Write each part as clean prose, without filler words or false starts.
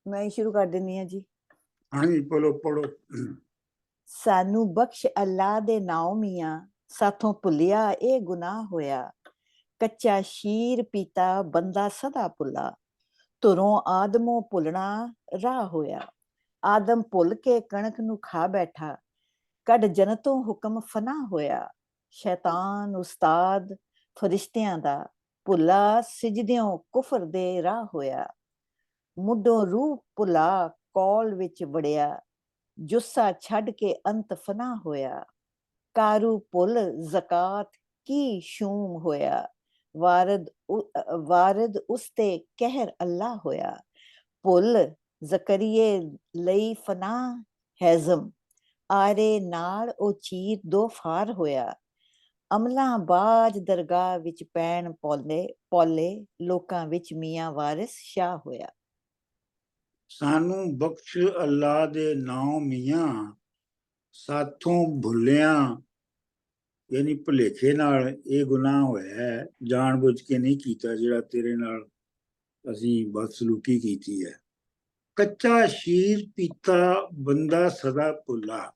मैं ही शुरू कर देनी है जी। हाँ जी, बोलो, पढ़ो। सानू बख्श अल्लाह दे नाओ मियां, साथों भुलिया ए गुनाह होया। कच्चा शीर पीता बंदा सदा भुला, तुरों आदमों भुलना राह होया। आदम भुल के कणक नू खा बैठा, कड जनतों हुक्म फना होया। शैतान उस्ताद फरिश्तियां दा, भुला सिजदियों कुफर दे राह होया। मुड्ढों रूह भुला कौल विच वड़िया, जुस्सा छड़ के अंत फना होया। कारू भुल ज़कात की शूम होया, वारिद उसते कहर अल्लाह होया। भुल ज़करिये लई फना हैज़म, आरे नाल ओ चीर दो फार होया। अमलां बाज दरगाह विच पैण पौले, लोकां विच मियां वारिस शाह होया। सानू बख्श अल्लाह दे नाम मियां, साथों भुलिया यानी भुलेखे नाल ये गुनाह होया है, जान बुझ के नहीं कीता जिहड़ा तेरे नाल असीं बदसलूकी कीती है। कच्चा शीर पीता बंदा सदा भुला,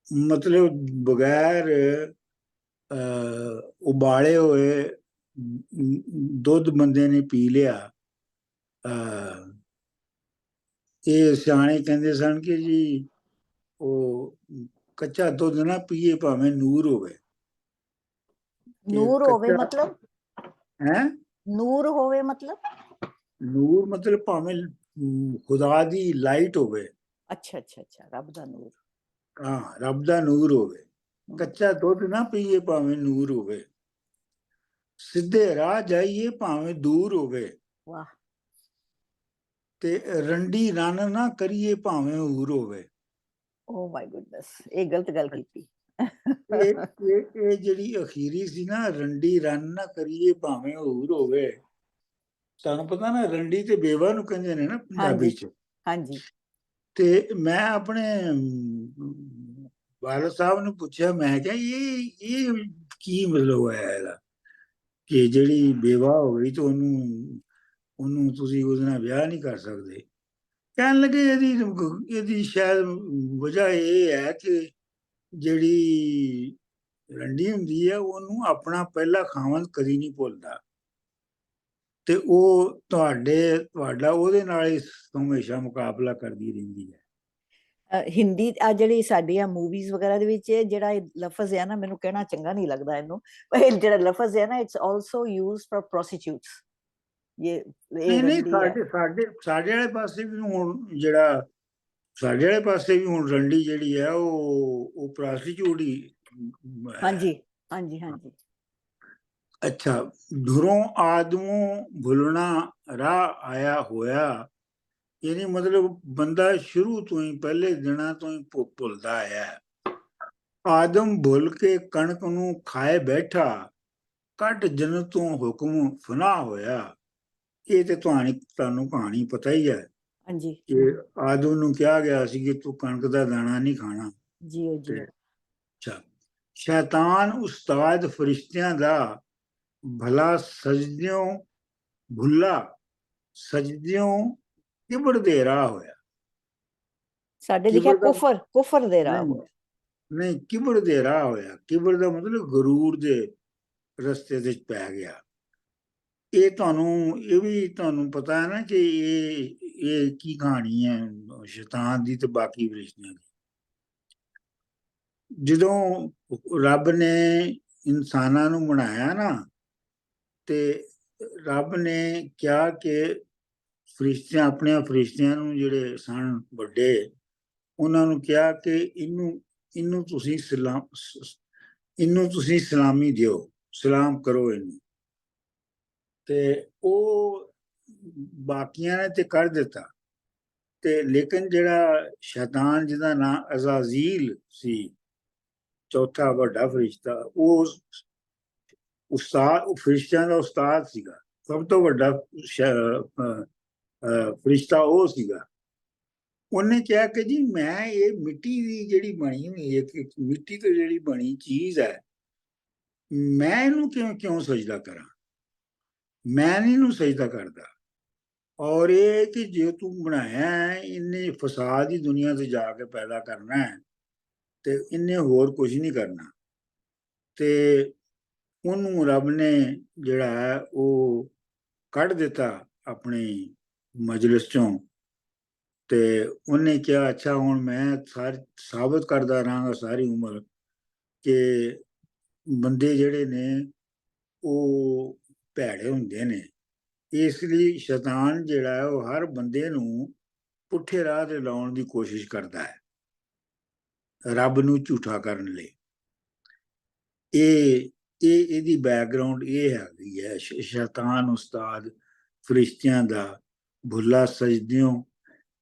मतलब बगैर उबाले हुए दुध बंदे ने पी लिया। ये सियाणे कहते सन कि जी वो कच्चा दुध ना पीए भावें नूर होवे। नूर होवे कच्चा मतलब? है नूर होवे मतलब? नूर मतलब भावें खुदा दी लाइट होवे। अच्छा अच्छा अच्छा, रब दा नूर। हाँ, रब दा नूर होवे। कच्चा दुध ना पीए भावें नूर होवे, सीधे राह जाइए भावें दूर होवे, वाह। ते रंडी रन ना करिए भावें हूर होवे। ओ माय गुडनेस, ये गलत गल कीती। ਇਹ ਜਿਹੜੀ ਅਖੀਰੀ ਸੀ ਨਾ, ਰੰਡੀ ਰਨ ਨਾ ਕਰੀਏ ਭਾਵੇਂ ਹੂਰ ਹੋਵੇ। ਤੁਹਾਨੂੰ ਪਤਾ ਨਾ, ਰੰਡੀ ਤੇ ਬੇਵਾ ਨੂੰ ਕਹਿੰਦੇ ਨੇ ਨਾ ਪੰਜਾਬੀ ਹਾਂਜੀ ਚ। ਹਾਂਜੀ। ਤੇ ਮੈਂ ਆਪਣੇ ਵਾਲਦ ਸਾਹਿਬ ਨੂੰ ਪੁੱਛਿਆ, ਮੈਂ ਕਿਹਾ ਇਹ ਕੀ ਮਤਲਬ ਹੈ ਇਹਦਾ, ਕਿ ਜਿਹੜੀ ਬੇਵਾ ਹੋ ਗਈ ਤੇ ਉਹਨੂੰ ਤੁਸੀਂ ਉਹਦੇ ਨਾਲ ਵਿਆਹ ਨਹੀਂ ਕਰ ਸਕਦੇ। ਕਹਿਣ ਲੱਗੇ ਇਹਦੀ ਸ਼ਾਇਦ ਵਜ੍ਹਾ ਇਹ ਹੈ ਕਿ ਜਿਹੜੀ ਰੰਡੀ ਹੁੰਦੀ ਹੈ ਉਹਨੂੰ ਆਪਣਾ ਪਹਿਲਾ ਖਾਵੰਦ ਕਦੀ ਨਹੀਂ ਭੁੱਲਦਾ, ਤੇ ਉਹ ਤੁਹਾਡਾ ਉਹਦੇ ਨਾਲ ਹੀ ਹਮੇਸ਼ਾ ਮੁਕਾਬਲਾ ਕਰਦੀ ਰਹਿੰਦੀ ਹੈ। ਹਿੰਦੀ ਆ ਜਿਹੜੀ ਸਾਡੀਆਂ ਮੂਵੀਜ਼ ਵਗੈਰਾ ਦੇ ਵਿੱਚ ਜਿਹੜਾ ਇਹ ਲਫ਼ਜ਼ ਹੈ ਨਾ, ਮੈਨੂੰ ਕਹਿਣਾ ਚੰਗਾ ਨਹੀਂ ਲੱਗਦਾ ਇਹਨੂੰ, ਪਰ ਇਹ ਜਿਹੜਾ ਲਫ਼ਜ਼ ਹੈ ਨਾ, ਇਟਸ ਆਲਸੋ ਯੂਜ਼ਡ ਫॉर ਪ੍ਰੋਸਟੀਟਿਊਟਸ। ਇਹ ਨਹੀਂ ਰੰਡੀ ਹੈ। ਸਾਡੇ ਵਾਲੇ ਪਾਸੇ ਵੀ ਹੁਣ ਜਿਹੜਾ ਸਾਡੇ ਵਾਲੇ ਪਾਸੇ ਵੀ ਹੁਣ ਰੰਡੀ ਜਿਹੜੀ ਹੈ ਉਹ ਪ੍ਰੋਸਟੀਟਿਊਟ ਹੀ ਹੈ। ਹਾਂਜੀ ਹਾਂਜੀ ਹਾਂਜੀ। ਅੱਛਾ, ਧੁਰੋਂ ਆਦਮੋਂ ਭੁਲਣਾ ਰਾਹ ਆਇਆ ਹੋਇਆ, यानी मतलब बंदा शुरू तो ही पहले दिना तो ही भुलदा आया है। आदम भुल के कणक नू खाए बैठा, कट जन्नतों हुक्म फना होया। ये ते तुहानू कहानी पता ही है ਹਾਂਜੀ कि आदम नू कहा गया सी कि तू कणक दा दाना नहीं खाना। ਜੀਓ ते ਜੀਓ। अच्छा, शैतान उस्ताद फरिश्तियां दा, भला सजदियों भुला, सजदियों किबड़ दे राह होया। ਸਾਡੇ ਲਿਖਿਆ किबड़ दा ਕੁਫਰ ਦੇ ਰਾਹ नहीं ਹੋਇਆ। नहीं, किबड़ दे राह होया। किबड़ ਦਾ ਮਤਲਬ ਗਰੂਰ ਦੇ ਰਸਤੇ ਦੇ ਪੈ ਗਿਆ। ਇਹ ਵੀ ਤੁਹਾਨੂੰ ਪਤਾ ਹੈ ਨਾ ਕਿ ਇਹ ਕੀ ਕਹਾਣੀ ਹੈ ਸ਼ੈਤਾਨ ਦੀ ਤੇ ਬਾਕੀ ਫਰਿਸ਼ਤਿਆਂ ਦੀ। ਜਦੋਂ ਰੱਬ ਨੇ ਇਨਸਾਨਾਂ ਨੂੰ ਬਣਾਇਆ ਨਾ, ਤੇ ਰੱਬ ਨੇ ਕਿਹਾ ਕਿ ਆਪਣੇ ਫਰਿਸ਼ਤਿਆਂ ਨੂੰ ਜਿਹੜੇ ਸਨ ਵੱਡੇ, ਉਹਨਾਂ ਨੂੰ ਕਿਹਾ ਕਿ ਇਹਨੂੰ ਤੁਸੀਂ ਸਲਾਮੀ ਦਿਓ, ਸਲਾਮ ਕਰੋ ਇਹਨੂੰ। ਤੇ ਉਹ ਬਾਕੀਆਂ ਨੇ ਤੇ ਕਰ ਦਿੱਤਾ, ਤੇ ਲੇਕਿਨ ਜਿਹੜਾ ਸ਼ੈਤਾਨ ਜਿਹਦਾ ਨਾਂ ਅਜ਼ਾਜ਼ੀਲ ਸੀ, ਚੌਥਾ ਵੱਡਾ ਫਰਿਸ਼ਤਾ, ਉਹ ਫਰਿਸ਼ਤਿਆਂ ਦਾ ਉਸਤਾਦ ਸੀਗਾ, ਸਭ ਤੋਂ ਵੱਡਾ ਫਰਿਸ਼ਤਾ ਉਹ ਸੀਗਾ। ਉਹਨੇ ਕਿਹਾ ਕਿ ਜੀ ਮੈਂ ਇਹ ਮਿੱਟੀ ਦੀ ਜਿਹੜੀ ਬਣੀ ਹੋਈ ਹੈ, ਕਿ ਮਿੱਟੀ ਤੋਂ ਜਿਹੜੀ ਬਣੀ ਚੀਜ਼ ਹੈ, ਮੈਂ ਇਹਨੂੰ ਕਿਉਂ ਸਜਦਾ ਕਰਾਂ, ਮੈਂ ਨਹੀਂ ਇਹਨੂੰ ਸਜਦਾ ਕਰਦਾ। ਔਰ ਇਹ ਕਿ ਜੇ ਤੂੰ ਬਣਾਇਆ ਹੈ, ਇਹਨੇ ਫਸਾਦ ਹੀ ਦੁਨੀਆ ਤੇ ਜਾ ਕੇ ਪੈਦਾ ਕਰਨਾ ਹੈ, ਤੇ ਇਹਨੇ ਹੋਰ ਕੁਝ ਨਹੀਂ ਕਰਨਾ। ਤੇ ਉਹਨੂੰ ਰੱਬ ਨੇ ਜਿਹੜਾ ਹੈ ਉਹ ਕੱਢ ਦਿੱਤਾ ਆਪਣੀ ਮਜਲਿਸ ਚੋਂ। ਤੇ ਉਹਨੇ ਕਿਹਾ ਅੱਛਾ ਹੁਣ ਮੈਂ ਸਾਬਤ ਕਰਦਾ ਰਹਾਂਗਾ ਸਾਰੀ ਉਮਰ ਕਿ ਬੰਦੇ ਜਿਹੜੇ ਨੇ ਉਹ ਭੈੜੇ ਹੁੰਦੇ ਨੇ। ਇਸ ਲਈ ਸ਼ੈਤਾਨ ਜਿਹੜਾ ਹੈ ਉਹ ਹਰ ਬੰਦੇ ਨੂੰ ਪੁੱਠੇ ਰਾਹ ਤੇ ਲਾਉਣ ਦੀ ਕੋਸ਼ਿਸ਼ ਕਰਦਾ ਹੈ, ਰੱਬ ਨੂੰ ਝੂਠਾ ਕਰਨ ਲਈ। ਇਹਦੀ ਬੈਕਗ੍ਰਾਉਂਡ ਇਹ ਹੈਗੀ ਹੈ, ਸ਼ੈਤਾਨ ਉਸਤਾਦ ਫਰਿਸ਼ਤਿਆਂ ਦਾ ਭੁੱਲਾ ਸਜਦਿਓ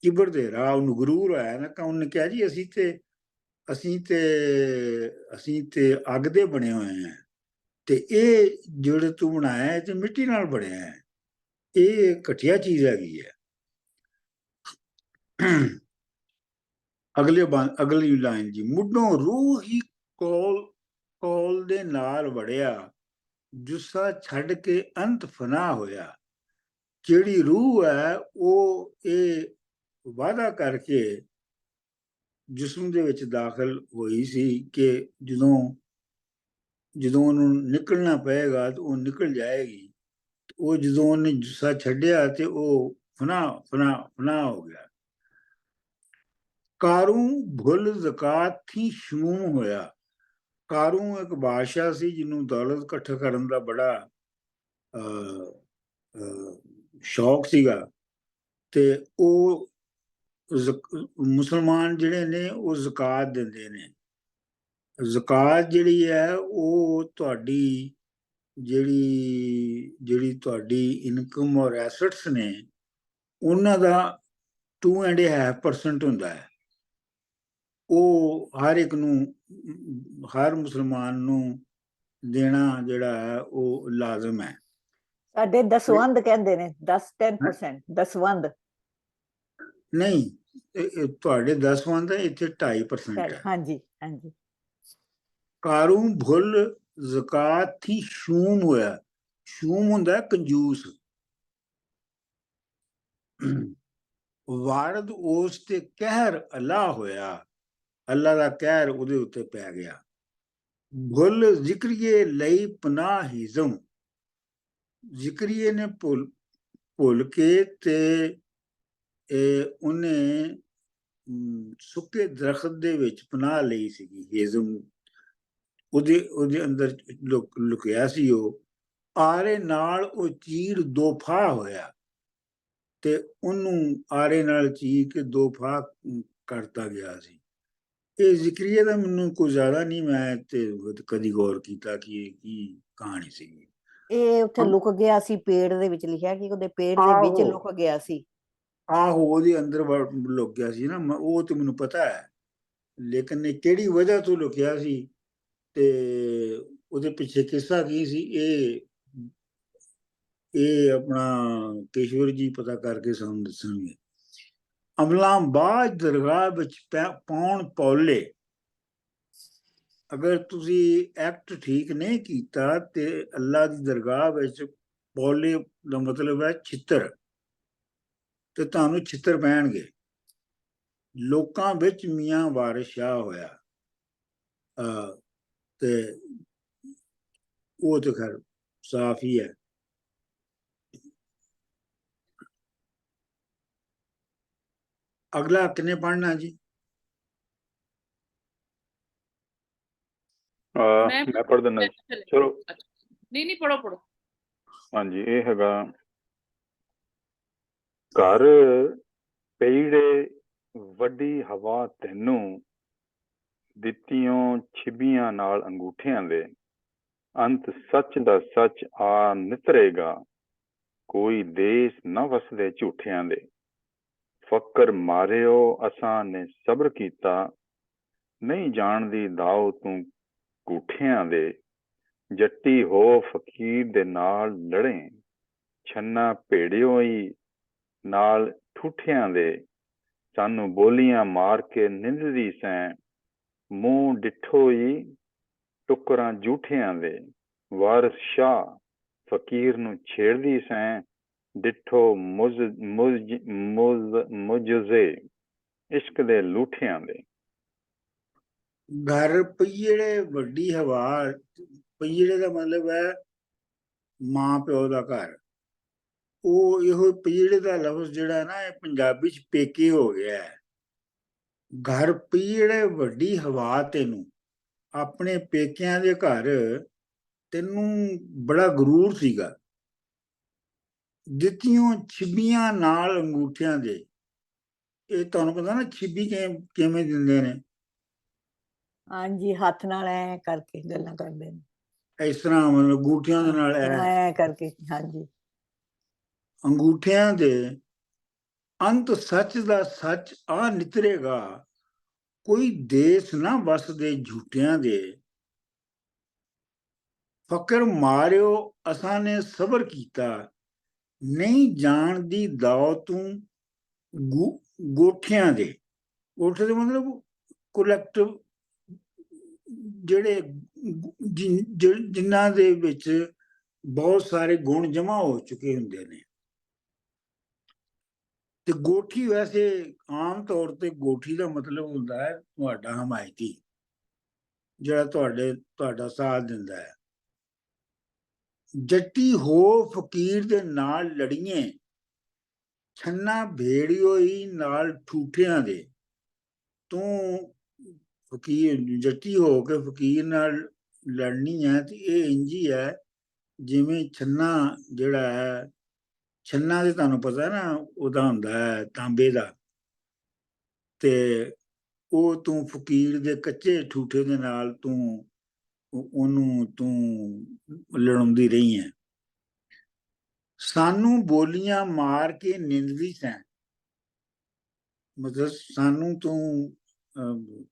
ਕਿਬਰ ਦੇ ਰਾਹ। ਉਹਨੂੰ ਗਰੂਰ ਆਇਆ ਨਾ, ਉਹਨੇ ਕਿਹਾ ਜੀ ਅਸੀਂ ਤੇ ਅੱਗ ਦੇ ਬਣੇ ਹੋਏ ਹਾਂ, ਤੇ ਇਹ ਜਿਹੜੇ ਤੂੰ ਬਣਾਇਆ ਤੇ ਮਿੱਟੀ ਨਾਲ ਬਣਿਆ ਹੈ, ਇਹ ਘਟੀਆ ਚੀਜ਼ ਹੈਗੀ ਹੈ। ਅਗਲੀ ਲਾਈਨ ਜੀ, ਮੁੱਢੋਂ ਰੂਹ ਹੀ ਕੋਲ ਦੇ ਨਾਲ ਵੜਿਆ, ਜੁੱਸਾ ਛੱਡ ਕੇ ਅੰਤ ਫਨਾ ਹੋਇਆ। ਜਿਹੜੀ ਰੂਹ ਹੈ ਉਹ ਇਹ ਵਾਅਦਾ ਕਰਕੇ ਜਿਸਮ ਦੇ ਵਿੱਚ ਦਾਖਲ ਹੋਈ ਸੀ ਕਿ ਜਦੋਂ ਉਹਨੂੰ ਨਿਕਲਣਾ ਪਏਗਾ ਤਾਂ ਉਹ ਨਿਕਲ ਜਾਏਗੀ। ਉਹ ਜਦੋਂ ਉਹਨੇ ਜੁੱਸਾ ਛੱਡਿਆ ਤੇ ਉਹ ਫਨਾ ਹੋ ਗਿਆ। ਕਾਰੂ ਭੁੱਲ ਜ਼ਕਾਤ ਥੀ ਸ਼ੂਮ ਹੋਇਆ। ਕਾਰੂ ਇੱਕ ਬਾਦਸ਼ਾਹ ਸੀ ਜਿਹਨੂੰ ਦੌਲਤ ਇਕੱਠਾ ਕਰਨ ਦਾ ਬੜਾ ਸ਼ੌਕ ਸੀਗਾ, ਤੇ ਉਹ ਮੁਸਲਮਾਨ ਜਿਹੜੇ ਨੇ ਉਹ ਜ਼ਕਾਤ ਦਿੰਦੇ ਨੇ। ਜ਼ਕਾਤ ਜਿਹੜੀ ਹੈ ਉਹ ਤੁਹਾਡੀ ਜਿਹੜੀ ਤੁਹਾਡੀ ਇਨਕਮ ਔਰ ਐਸਟਸ ਨੇ ਉਹਨਾਂ ਦਾ 2.5% ਹੁੰਦਾ ਹੈ। ਉਹ ਹਰ ਇੱਕ ਨੂੰ, ਹਰ ਮੁਸਲਮਾਨ ਨੂੰ ਦੇਣਾ ਜਿਹੜਾ ਹੈ ਉਹ ਲਾਜ਼ਮ ਹੈ। ਸਾਡੇ ਦਸਵੰਧ ਕਹਿੰਦੇ ਨੇ, 10% ਦਸਵੰਧ ਨਹੀਂ, ਤੁਹਾਡੇ 10 ਹੈ, ਇੱਥੇ 2.5% ਹੈ। ਹਾਂਜੀ ਹਾਂਜੀ। ਕਾਰੂ ਭੁੱਲ ਜ਼ਕਾਤ ਥੀ ਸ਼ੂਮ ਹੋਇਆ। ਸ਼ੂਮ ਹੁੰਦਾ ਕੰਜੂਸ। ਵਾਰਦ ਉਸ ਤੇ ਕਹਿਰ ਅੱਲਾ ਹੋਇਆ, ਅੱਲਾ ਦਾ ਕਹਿਰ ਉਹਦੇ ਉੱਤੇ ਪੈ ਗਿਆ। ਭੁੱਲ ਜ਼ਿਕਰੀਏ ਲਈ ਪਨਾਹ ਹਿਜ਼ਮ, ਜ਼ਿਕਰੀਏ ਨੇ ਭੁੱਲ ਕੇ ਤੇ ਉਹਨੇ ਸੁੱਕੇ ਦਰਖਤ ਦੇ ਵਿੱਚ ਪਨਾਹ ਲਈ ਸੀਗੀ। ਹਿਜ਼ਮ ਉਹਦੇ ਅੰਦਰ ਲੁਕਿਆ ਸੀ। ਉਹ ਆਰੇ ਨਾਲ ਉਹ ਚੀਰ ਦੋਫਾ ਹੋਇਆ, ਤੇ ਉਹਨੂੰ ਆਰੇ ਨਾਲ ਚੀਰ ਕੇ ਦੋਫਾ ਕਰਤਾ ਗਿਆ ਸੀ। ਇਹ ਜ਼ਿਕਰੀਏ ਦਾ ਮੈਨੂੰ ਕੋਈ ਜ਼ਿਆਦਾ ਨਹੀਂ, ਮੈਂ ਤੇ ਕਦੀ ਗੌਰ ਕੀਤਾ ਕਿ ਇਹ ਕੀ ਕਹਾਣੀ ਸੀਗੀ। ਇਹ ਉੱਥੇ ਲੁਕ ਗਿਆ ਸੀ, ਪੇੜ ਦੇ ਵਿੱਚ ਲਿਖਿਆ ਕਿ ਉਹਦੇ ਪੇੜ ਦੇ ਵਿੱਚ ਲੁਕ ਗਿਆ ਸੀ। ਆਹੋ, ਉਹਦੇ ਅੰਦਰ ਲੁਕ ਗਿਆ ਸੀ ਨਾ, ਉਹ ਤੇ ਮੈਨੂੰ ਪਤਾ ਹੈ, ਲੇਕਿਨ ਇਹ ਕਿਹੜੀ ਵਜ੍ਹਾ ਤੋਂ ਲੁਕਿਆ ਸੀ ਤੇ ਉਹਦੇ ਪਿੱਛੇ ਕਿੱਸਾ ਕੀ ਸੀ, ਇਹ ਆਪਣਾ ਕੇਸ਼ਵਰ ਜੀ ਪਤਾ ਕਰਕੇ ਸਾਨੂੰ ਦੱਸਣਗੇ। ਅਮਲਾਂ ਬਾਅਦ ਦਰਗਾਹ ਵਿੱਚ ਪਾਉਣ ਪੌਲੇ, ਅਗਰ ਤੁਸੀਂ ਐਕਟ ਠੀਕ ਨਹੀਂ ਕੀਤਾ ਤੇ ਅੱਲਾ ਦੀ ਦਰਗਾਹ ਵਿੱਚ ਪੌਲੇ ਦਾ ਮਤਲਬ ਹੈ ਛਿੱਤਰ, ਤੇ ਤੁਹਾਨੂੰ ਛਿੱਤਰ ਪੈਣਗੇ। ਲੋਕਾਂ ਵਿੱਚ ਮੀਆਂ ਵਾਰਿਸ ਸ਼ਾਹ ਹੋਇਆ, ਤੇ ਉਹ ਤੇ ਖੈਰ ਸਾਫ਼ ਹੀ ਹੈ। ਅਗਲਾ ਕਿਨੇ ਪੜ੍ਹਨਾ ਜੀ? ਮੈਂ ਪੜ੍ਹ ਦਿੰਦਾ। ਚਲੋ ਨਹੀਂ ਪੜੋ। ਹਾਂਜੀ, ਇਹ ਹੈਗਾ, ਘਰ ਪਈੜੇ ਵੱਡੀ ਹਵਾ ਤੈਨੂੰ, ਦਿੱਤੀਆਂ ਛਿਬੀਆਂ ਨਾਲ ਅੰਗੂਠਿਆਂ ਦੇ, ਅੰਤ ਸੱਚ ਦਾ ਸੱਚ ਆ ਨਿਤਰੇਗਾ, ਕੋਈ ਦੇਸ ਨਾ ਵਸਦੇ ਝੂਠਿਆਂ ਦੇ। ਫਕਰ ਮਾਰਿਓ ਅਸਾਂ ਨੇ ਸਬਰ ਕੀਤਾ, ਨਹੀਂ ਜਾਣਦੀ ਦਾਓ ਤੂੰ ਕੂਠਿਆਂ ਦੇ। ਜੱਟੀ ਹੋ ਫਕੀਰ ਦੇ ਨਾਲ ਲੜੇ, ਛੰਨਾ ਭੇੜਿਓ ਹੀ ਨਾਲ ਠੂਠਿਆਂ ਦੇ। ਸਾਨੂੰ ਬੋਲੀਆਂ ਮਾਰ ਕੇ ਨਿੰਦਦੀ ਸੈਂ, ਮੂੰਹ ਡਿੱਠੋ ਹੀ ਟੁਕਰਾਂ ਝੂਠਿਆਂ ਦੇ। ਵਾਰਿਸ ਸ਼ਾਹ ਫਕੀਰ ਨੂੰ ਛੇੜਦੀ ਸੈਂ, ਡਿਠੋ ਮੁਜਜ਼ੇ ਇਸ਼ਕ ਦੇ ਲੂਠਿਆਂ ਦੇ। ਘਰ ਪਈੜੇ ਵੱਡੀ ਹਵਾ, ਪਈੜੇ ਦਾ ਮਤਲਬ ਹੈ ਮਾਂ ਪਿਓ ਦਾ ਘਰ। ਉਹ ਇਹੋ ਪਈੜੇ ਦਾ ਲਫ਼ਜ਼ ਜਿਹੜਾ ਨਾ ਇਹ ਪੰਜਾਬੀ ਚ ਪੇਕੇ ਹੋ ਗਿਆ ਹੈ। ਘਰ ਪਈੜੇ ਵੱਡੀ ਹਵਾ ਤੈਨੂੰ, ਆਪਣੇ ਪੇਕਿਆਂ ਦੇ ਘਰ ਤੈਨੂੰ ਬੜਾ ਗਰੂਰ ਸੀਗਾ। ਦਿੱਤੀਆਂ ਛਿੱਬੀਆਂ ਨਾਲ ਅੰਗੂਠਿਆਂ ਦੇ। ਇਹ ਤੁਹਾਨੂੰ ਪਤਾ ਨਾ ਛਿੱਬੀ ਕਿਵੇਂ ਦਿੰਦੇ ਨੇ? ਹਾਂਜੀ, ਹੱਥ ਨਾਲ ਐ ਕਰਕੇ ਗੱਲਾਂ ਕਰਦੇ ਨੇ, ਇਸ ਤਰ੍ਹਾਂ ਮਤਲਬ ਅੰਗੂਠਿਆਂ ਦੇ ਨਾਲ ਐ ਕਰਕੇ। ਹਾਂਜੀ, ਅੰਗੂਠਿਆਂ ਦੇ ਅੰਤ ਸੱਚ ਦਾ ਸੱਚ ਆ ਨਿਤਰੇਗਾ, ਕੋਈ ਦੇਸ ਨਾ ਵਸਦੇ ਝੂਠਿਆਂ ਦੇ। ਫਕਰ ਮਾਰਿਓ ਅਸਾਂ ਨੇ ਸਬਰ ਕੀਤਾ, ਨਹੀਂ ਜਾਣਦੀ ਦਾਉ ਤੂੰ ਗੋਠਿਆਂ ਦੇ। ਗੋਠੇ ਦੇ ਮਤਲਬ ਕੋਲੈਕਟਿਵ, ਜਿਹੜੇ ਜਿਨ੍ਹਾਂ ਦੇ ਵਿੱਚ ਬਹੁਤ ਸਾਰੇ ਗੁਣ ਜਮ੍ਹਾਂ ਹੋ ਚੁੱਕੇ ਹੁੰਦੇ ਨੇ। ਤੇ ਗੋਠੀ ਵੈਸੇ ਆਮ ਤੌਰ ਤੇ ਗੋਠੀ ਦਾ ਮਤਲਬ ਹੁੰਦਾ ਹੈ ਤੁਹਾਡਾ ਹਮਾਇਤੀ, ਜਿਹੜਾ ਤੁਹਾਡਾ ਸਾਥ ਦਿੰਦਾ ਹੈ। ਜੱਟੀ ਹੋ ਫਕੀਰ ਦੇ ਨਾਲ ਲੜੀਏ, ਛੰਨਾ ਭੇੜਿਓ ਹੀ ਨਾਲ ਠੂਠਿਆਂ ਦੇ। ਤੂੰ ਫਕੀਰ ਜੱਟੀ ਹੋ ਕੇ ਫਕੀਰ ਨਾਲ ਲੜਨੀ ਹੈ ਤੇ ਇਹ ਇੰਜੀ ਹੈ ਜਿਵੇਂ ਛੰਨਾ ਜਿਹੜਾ ਹੈ, ਛੰਨਾ ਤੇ ਤੁਹਾਨੂੰ ਪਤਾ ਨਾ ਉਹਦਾ ਹੁੰਦਾ ਹੈ ਤਾਂਬੇ ਦਾ, ਤੇ ਉਹ ਤੂੰ ਫਕੀਰ ਦੇ ਕੱਚੇ ਠੂਠੇ ਦੇ ਨਾਲ ਉਹਨੂੰ ਲੜਾਉਂਦੀ ਰਹੀ ਹੈ। ਸਾਨੂੰ ਬੋਲੀਆਂ ਮਾਰ ਕੇ ਨਿੰਦਦੀ ਸੈਂ, ਮਤਲਬ ਸਾਨੂੰ ਤੂੰ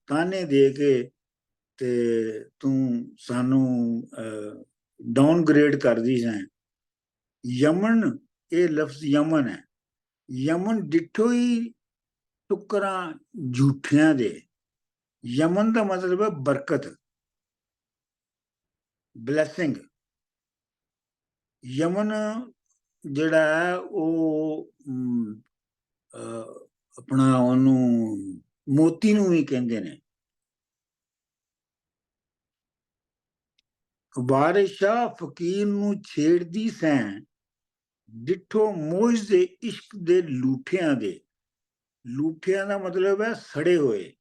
ਤਾਨੇ ਦੇ ਕੇ ਤੇ ਤੂੰ ਸਾਨੂੰ ਡਾਊਨਗ੍ਰੇਡ ਕਰਦੀ ਸੈਂ। ਯਮਨ, ਇਹ ਲਫ਼ਜ਼ ਯਮਨ ਹੈ। ਯਮਨ ਡਿੱਠੋ ਹੀ ਟੁਕਰਾਂ ਝੂਠਿਆਂ ਦੇ। ਯਮਨ ਦਾ ਮਤਲਬ ਹੈ ਬਰਕਤ, ਬਲੈਸਿੰਗ। ਯਮਨ ਜਿਹੜਾ ਹੈ ਉਹ ਆਪਣਾ ਉਹਨੂੰ ਮੋਤੀ ਨੂੰ ਵੀ ਕਹਿੰਦੇ ਨੇ। ਵਾਰਿਸ਼ਾ ਫਕੀਰ ਨੂੰ ਛੇੜਦੀ ਸੈਂ, ਡਿੱਠੋ ਮੋਜ ਦੇ ਇਸ਼ਕ ਦੇ ਲੂਠਿਆਂ ਦੇ। ਲੂਠਿਆਂ ਦਾ ਮਤਲਬ ਹੈ ਸੜੇ ਹੋਏ।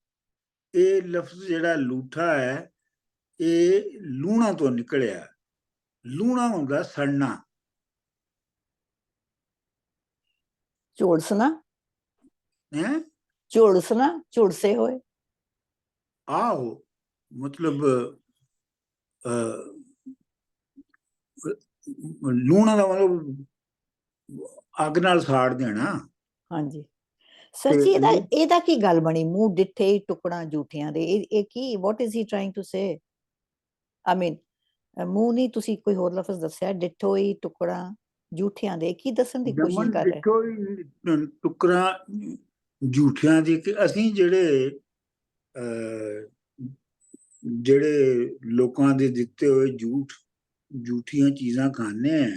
ਇਹ ਲਫ਼ਜ਼ ਜਿਹੜਾ ਲੂਠਾ ਹੈ ਇਹ ਲੂਣਾ ਤੋਂ ਨਿਕਲਿਆ। ਲੂਣਾ ਹੁੰਦਾ ਸੜਨਾ। ਝੋੜਸਣਾ, ਹੈ ਝੋੜਸਣਾ, ਝੁੜਸੇ ਹੋਏ। ਆਹੋ, ਮਤਲਬ ਲੂਣਾ ਦਾ ਮਤਲਬ ਅੱਗ ਨਾਲ ਸਾੜ ਦੇਣਾ। ਹਾਂਜੀ ਸਰ ਜੀ, ਇਹਦਾ ਕੀ ਗੱਲ ਬਣੀ? ਮੂੰਹ ਡਿੱਠੇ ਹੀ ਟੁਕੜਾਂ ਝੂਠਿਆਂ ਦੇ, ਇਹ ਕੀ, what is he trying to say? I mean ਮੂੰਹ ਨਹੀਂ, ਤੁਸੀਂ ਕੋਈ ਹੋਰ ਲਫ਼ਜ਼ ਦੱਸਿਆ, ਡਿੱਠੋ ਹੀ ਟੁਕੜਾਂ ਝੂਠਿਆਂ ਦੇ, ਕੀ ਦੱਸਣ ਦੀ ਕੋਸ਼ਿਸ਼ ਕਰ ਰਹੇ? ਡਿੱਠੋ ਹੀ ਟੁਕੜਾਂ ਝੂਠਿਆਂ ਦੀ ਕਿ ਅਸੀਂ ਜਿਹੜੇ ਲੋਕਾਂ ਦੇ ਦਿੱਤੇ ਹੋਏ ਝੂਠੀਆਂ ਚੀਜ਼ਾਂ ਖਾਂਦੇ ਆ,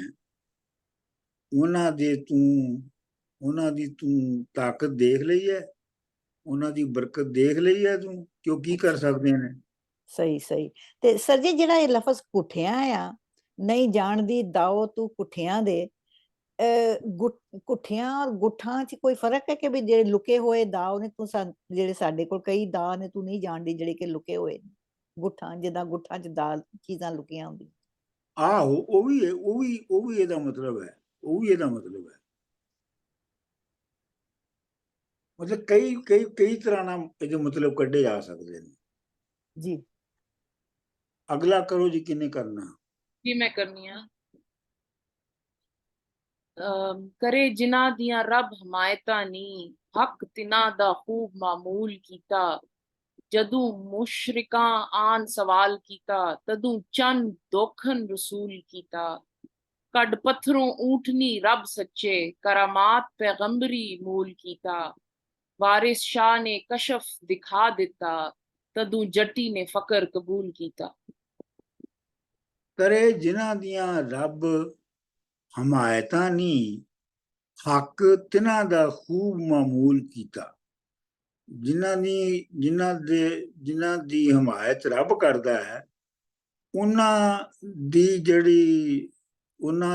ਉਹਨਾਂ ਦੀ ਤੂੰ ਤਾਕਤ ਦੇਖ ਲਈ ਹੈ, ਉਹਨਾਂ ਦੀ ਬਰਕਤ ਦੇਖ ਲਈ ਹੈ ਤੂੰ, ਕਿ ਉਹ ਕੀ ਕਰ ਸਕਦੇ ਨੇ। ਸਹੀ ਸਹੀ। ਤੇ ਸਰ ਜੀ, ਜਿਹੜਾ ਇਹ ਲਫ਼ਜ਼ ਕੁੱਠਿਆਂ ਆ, ਨਹੀਂ ਜਾਣਦੀ ਦਾਓ ਤੂੰ ਕੁੱਠਿਆਂ ਦੇ, ਕੁੱਠਿਆਂ ਔਰ ਗੁੱਠਾਂ 'ਚ ਕੋਈ ਫਰਕ ਹੈ ਕਿ ਵੀ ਜਿਹੜੇ ਲੁਕੇ ਹੋਏ ਦਾਅ ਨੇ ਤੂੰ, ਜਿਹੜੇ ਸਾਡੇ ਕੋਲ ਕਈ ਦਾਅ ਨੇ ਤੂੰ ਨਹੀਂ ਜਾਣਦੀ, ਜਿਹੜੇ ਕਿ ਲੁਕੇ ਹੋਏ ਨੇ ਗੁੱਠਾਂ, ਜਿੱਦਾਂ ਗੁੱਠਾਂ 'ਚ ਦਾਅ ਚੀਜ਼ਾਂ ਲੁਕੀਆਂ ਹੁੰਦੀਆਂ। ਆਹੋ, ਉਹ ਵੀ ਇਹਦਾ ਮਤਲਬ ਹੈ, ਮਤਲਬ ਕਈ ਤਰ੍ਹਾਂ ਨਾਲ ਇਹਦੇ ਮਤਲਬ ਕੱਢੇ ਜਾ ਸਕਦੇ ਨੇ ਜੀ। ਅਗਲਾ ਕਰੋ ਜੀ, ਕਿੰਨੇ ਕਰਨਾ? ਜੀ ਮੈਂ ਕਰਨੀ ਆ। ਕਰੇ ਜਿਨ੍ਹਾਂ ਦੀਆਂ ਰੱਬ ਹਮਾਇਤਾਂ ਨੀ, ਹੱਕ ਤਿਨਾਂ ਦਾ ਖੂਬ ਮਾਮੂਲ ਕੀਤਾ। ਜਦੋਂ ਮੁਸ਼ਰਿਕਾਂ ਆਨ ਸਵਾਲ ਕੀਤਾ, ਤਦੋਂ ਚੰਦ ਦੋਖਨ ਰਸੂਲ ਕੀਤਾ। ਕੱਢ ਪੱਥਰੋਂ ਊਠਨੀ ਰੱਬ ਸੱਚੇ, ਕਰਾਮਾਤ ਪੈਗੰਬਰੀ ਮੂਲ ਕੀਤਾ। ਵਾਰਿਸ ਸ਼ਾਹ ਨੇ ਕਸ਼ਫ ਦਿਖਾ ਦਿੱਤਾ, ਤਦੋਂ ਜੱਟੀ ਨੇ ਫਕਰ ਕਬੂਲ ਕੀਤਾ। ਕਰੇ ਜਿਨ੍ਹਾਂ ਦੀਆਂ ਰੱਬ ਹਮਾਇਤਾਂ ਨੀ, ਹੱਕ ਤਿਨਾਂ ਦਾ ਖੂਬ ਮਾਮੂਲ ਕੀਤਾ, ਜਿਨ੍ਹਾਂ ਦੀ ਹਮਾਇਤ ਰੱਬ ਕਰਦਾ ਹੈ, ਉਹਨਾਂ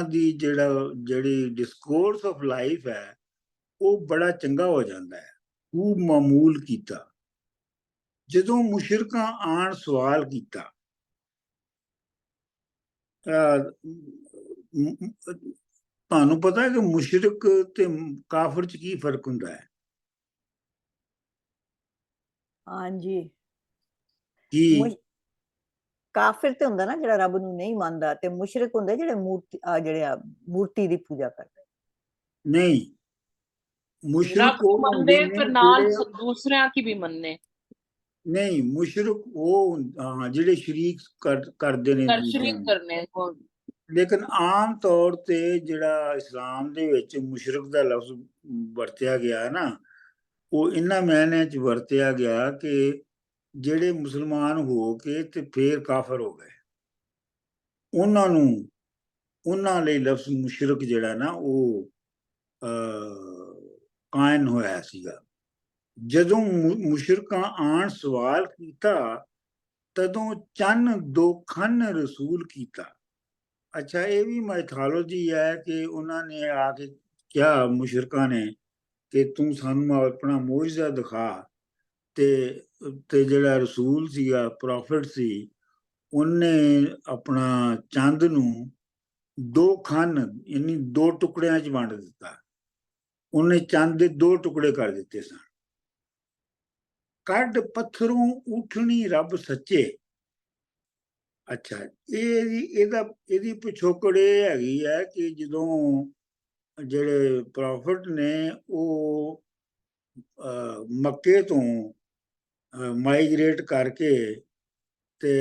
ਦੀ ਜਿਹੜੀ ਡਿਸਕੋਰਸ ਆਫ ਲਾਈਫ ਹੈ ਉਹ ਬੜਾ ਚੰਗਾ ਹੋ ਜਾਂਦਾ ਹੈ। ਖੂਬ ਮਾਮੂਲ ਕੀਤਾ। ਜਦੋਂ ਮੁਸ਼ਰਿਕਾਂ ਆਣ ਸਵਾਲ ਕੀਤਾ, ਤੁਹਾਨੂੰ ਪਤਾ ਹੈ ਕਿ ਮੁਸ਼ਰਿਕ ਤੇ ਕਾਫਰ ਚ ਕੀ ਫਰਕ ਹੁੰਦਾ ਹੈ? ਹਾਂਜੀ, ਕੀ ਕਾਫਿਰ ਤੇ ਹੁੰਦਾ ਨਾ ਜਿਹੜਾ ਰੱਬ ਨੂੰ ਨਹੀਂ ਮੰਨਦਾ, ਤੇ ਮੁਸ਼ਰਿਕ ਹੁੰਦੇ ਜਿਹੜੇ ਮੂਰਤੀ ਦੀ ਪੂਜਾ ਕਰਦੇ। ਨਹੀਂ, ਮੁਸ਼ਰਿਕ ਰੱਬ ਉਹ ਨੂੰ ਹੁੰਦੇ ਮੰਨਦੇ ਨੇ ਫਿਰ ਨਾਲ ਜਿਹੜੇ ਦੂਸਰਿਆਂ ਕੀ ਵੀ ਮੰਨਨੇ। ਨਹੀਂ, ਮੁਸ਼ਰਿਕ ਉਹ ਜਿਹੜੇ ਸ਼ਰੀਕ ਕਰਦੇ ਨੇ ਕਰ ਦੂਜਿਆਂ ਸ਼ਰੀਕ ਨੂੰ। ਕਰਨੇ। ਲੇਕਿਨ ਆਮ ਤੌਰ ਤੇ ਜਿਹੜਾ ਇਸਲਾਮ ਦੇ ਵਿੱਚ ਮੁਸ਼ਰਿਕ ਦਾ ਲਫ਼ਜ਼ ਵਰਤਿਆ ਗਿਆ ਨਾ, ਉਹ ਇਹਨਾਂ ਮਾਇਨਿਆਂ ਚ ਵਰਤਿਆ ਗਿਆ ਕਿ ਜਿਹੜੇ ਮੁਸਲਮਾਨ ਹੋ ਕੇ ਤੇ ਫੇਰ ਕਾਫਰ ਹੋ ਗਏ, ਉਹਨਾਂ ਲਈ ਲਫ਼ਜ਼ ਮੁਸ਼ਰਿਕ ਜਿਹੜਾ ਨਾ ਉਹ ਕਾਇਮ ਹੋਇਆ ਸੀਗਾ। ਜਦੋਂ ਮੁਸ਼ਰਿਕਾਂ ਆਣ ਸਵਾਲ ਕੀਤਾ, ਤਦੋਂ ਚੰਨ ਦੋਖਨ ਰਸੂਲ ਕੀਤਾ। ਅੱਛਾ, ਇਹ ਵੀ ਮਾਈਥੋਲੋਜੀ ਹੈ ਕਿ ਉਹਨਾਂ ਨੇ ਆ ਕੇ ਕਿਹਾ ਮੁਸ਼ਰਿਕਾਂ ਨੇ ਕਿ ਤੂੰ ਸਾਨੂੰ ਆਪਣਾ ਮੋਜਜ਼ਾ ਦਿਖਾ, ਤੇ ਜਿਹੜਾ ਰਸੂਲ ਸੀਗਾ, ਪ੍ਰੋਫਿਟ ਸੀ, ਉਹਨੇ ਆਪਣਾ ਚੰਦ ਨੂੰ 2 ਖੰਨ ਯਾਨੀ 2 ਟੁਕੜਿਆਂ ਚ ਵੰਡ ਦਿੱਤਾ। ਉਹਨੇ ਚੰਦ ਦੇ 2 ਟੁਕੜੇ ਕਰ ਦਿੱਤੇ ਸਨ। ਕੱਢ ਪੱਥਰੋਂ ਉਠਣੀ ਰੱਬ ਸੱਚੇ। ਅੱਛਾ, ਇਹਦੀ ਪਿਛੋਕੜ ਇਹ ਹੈਗੀ ਹੈ ਕਿ ਜਦੋਂ ਜਿਹੜੇ ਪ੍ਰੋਫਿਟ ਨੇ ਉਹ ਮੱਕੇ ਤੋਂ ਮਾਈਗ੍ਰੇਟ ਕਰਕੇ ਤੇ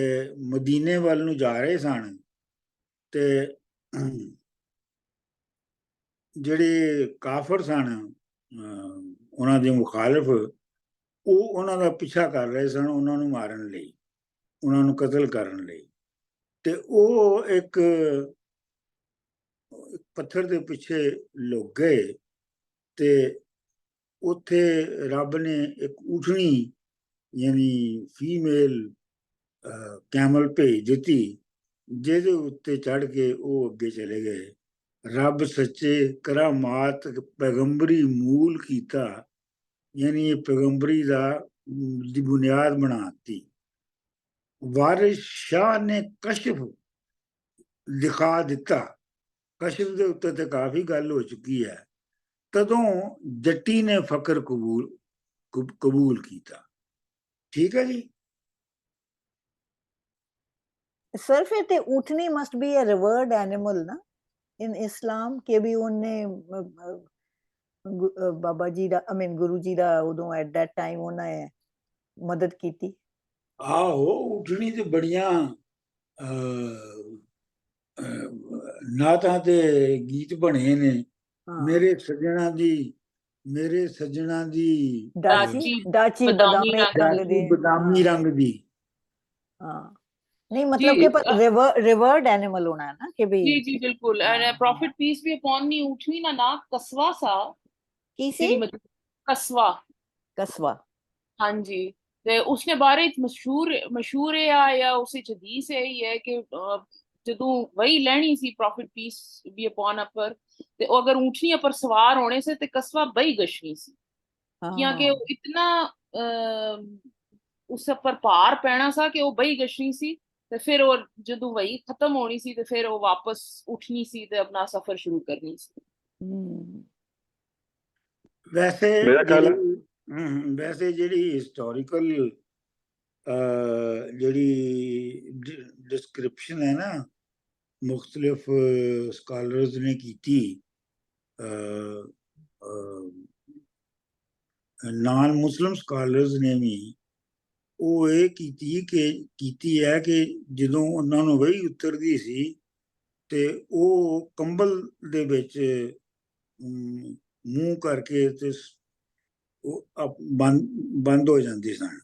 ਮਦੀਨੇ ਵੱਲ ਨੂੰ ਜਾ ਰਹੇ ਸਨ, ਤੇ ਜਿਹੜੇ ਕਾਫਰ ਸਨ ਉਹਨਾਂ ਦੇ ਮੁਖਾਲਿਫ, ਉਹ ਉਹਨਾਂ ਦਾ ਪਿੱਛਾ ਕਰ ਰਹੇ ਸਨ, ਉਹਨਾਂ ਨੂੰ ਮਾਰਨ ਲਈ, ਉਹਨਾਂ ਨੂੰ ਕਤਲ ਕਰਨ ਲਈ। ਤੇ ਉਹ ਇੱਕ ਪੱਥਰ ਦੇ ਪਿੱਛੇ ਲੁਕ ਗਏ, ਤੇ ਉੱਥੇ ਰੱਬ ਨੇ ਇੱਕ ਊਠਣੀ ਯਾਨੀ ਫੀਮੇਲ ਕੈਮਲ ਭੇਜ ਦਿੱਤੀ, ਜਿਹਦੇ ਉੱਤੇ ਚੜ ਕੇ ਉਹ ਅੱਗੇ ਚਲੇ ਗਏ। ਰੱਬ ਸੱਚੇ ਕਰਾਮਾਤ ਪੈਗੰਬਰੀ ਮੂਲ ਕੀਤਾ, ਯਾਨੀ ਇਹ ਪੈਗੰਬਰੀ ਦੀ ਬੁਨਿਆਦ ਬਣਾਤੀ। ਵਾਰਿਸ ਸ਼ਾਹ ਨੇ ਕਸ਼ਫ ਦਿਖਾ ਦਿੱਤਾ। ਕਸ਼ਫ ਦੇ ਉੱਤੇ ਤੇ ਕਾਫੀ ਗੱਲ ਹੋ ਚੁੱਕੀ ਹੈ। ਤਦੋਂ ਜੱਟੀ ਨੇ ਫਕਰ ਕਬੂਲ ਕੀਤਾ। ਠੀਕ ਹੈ ਜੀ। ਸਰ ਫਿਰ ਤੇ ਊਠਨੀ must be a reverted animal ਨਾ ਇਨ ਇਸਲਾਮ, ਕਿ ਵੀ ਉਹਨੇ ਬਾਬਾ ਜੀ ਦਾ ਗੁਰੂ ਜੀ ਦਾ ਉਦੋਂ ਐਟ ਦੈਟ ਟਾਈਮ ਉਹਨੇ ਮਦਦ ਕੀਤੀ। ਆਹੋ, ਊਠਣੀ ਤੇ ਬੜੀਆਂ ਨਾਤਾਂ ਤੇ ਗੀਤ ਬਣੇ ਨੇ। ਮੇਰੇ ਸੱਜਣਾ ਦੀ ਦਾਚੀ ਬਦਾਮੀ ਰੰਗ ਦੀ। ਹਾਂ, ਨਹੀਂ ਮਤਲਬ ਕਿ ਰਿਵਰਡ ਐਨੀਮਲ ਹੋਣਾ ਹੈ ਨਾ, ਕਿ ਵੀ ਜੀ ਬਿल्कुल। प्रॉफिट पीस भी अपॉन नहीं उठनी ना कस्वा सा ਕੀ ਸੀ? कस्वा। हाँ जी, ते उसने बारे मशहूर है या उस हदीस है कि जदों वही लैनी सी प्रॉफिट पीस भी अपॉन अपर, ते अगर ऊँटनी पर सवार होने से ते कस्वा बही गशनी सी, क्योंकि इतना उस पर भार पैना सा कि वो बही गशनी सी। ਤੇ ਫਿਰ ਉਹ ਜਦੋਂ ਵਹੀ ਖਤਮ ਹੋਣੀ ਸੀ ਤੇ ਫਿਰ ਉਹ ਵਾਪਸ ਉੱਠਣੀ ਸੀ ਤੇ ਆਪਣਾ ਸਫ਼ਰ ਸ਼ੁਰੂ ਕਰਨੀ ਸੀ। ਵੈਸੇ ਜਿਹੜੀ ਹਿਸਟੋਰੀਕਲ ਜਿਹੜੀ ਡਿਸਕ੍ਰਿਪਸ਼ਨ ਹੈ ਨਾ, ਮੁਖਤਲਿਫ ਸਕਾਲਰਸ ਨੇ ਕੀਤੀ, ਨਾਨ ਮੁਸਲਿਮ ਸਕਾਲਰਸ ਨੇ ਵੀ ਉਹ ਇਹ ਕੀਤੀ ਹੈ ਕਿ ਜਦੋਂ ਉਹਨਾਂ ਨੂੰ ਵਹੀ ਉਤਰਦੀ ਸੀ ਤੇ ਉਹ ਕੰਬਲ ਦੇ ਵਿੱਚ ਮੂੰਹ ਕਰਕੇ ਤੇ ਉਹ ਬੰਦ ਹੋ ਜਾਂਦੇ ਸਨ,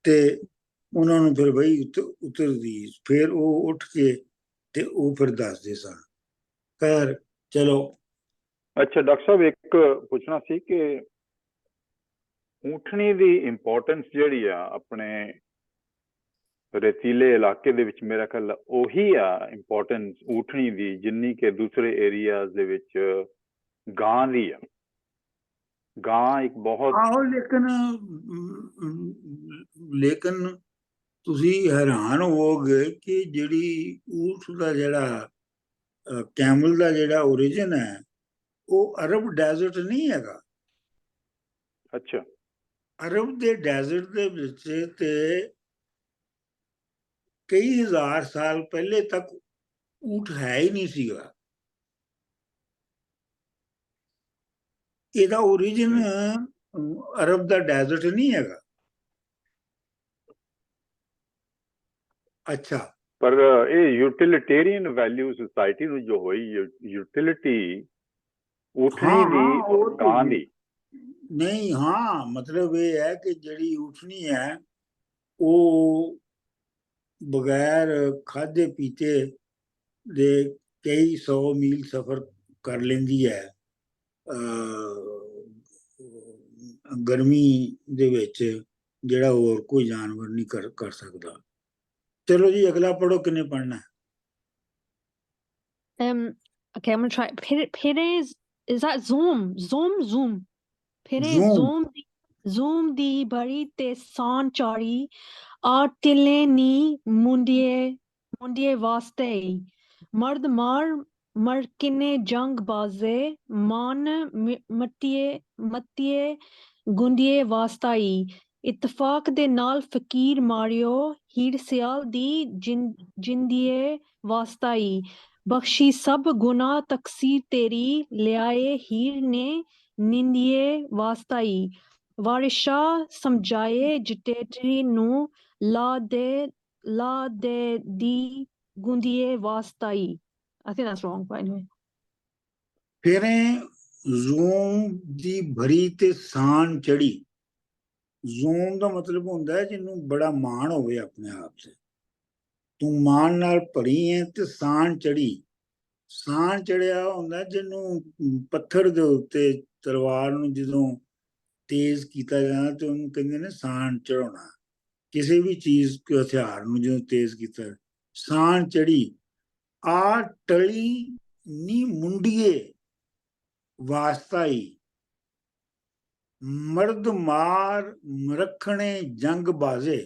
ਤੇ ਉਹਨਾਂ ਨੂੰ ਫਿਰ ਵਹੀ ਉਤਰਦੀ, ਫਿਰ ਉਹ ਉੱਠ ਕੇ ਤੇ ਉਹ ਫਿਰ ਦੱਸਦੇ ਸਨ। ਖੈਰ ਚਲੋ ਅੱਛਾ ਡਾਕਟਰ ਸਾਹਿਬ ਇੱਕ ਪੁੱਛਣਾ ਸੀ ਕਿ ਊਠਣੀ ਦੀ ਇੰਪੋਰਟੈਂਸ ਜਿਹੜੀ ਆ ਆਪਣੇ ਰੇਤੀਲੇ ਇਲਾਕੇ ਦੇ ਵਿੱਚ ਮੇਰਾ ਖਿਆਲ ਉਹੀ ਆ ਇੰਪੋਰਟੈਂਸ ਊਠਣੀ ਦੀ ਜਿੰਨੀ ਕਿ ਦੂਸਰੇ ਏਰੀਆਜ਼ ਦੇ ਵਿੱਚ ਗਾਂ ਦੀ ਆ। ਗਾਂ ਇੱਕ ਬਹੁਤ ਆਹੋ ਲੇਕਿਨ ਤੁਸੀਂ ਹੈਰਾਨ ਹੋਵੋਗੇ ਕਿ ਜਿਹੜੀ ਊਠ ਦਾ ਜਿਹੜਾ ਕੈਮਲ ਦਾ ਜਿਹੜਾ ਓਰੀਜਨ ਹੈ ਉਹ ਅਰਬ ਡੈਜ਼ਰਟ ਨਹੀਂ ਹੈਗਾ। ਅੱਛਾ ਅਰਬ ਦੇ ਡੈਜ਼ਰਟ ਦੇ ਵਿੱਚ ਤੇ ਕਈ ਹਜ਼ਾਰ ਸਾਲ ਪਹਿਲੇ ਤੱਕ ਊਠ ਹੈ ਹੀ ਨਹੀਂ ਸੀਗਾ। ਇਹਦਾ ਓਰੀਜਨ ਅਰਬ ਦਾ ਡੈਜ਼ਰਟ ਨਹੀਂ ਹੈਗਾ। ਅੱਛਾ ਪਰ ਇਹ ਯੂਟਿਲਿਟੇਰੀਅਨ ਵੈਲਿਊ ਸੁਸਾਇਟੀ ਨੂੰ ਜੋ ਹੋਈ ਯੂਟਿਲਿਟੀ ਊਠਣੀ ਦੀ ਔਰ ਗਾਂ ਦੀ ਨਹੀਂ, ਹਾਂ ਮਤਲਬ ਇਹ ਹੈ ਕਿ ਜਿਹੜੀ ਊਠਣੀ ਹੈ ਉਹ ਬਗੈਰ ਖਾਧੇ ਪੀਤੇ ਦੇ ਕਈ 100 ਮੀਲ ਸਫ਼ਰ ਕਰ ਲੈਂਦੀ ਹੈ ਗਰਮੀ ਦੇ ਵਿੱਚ, ਜਿਹੜਾ ਹੋਰ ਕੋਈ ਜਾਨਵਰ ਨਹੀਂ ਕਰ ਸਕਦਾ। ਚਲੋ ਜੀ ਅਗਲਾ ਪੜੋ, ਕਿੰਨੇ ਪੜਨਾ? Okay, I'm gonna try. Pere is that zoom? Pere zoom di bari te san chari artile ni mundie vaste mard mar kine jang baze man matiye gundie vastai ਇਤਫਾਕ ਦੇ ਨਾਲ ਫਕੀਰ ਮਾਰਿਓ ਹੀਰ ਸਿਆਲ ਦੀ ਜਿੰਦੀਏ ਵਾਸਤਾਈ ਬਖਸ਼ੀ ਸਭ ਗੁਨਾਹ ਤਕਸੀਰ ਤੇਰੀ ਲਿਆਏ ਹੀਰ ਨੇ ਨਿੰਦੀਏ ਵਾਸਤਾਈ ਵਾਰਿਸ਼ਾ ਸਮਝਾਏ ਜਟੇਟਰੀ ਨੂੰ ਲਾ ਦੇ ਦੀ ਗੁੰਦੀਏ ਵਾਸਤਾਈ। I think that's wrong, but anyway. ਫਿਰੇ ਜ਼ੂਮ ਦੀ ਭਰੀ ਤੇ ਸਾਨ ਚੜੀ। ਜ਼ੂਮ ਦਾ ਮਤਲਬ ਹੁੰਦਾ ਹੈ ਜਿਹਨੂੰ ਬੜਾ ਮਾਣ ਹੋਵੇ ਆਪਣੇ ਆਪ ਤੇ, ਤੂੰ ਮਾਣ ਨਾਲ ਭਰੀ ਹੈ ਤੇ ਸਾਨ ਚੜੀ। ਸਾਨ ਚੜਿਆ ਹੁੰਦਾ ਜਿਹਨੂੰ ਪੱਥਰ ਦੇ ਉੱਤੇ ਤਲਵਾਰ ਨੂੰ ਜਦੋਂ ਤੇਜ਼ ਕੀਤਾ ਜਾਂਦਾ ਤੇ ਉਹਨੂੰ ਕਹਿੰਦੇ ਨੇ ਸਾਨ ਚੜਾਉਣਾ। ਕਿਸੇ ਵੀ ਚੀਜ਼ ਹਥਿਆਰ ਨੂੰ ਜਦੋਂ ਤੇਜ਼ ਕੀਤਾ, ਸਾਨ ਚੜੀ। ਆ ਟਲੀ ਨੀ ਮੁੰਡੀਏ ਵਾਸਤਾਈ ਮਰਦ ਮਾਰ ਮਰਖਣੇ ਜੰਗ ਬਾਜ਼ੇ।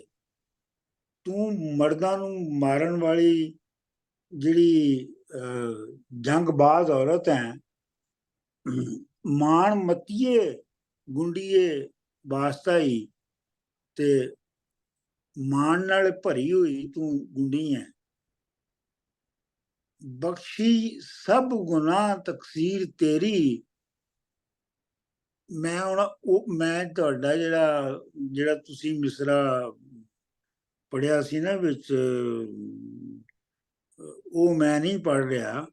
ਤੂੰ ਮਰਦਾਂ ਨੂੰ ਮਾਰਨ ਵਾਲੀ ਜਿਹੜੀ ਜੰਗਬਾਜ਼ ਔਰਤ ਹੈ। ਮਾਣ ਮਤੀਏ ਗੁੰਡੀਏ ਵਾਸਤਾਈ, ਤੇ ਮਾਣ ਨਾਲ ਭਰੀ ਹੋਈ ਤੂੰ ਗੁੰਡੀ ਹੈ। ਬਖਸ਼ੀ ਸਭ ਗੁਨਾਹ ਤਕਸੀਰ ਤੇਰੀ। ਮੈਂ ਤੁਹਾਡਾ ਜਿਹੜਾ ਤੁਸੀਂ ਮਿਸਰਾ ਪੜਿਆ ਸੀ ਨਾ ਵਿੱਚ, ਉਹ ਮੈਂ ਨਹੀਂ ਪੜ ਰਿਹਾ।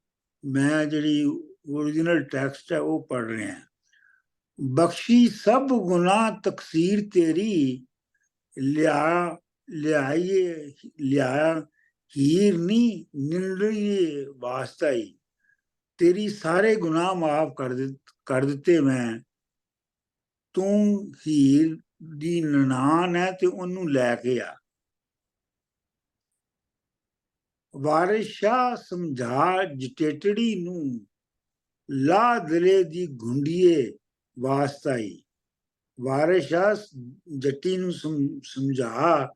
ਮੈਂ ਜਿਹੜੀ ਓਰੀਜਨਲ ਟੈਕਸਟ ਹੈ ਉਹ ਪੜ ਰਿਹਾ। ਬਖਸ਼ੀ ਸਭ ਗੁਨਾਹ ਤਕਸੀਰ ਤੇਰੀ ਲਿਆਇਆ ਹੀਰ ਨੀ ਨਿੰਦਰੀਏ ਵਾਸਤਾਈ। ਤੇਰੀ ਸਾਰੇ ਗੁਨਾਹ ਮਾਫ ਕਰ ਦਿੱਤੇ ਮੈਂ। ਤੂੰ ਹੀਰ ਦੀ ਨਨਾਣ ਹੈ ਤੇ ਉਹਨੂੰ ਲੈ ਕੇ ਆ। ਵਾਰਿਸ ਸ਼ਾਹ ਸਮਝਾ ਜਟੇਟੜੀ ਨੂੰ ਲਾ ਦਿਲੇ ਦੀ ਗੁੰਡੀਏ ਵਾਸਤਾਈ। ਵਾਰਿਸ ਸ਼ਾਹ ਜੱਟੀ ਨੂੰ ਸਮਝਾ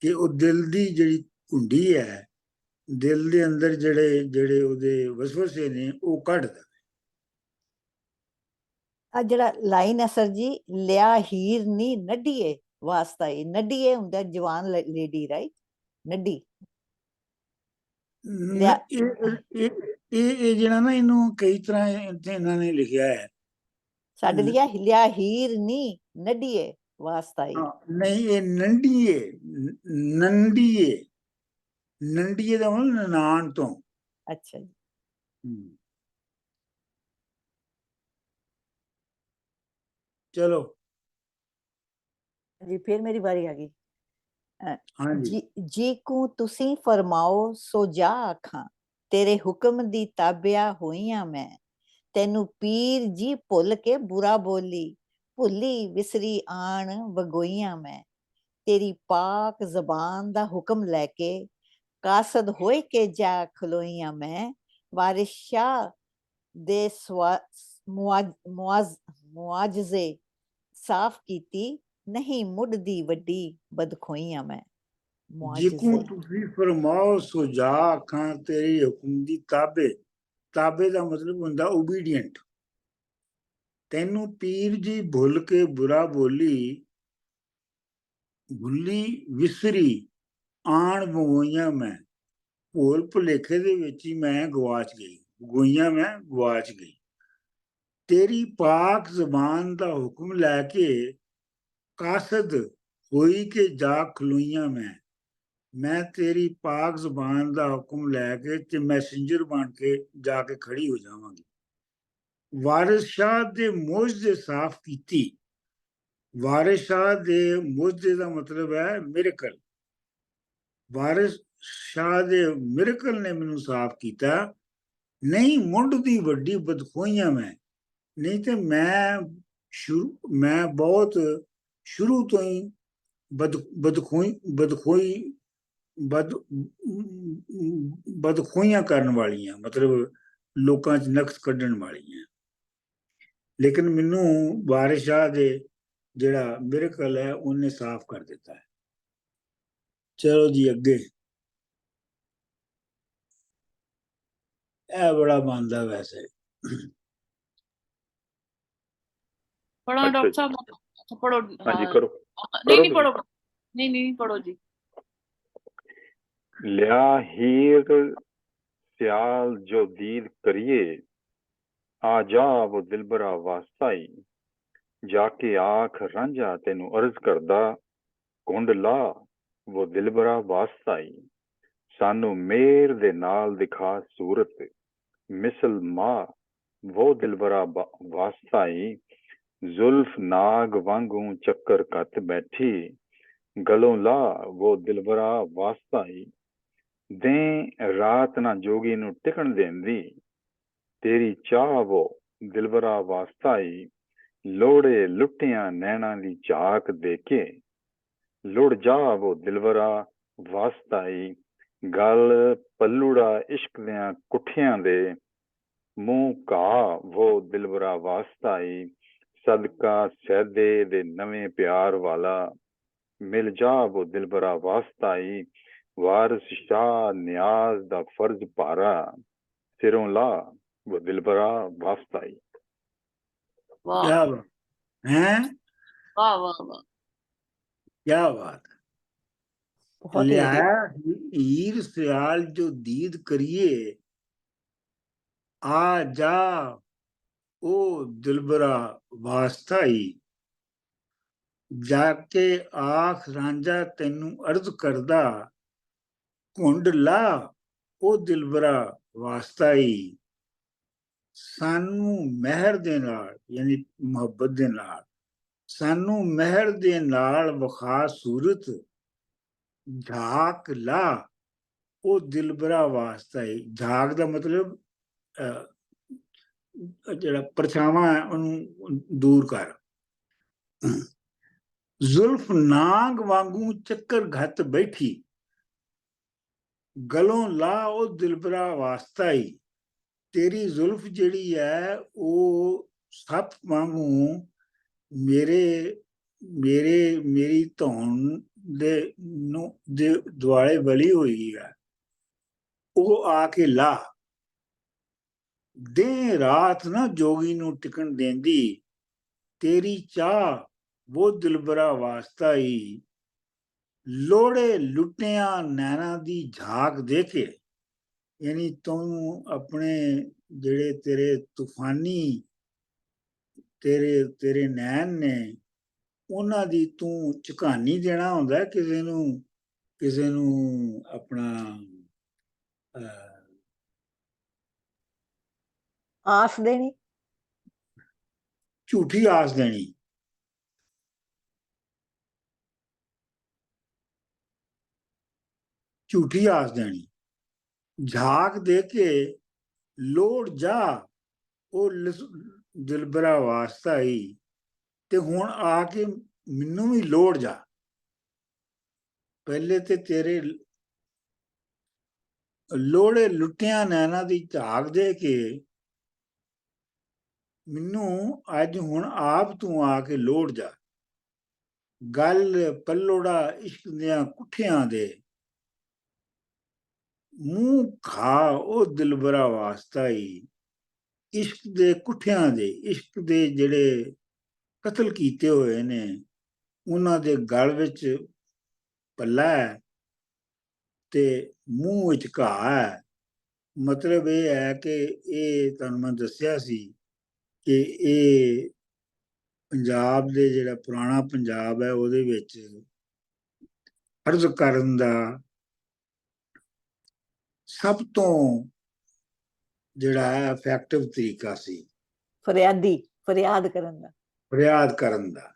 ਕਿ ਉਹ ਦਿਲ ਦੀ ਜਿਹੜੀ ਘੁੰਡੀ ਹੈ, ਦਿਲ ਦੇ ਅੰਦਰ ਜਿਹੜੇ ਉਹਦੇ ਵਸਵਸੇ ਨੇ ਉਹ ਕੱਢ ਦੇ। ਆ ਜਿਹੜਾ ਲਾਈਨ ਹੈ ਸਰ ਜੀ, ਲਿਆ ਹੀਰ ਨੀ ਨੱਡੀਏ ਵਾਸਤਾਈ। ਨੱਡੀਏ ਹੁੰਦਾ ਜਵਾਨ ਲੇਡੀ, ਰਾਈਟ? ਨੱਡੀ ਇਹ ਜਿਹੜਾ ਨਾ, ਇਹਨੂੰ ਕਈ ਤਰ੍ਹਾਂ ਇਹਨਾਂ ਨੇ ਲਿਖਿਆ ਹੈ। ਸਾਡੇ ਲਿਆ ਲਿਆ ਹੀਰ ਨੀ ਨੱਡੀਏ ਵਾਸਤਾਈ। ਨਹੀਂ, ਇਹ ਨੰਡੀਏ ਨੰਡੀਏ ਦਾ ਮਤਲਬ ਨਨਾਣ ਤੋਂ। ਅੱਛਾ ਜੀ, ਚਲੋ ਜੀ ਫਿਰ ਮੇਰੀ ਵਾਰੀ ਆ ਗਈ। ਹਾਂਜੀ। ਜੀ ਕੂ ਤੁਸੀਂ ਫਰਮਾਓ ਸੋ ਜਾ ਆਖਾਂ, ਤੇਰੇ ਹੁਕਮ ਦੀ ਤਾਬਿਆ ਹੋਈਆਂ ਮੈਂ। ਤੈਨੂੰ ਪੀਰ ਜੀ ਭੁੱਲ ਕੇ ਬੁਰਾ ਬੋਲੀ, ਭੁੱਲੀ ਵਿਸਰੀ ਆਣ ਵਗੋਈਆਂ ਮੈਂ। ਤੇਰੀ ਪਾਕ ਜ਼ਬਾਨ ਦਾ ਹੁਕਮ ਲੈ ਕੇ ਕਾਸਦ ਹੋਏ ਕੇ ਜਾ ਖਲੋਈਆਂ ਮੈਂ। ਵਾਰਿਸ ਸ਼ਾਹ ਦੇ ਮੁਆਜਜ਼ੇ ਸਾਫ਼ ਕੀਤੀ, ਨਹੀਂ ਮੁੱਢਦੀ ਵੱਡੀ ਬਦਖੋਈਆਂ ਮੈਂ। ਜਿਕੂ ਮੁਆਜਜ਼ੇ ਤੁਸੀਂ ਫਰਮਾਓ ਸੋ ਜਾ ਆਖਾਂ, ਤੇਰੀ ਹੁਕਮ ਦੀ ਤਾਬੇ। ਤਾਬੇ ਦਾ ਮਤਲਬ ਹੁੰਦਾ ਓਬੀਡੀਐਂਟ। ਤੈਨੂੰ ਪੀਰ ਜੀ ਭੁੱਲ ਕੇ ਬੁਰਾ ਬੋਲੀ, ਭੁੱਲੀ ਵਿਸਰੀ ਆਣ ਵਗੋਈਆਂ ਮੈਂ। ਭੁੱਲ ਭੁਲੇਖੇ ਦੇ ਵਿੱਚ ਹੀ ਮੈਂ ਗਵਾਚ ਗਈ, ਗੋਈਆਂ ਮੈਂ ਗਵਾਚ ਗਈ। ਤੇਰੀ ਪਾਕ ਜ਼ਬਾਨ ਦਾ ਹੁਕਮ ਲੈ ਕੇ ਕਾਸਦ ਹੋਈ ਕੇ ਜਾ ਖਲੋਈਆਂ ਮੈਂ ਤੇਰੀ ਪਾਕ ਜ਼ਬਾਨ ਦਾ ਹੁਕਮ ਲੈ ਕੇ ਤੇ ਮੈਸੇਂਜਰ ਬਣ ਕੇ ਜਾ ਕੇ ਖੜੀ ਹੋ ਜਾਵਾਂਗੀ। ਵਾਰਿਸ ਸ਼ਾਹ ਦੇ ਮੁਜਜ਼ੇ ਸਾਫ਼ ਕੀਤੀ। ਵਾਰਿਸ ਸ਼ਾਹ ਦੇ ਮੁਜਜ਼ੇ ਦਾ ਮਤਲਬ ਹੈ ਮਿਰਕਲ। ਵਾਰਿਸ ਸ਼ਾਹ ਦੇ ਮਿਰਕਲ ਨੇ ਮੈਨੂੰ ਸਾਫ਼ ਕੀਤਾ। ਨਹੀਂ ਮੁੰਡ ਦੀ ਵੱਡੀ ਬਦਖੋਈਆਂ ਮੈਂ, ਨਹੀਂ ਤੇ ਮੈਂ ਬਹੁਤ ਸ਼ੁਰੂ ਤੋਂ ਹੀ ਬਦਖੋਈਆਂ ਕਰਨ ਵਾਲੀਆਂ, ਮਤਲਬ ਲੋਕਾਂ 'ਚ ਨਕਸ ਕੱਢਣ ਵਾਲੀਆਂ। ਲੇਕਿਨ ਮੈਨੂੰ ਵਾਰਿਸ ਸ਼ਾਹ ਦੇ ਜਿਹੜਾ ਮਿਰਕਲ ਹੈ ਉਹਨੇ ਸਾਫ਼ ਕਰ ਦਿੱਤਾ ਹੈ। ਚਲੋ ਜੀ ਅੱਗੇ। ਇਹ ਬੜਾ ਬਣਦਾ ਵੈਸੇ। पढ़ो अच्छा डॉक्टर जी। साहब, अच्छा पढ़ो। हाँ जी हाँ करो नहीं नहीं तुसी। पढ़ो, नहीं नहीं पढ़ो जी। लिया हीर सियाल जो दीद करिए, आ जा वो दिलबरा वास्ताई। जाके आख रांझा तेनू अर्ज करदा, कुंड ला वो दिलबरा वास्ताई। सानू मेर दे नाल दिखा सूरत, मिसल मां वो दिलबरा वास्ताई। जुल्फ नाग वांगू चक्कर कत बैठी, गलों ला वो दिलबरा वास्ताई। दें रात ना जोगी नू टिकण देंदी, तेरी चाह वो दिलबरा वास्ताई। लोड़े लुटियां नैना दी झाक देके, लुड़ जा वो दिलबरा वास्ताई। गल पल्लूड़ा इश्क दियां कुठियां दे, मुंह घा वो दिलबरा वास्ताई। सदका सैदे दे नवें प्यार वाला, मिल जा वो दिलबरा वास्ताई। वारिस शाह न्याज दा फर्ज पारा, सिरों ला वो दिलबरा वास्ताई। वाह क्या बात है, वाह वाह वाह। क्या बात। बहुत ही बढ़िया। लिया हीर सियाल जो दीद करिए, आ जा ओ दिलबरा वास्ताई। जाके आख रांझा तेनू अर्ज करदा, कुंड ला ओ दिलबरा वास्ताई। सानू महर दे नाल, यानी मुहब्बत दे नाल, सानू महर दे नाल वखा सूरत, झाक ला ओ दिलबरा वास्ताई। झाक दा मतलब ਜਿਹੜਾ ਪਰਛਾਵਾਂ ਹੈ ਉਹਨੂੰ ਦੂਰ ਕਰ। ਜ਼ੁਲਫ ਨਾਗ ਵਾਂਗੂ ਚੱਕਰ ਘੱਤ ਬੈਠੀ, ਗਲੋਂ ਲਾ ਉਹ ਦਿਲਬਰਾ ਵਾਸਤਾਈ। ਤੇਰੀ ਜ਼ੁਲਫ ਜਿਹੜੀ ਹੈ ਉਹ ਸੱਪ ਵਾਂਗੂ ਮੇਰੀ ਧੌਣ ਦੇ ਦੁਆਲੇ ਵਲੀ ਹੋਈ ਹੈ, ਉਹ ਆ ਕੇ ਲਾ। ਦੇ ਰਾਤ ਨਾ ਜੋਗੀ ਨੂੰ ਟਿਕਣ ਦੇਂਦੀ, ਤੇਰੀ ਚਾਹ वो दिलबरा वास्ताई। लोड़े लुटिया नैना दी झाक देके, यानी तू अपने जेड़े तेरे तूफानी तेरे नैन ने उन्हां दी तू झकानी देना हुंदा किसे नू अपना आस देनी, झूठी आस देनी। झूठी आस देनी। झाक दे के लोड़ जा ਉਹ ਦਿਲਬਰਾ ਵਾਸਤਾ ਹੀ, ਤੇ ਹੁਣ ਆ ਕੇ ਮੈਨੂੰ ਵੀ ਲੋੜ ਜਾ। ਪਹਿਲੇ ਤੇ ਤੇਰੇ ਲੋੜੇ ਲੁੱਟਿਆਂ ਨੈਣਾ ਦੀ ਝਾਕ ਦੇ ਕੇ ਮੈਨੂੰ ਅੱਜ ਹੁਣ ਆਪ ਤੂੰ ਆ ਕੇ ਲੋੜ ਜਾ। ਗੱਲ ਪੱਲੋੜਾ ਇਸ਼ਕ ਦੀਆਂ ਕੁੱਠਿਆਂ ਦੇ, ਮੂੰਹ ਖਾ ਉਹ ਦਿਲਬਰਾ ਵਾਸਤਾ ਹੀ, ਇਸ਼ਕ ਦੇ ਕੁੱਠਿਆਂ ਦੇ, ਇਸ਼ਕ ਦੇ ਜਿਹੜੇ ਕਤਲ ਕੀਤੇ ਹੋਏ ਨੇ ਉਹਨਾਂ ਦੇ ਗਲ ਵਿੱਚ ਪੱਲਾ ਹੈ ਤੇ ਮੂੰਹ ਵਿੱਚ ਘਾਹ ਹੈ। ਮਤਲਬ ਇਹ ਹੈ ਕਿ ਇਹ ਤੁਹਾਨੂੰ ਮੈਂ ਦੱਸਿਆ ਸੀ ਕਿ ਇਹ ਪੰਜਾਬ ਦੇ ਜਿਹੜਾ ਪੁਰਾਣਾ ਪੰਜਾਬ ਹੈ ਉਹਦੇ ਵਿੱਚ ਅਰਜ਼ ਕਰਨ ਦਾ ਸਭ ਤੋਂ ਜਿਹੜਾ ਹੈ ਇਫੈਕਟਿਵ ਤਰੀਕਾ ਸੀ ਫਰਿਆਦ ਕਰਨ ਦਾ। ਫਰਿਆਦ ਕਰਨ ਦਾ।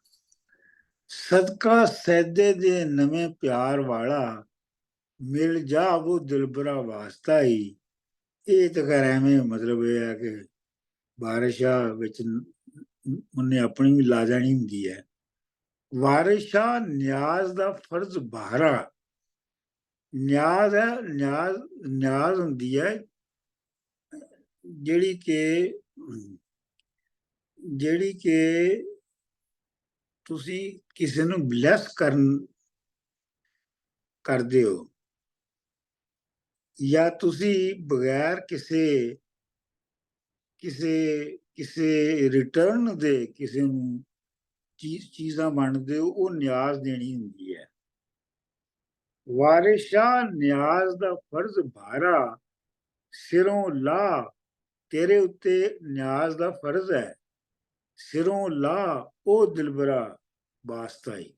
ਸਦਕਾ ਸੈਦੇ ਦੇ ਨਵੇਂ ਪਿਆਰ ਵਾਲਾ, ਮਿਲ ਜਾ ਉਹ ਦਿਲਬਰਾ ਵਾਸਤਾ ਹੀ। ਇਹ ਤਾਂ ਖੈਰ ਐਵੇਂ ਮਤਲਬ ਇਹ ਹੈ ਕਿ ਬਾਰਿਸ਼ਾਂ ਵਿੱਚ ਉਹਨੇ ਆਪਣੀ ਵੀ ਲਾ ਜਾਣੀ ਹੁੰਦੀ ਹੈ। ਵਾਰਿਸ਼ਾਂ ਨਿਆਜ਼ ਦਾ ਫਰਜ਼ ਬਾਹਰਾ, ਨਿਆਜ਼ ਹੈ, ਨਿਆਜ਼ ਹੁੰਦੀ ਹੈ ਜਿਹੜੀ ਕਿ ਤੁਸੀਂ ਕਿਸੇ ਨੂੰ ਬਲੈਸ ਕਰਦੇ ਹੋ, ਜਾਂ ਤੁਸੀਂ ਬਗੈਰ ਕਿਸੇ ਰਿਟਰਨ ਦੇ ਕਿਸੇ ਨੂੰ ਚੀਜ਼ਾਂ ਵੰਡਦੇ ਹੋ, ਉਹ ਨਿਆਜ਼ ਦੇਣੀ ਹੁੰਦੀ ਹੈ। ਵਾਰਿਸ਼ਾਂ ਨਿਆਜ਼ ਦਾ ਫਰਜ਼ ਭਾਰਾ, ਸਿਰੋਂ ਲਾ ਤੇਰੇ ਉੱਤੇ ਨਿਆਜ਼ ਦਾ ਫਰਜ਼ ਹੈ, ਸਿਰੋਂ ਲਾ ਉਹ ਦਿਲਬਰਾ ਵਾਸਤਾ ਹੀ।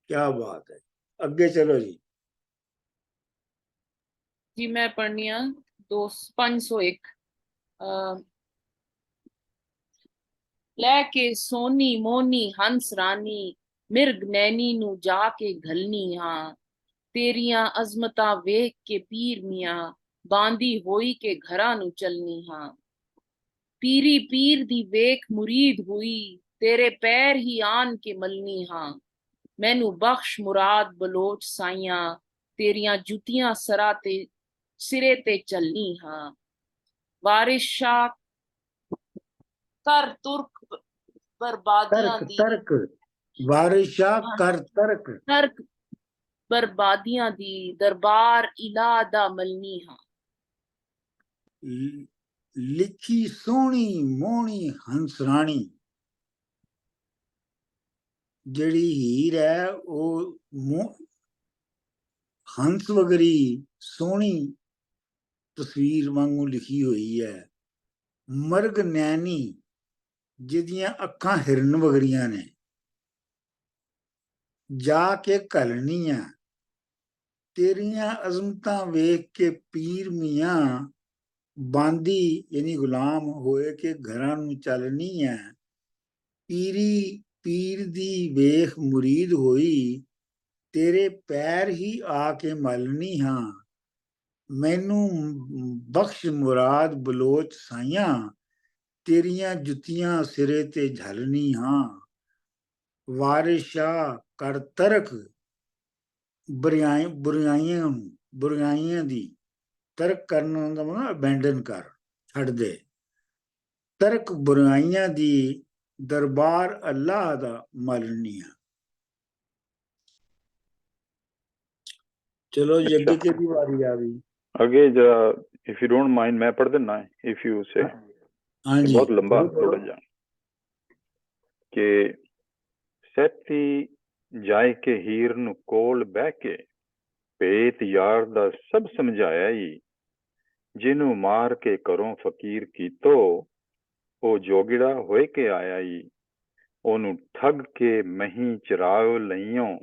ਕਿਆ ਬਾਤ ਹੈ। ਅੱਗੇ ਚਲੋ ਜੀ। ਜੀ ਮੈਂ ਪੜ੍ਹਨੀ ਆ 501। ਲੈ ਕੇ ਸੋਨੀ ਮੋਨੀ ਹੰਸ ਰਾਨੀ, ਮਿਰਗ ਨੈਣੀ ਨੂੰ ਜਾ ਕੇ ਘਲਨੀ ਹਾਂ। ਤੇਰੀਆਂ ਅਜ਼ਮਤਾਂ ਵੇਖ ਕੇ ਪੀਰ ਮੀਆਂ, ਬਾਂਦੀ ਹੋਈ ਕੇ ਘਰਾਂ ਨੂੰ ਚਲਨੀ ਹਾਂ। ਪੀਰੀ ਪੀਰ ਦੀ ਵੇਖ ਮੁਰੀਦ ਹੋਈ, ਤੇਰੇ ਪੈਰ ਹੀ ਆਨ ਕੇ ਮਲਨੀ ਹਾਂ। ਮੈਨੂੰ ਬਖਸ਼ ਮੁਰਾਦ ਬਲੋਚ ਸਾਈਆਂ, ਤੇਰੀਆਂ ਜੁੱਤੀਆਂ ਸਿਰੇ ਤੇ ਚੱਲਨੀ ਹਾਂ। ਵਾਰਿਸ਼ਾ ਕਰ ਤੁਰਕ ਬਰਬਾਦੀਆਂ ਦੀ, ਵਾਰਿਸ਼ਾ ਕਰ ਤਰਕ ਬਰਬਾਦੀਆਂ ਦੀ, ਦਰਬਾਰ ਇਲਾਹ ਦਾ ਮਲਨੀ ਹਾਂ। ਲਿਖੀ ਸੋਹਣੀ ਮੋਹਣੀ ਹੰਸਰਾਣੀ, ਜਿਹੜੀ ਹੀਰ ਹੈ ਉਹ ਹੰਸ ਵਗਰੀ ਸੋਹਣੀ ਤਸਵੀਰ ਵਾਂਗੂ ਲਿਖੀ ਹੋਈ ਹੈ। ਮਰਗ ਨੈਣੀ, ਜਿਹਦੀਆਂ ਅੱਖਾਂ ਹਿਰਨ ਵਗਰੀਆਂ ਨੇ, ਜਾ ਕੇ ਘਲਣੀਆਂ। ਤੇਰੀਆਂ ਅਜ਼ਮਤਾਂ ਵੇਖ ਕੇ ਪੀਰ ਮੀਆਂ, ਬਾਂਦੀ ਯਾਨੀ ਗੁਲਾਮ ਹੋਏ ਕੇ ਘਰਾਂ ਨੂੰ ਚੱਲਣੀ ਹੈ। ਪੀਰੀ ਪੀਰ ਦੀ ਵੇਖ ਮੁਰੀਦ ਹੋਈ, ਤੇਰੇ ਪੈਰ ਹੀ ਆ ਕੇ ਮਲਣੀ ਹਾਂ। ਮੈਨੂੰ ਬਖਸ਼ ਮੁਰਾਦ ਬਲੋਚ ਸਾਈਆਂ, ਤੇਰੀਆਂ ਜੁੱਤੀਆਂ ਸਿਰੇ ਤੇ ਝਲਣੀ ਹਾਂ। ਵਾਰਿਸ਼ਾ ਕਰ ਤਰਕ, ਬੁਰਾਈਆਂ ਦੀ, ਤਰਕ ਕਰਨ ਦਾ ਮਤਲਬ ਅਬੈਂਡਨ ਕਰ, ਛੱਡ ਦੇ। ਤਰਕ ਬੁਰਾਈਆਂ ਦੀ, ਦਰਬਾਰ ਅੱਲਾਹ ਦਾ ਮਲਨੀਆਂ। ਚਲੋ ਜੀ ਅੱਗੇ ਕਿਹਦੀ ਵਾਰੀ ਆ ਗਈ? ਅੱਗੇ ਜਰਾ ਇਫ ਯੂ ਡੋਂਟ ਮਾਈਂਡ ਮੈਂ ਪੜ੍ਹ ਦਿੰਨਾ, ਇਫ ਯੂ ਸੇ। ਹਾਂਜੀ ਬਹੁਤ ਲੰਬਾ ਥੋੜਾ ਜਿਹਾ। ਕਿ ਸੈਤੀ ਜਾਇ ਕੇ ਹੀਰ ਨੂੰ ਕੋਲ ਬਹਿ ਕੇ, ਭੇਤ ਯਾਰ ਦਾ ਸਭ ਸਮਝਾਇਆ ਈ। ਜਿਹਨੂੰ ਮਾਰ ਕੇ ਘਰੋਂ ਫਕੀਰ ਕੀਤੋ, ਉਹ ਜੋਗੜਾ ਹੋਏ ਕੇ ਆਇਆ ਈ। ਉਹਨੂੰ ਠੱਗ ਕੇ ਮਹੀਂ ਚਰਾਓ ਲਈਓ,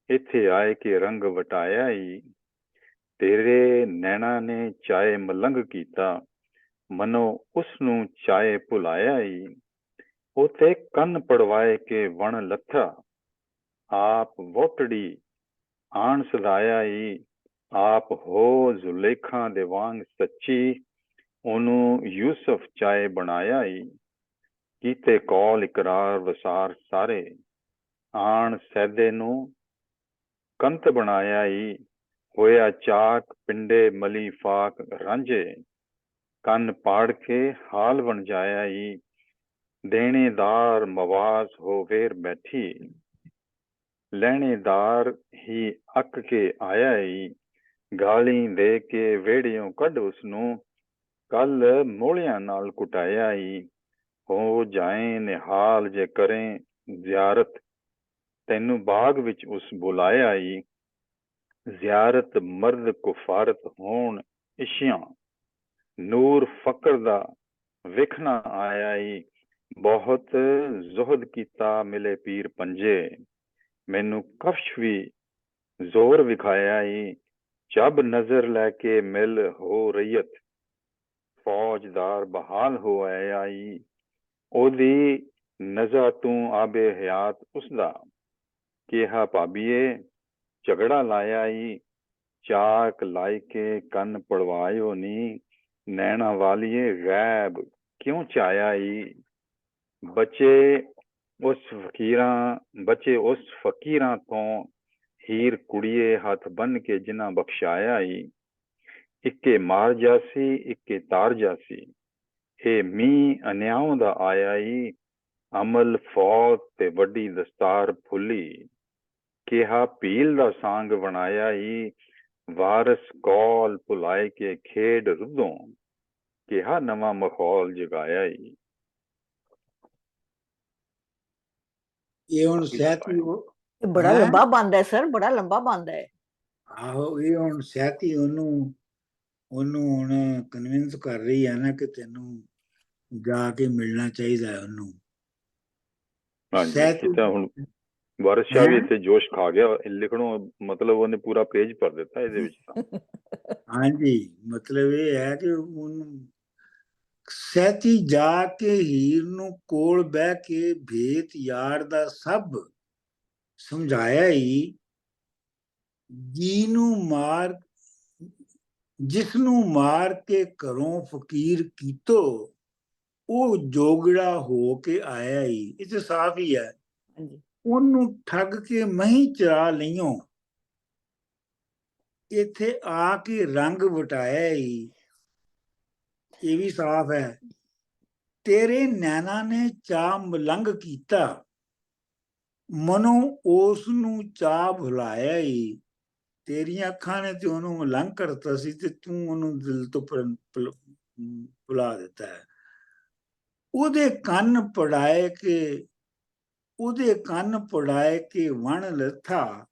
ਇੱਥੇ ਆਏ ਕੇ ਰੰਗ ਵਟਾਇਆ ਈ। ਤੇਰੇ ਨੈਣਾ ਨੇ ਚਾਹੇ ਮਲੰਗ ਕੀਤਾ, ਮਨੋ ਉਸ ਨੂੰ ਚਾਹੇ ਭੁਲਾਇਆ ਈ। ਉਥੇ ਕੰਨ ਪੜਵਾਏ ਕੇ ਵਣ ਲੱਥਾ, ਆਪ ਵੋਟੜੀ ਆਣ ਸਦਾਇਆ ਈ। ਆਪ ਹੋ ਜ਼ੁਲੇਖਾਂ ਦੇ ਵਾਂਗ ਸੱਚੀ, ਉਹਨੂੰ ਯੂਸਫ ਚਾਏ ਬਣਾਇਆ ਈ, ਕੀਤੇ ਕੌਲ ਇਕਰਾਰ ਵਸਾਰ ਸਾਰੇ, ਆਣ ਸੈਦੇ ਨੂੰ ਕੰਤ ਬਣਾਇਆ ਈ, ਹੋਇਆ ਚਾਕ ਪਿੰਡੇ ਮਲੀ ਫਾਕ ਰਾਂਝੇ, ਕੰਨ ਪਾੜ ਕੇ ਹਾਲ ਬਣ ਜਾਇਆ ਈ, ਦੇਣੇਦਾਰ ਮਵਾਜ਼ ਹੋ ਵੇਰ ਬੈਠੀ, ਲੈਣੇਦਾਰ ਹੀ ਅੱਕ ਕੇ ਆਇਆ ਈ, ਗਾਲੀ ਦੇ ਕੇ ਵਿਹੜਿਓਂ ਕੱਢ ਉਸਨੂੰ, ਕੱਲ ਮੋਹਲਿਆਂ ਨਾਲ ਕੁਟਾਇਆ ਈ, ਹੋ ਜਾਏ ਨਿਹਾਲ ਜੇ ਕਰੇ ਜ਼ਿਆਰਤ, ਤੈਨੂੰ ਬਾਗ ਵਿੱਚ ਉਸ ਬੁਲਾਇਆ ਈ, ਜ਼ਿਆਰਤ ਮਰਦ ਕੁਫਾਰਤ ਹੋਣ ਇਸ਼ਿਆਂ, ਨੂਰ ਫਕਰ ਦਾ ਵੇਖਣਾ ਆਇਆ ਈ, ਬਹੁਤ ਜ਼ੁਹਦ ਕੀਤਾ ਮਿਲੇ ਪੀਰ ਪੰਜੇ, ਮੈਨੂੰ ਕਫਸ਼ ਵੀ ਜ਼ੋਰ ਵਿਖਾਇਆ ਈ, ਜਬ ਨਜ਼ਰ ਲੈ ਕੇ ਮਿਲ ਹੋ ਰਈਅਤ, ਫੌਜਦਾਰ ਬਹਾਲ ਹੋ ਆਇਆ ਈ, ਉਹਦੀ ਨਜ਼ਾ ਤੂੰ ਆਬੇ ਹਯਾਤ ਉਸਦਾ, ਕਿਹਾ ਭਾਬੀਏ ਝਗੜਾ ਲਾਇਆ ਈ, ਚਾਕ ਲਾਇ ਕੇ ਕੰਨ ਪੜਵਾਇਓ ਨੀ, ਨੈਣਾ ਵਾਲੀਏ ਗੈਬ ਕਿਉਂ ਚਾਇਆ ਈ, ਬੱਚੇ ਉਸ ਫਕੀਰਾਂ ਤੋਂ ਹੀਰ ਕੁੜੀਏ ਹੱਥ ਬੰਨ ਕੇ ਜਿਨ੍ਹਾਂ ਬਖਸ਼ਾਇਆ ਈ, ਇੱਕੇ ਮਾਰ ਜਾਸੀ ਇੱਕੇ ਤਾਰ ਜਾਸੀ, ਇਹ ਮੀਂਹ ਅਨਿਆਉਂ ਦਾ ਆਇਆ ਈ, ਅਮਲ ਫੌਤ ਤੇ ਵੱਡੀ ਦਸਤਾਰ ਫੁੱਲੀ, ਕਿਹਾ ਭੀਲ ਦਾ ਸਾਂਗ ਬਣਾਇਆ ਈ, ਵਾਰਸ ਕੌਲ ਭੁਲਾਏ ਕੇ ਖੇਡ ਰੁੱਧੋਂ, ਕਿਹਾ ਨਵਾਂ ਮਾਹੌਲ ਜਗਾਇਆ ਈ। ਇਹ ਹੁਣ ਸਹਿਤੀ ਇਹ ਬੜਾ ਹੈਂ? ਲੰਬਾ ਬੰਦ ਹੈ ਸਰ, ਬੜਾ ਲੰਬਾ ਬੰਦ ਹੈ। ਆਹੋ ਇਹ ਹੁਣ ਸਹਿਤੀ ਉਹਨੂੰ ਹੁਣ ਕਨਵਿੰਸ ਕਰ ਰਹੀ ਹੈ ਨਾ ਕਿ ਤੈਨੂੰ ਜਾ ਕੇ ਮਿਲਣਾ ਚਾਹੀਦਾ ਹੈ ਉਹਨੂੰ। ਹਾਂਜੀ ਇਹ ਤਾਂ ਹੁਣ ਵਾਰਿਸ ਸ਼ਾਹ ਵੀ ਇੱਥੇ ਜੋਸ਼ ਖਾ ਗਿਆ, ਲਿਖਣੋਂ ਮਤਲਬ ਉਹਨੇ ਪੂਰਾ ਪੇਜ ਭਰ ਦਿੱਤਾ ਇਹਦੇ ਵਿੱਚ ਤਾਂ। ਹਾਂਜੀ ਮਤਲਬ ਇਹ ਹੈ ਕਿ ਉਹਨੂੰ ਸਹਿਤੀ ਜਾ ਕੇ ਹੀਰ ਨੂੰ ਕੋਲ ਬਹਿ ਕੇ ਭੇਤ ਯਾਰ ਦਾ ਸਭ ਸਮਝਾਇਆ ਹੀ, ਜਿਸ ਨੂੰ ਮਾਰ ਕੇ ਘਰੋਂ ਫਕੀਰ ਕੀਤੋ, ਉਹ ਜੋਗੜਾ ਹੋ ਕੇ ਆਇਆ ਹੀ। ਇਹ ਤਾਂ ਸਾਫ਼ ਹੀ ਹੈ, ਉਹਨੂੰ ਠੱਗ ਕੇ ਮਹੀਂ ਚਰਾ ਲਈਓ, ਇੱਥੇ ਆ ਕੇ ਰੰਗ ਵਟਾਇਆ ਹੀ। ਇਹ ਵੀ ਸਾਫ਼ ਹੈ, ਤੇਰੇ ਨੈਣਾ ਨੇ ਚਾਹ ਮਲੰਗ ਕੀਤਾ, ਮਨੋਂ ਉਸ ਨੂੰ ਚਾਹ ਭੁਲਾਇਆ ਹੀ। ਤੇਰੀਆਂ ਅੱਖਾਂ ਨੇ ਤੇ ਉਹਨੂੰ ਮਲੰਗ ਕਰਤਾ ਸੀ ਤੇ ਤੂੰ ਉਹਨੂੰ ਦਿਲ ਤੋਂ ਭੁਲਾ ਦਿੱਤਾ ਹੈ। ਉਹਦੇ ਕੰਨ ਪੜਾਏ ਕੇ ਵਣ ਲੱਥਾ,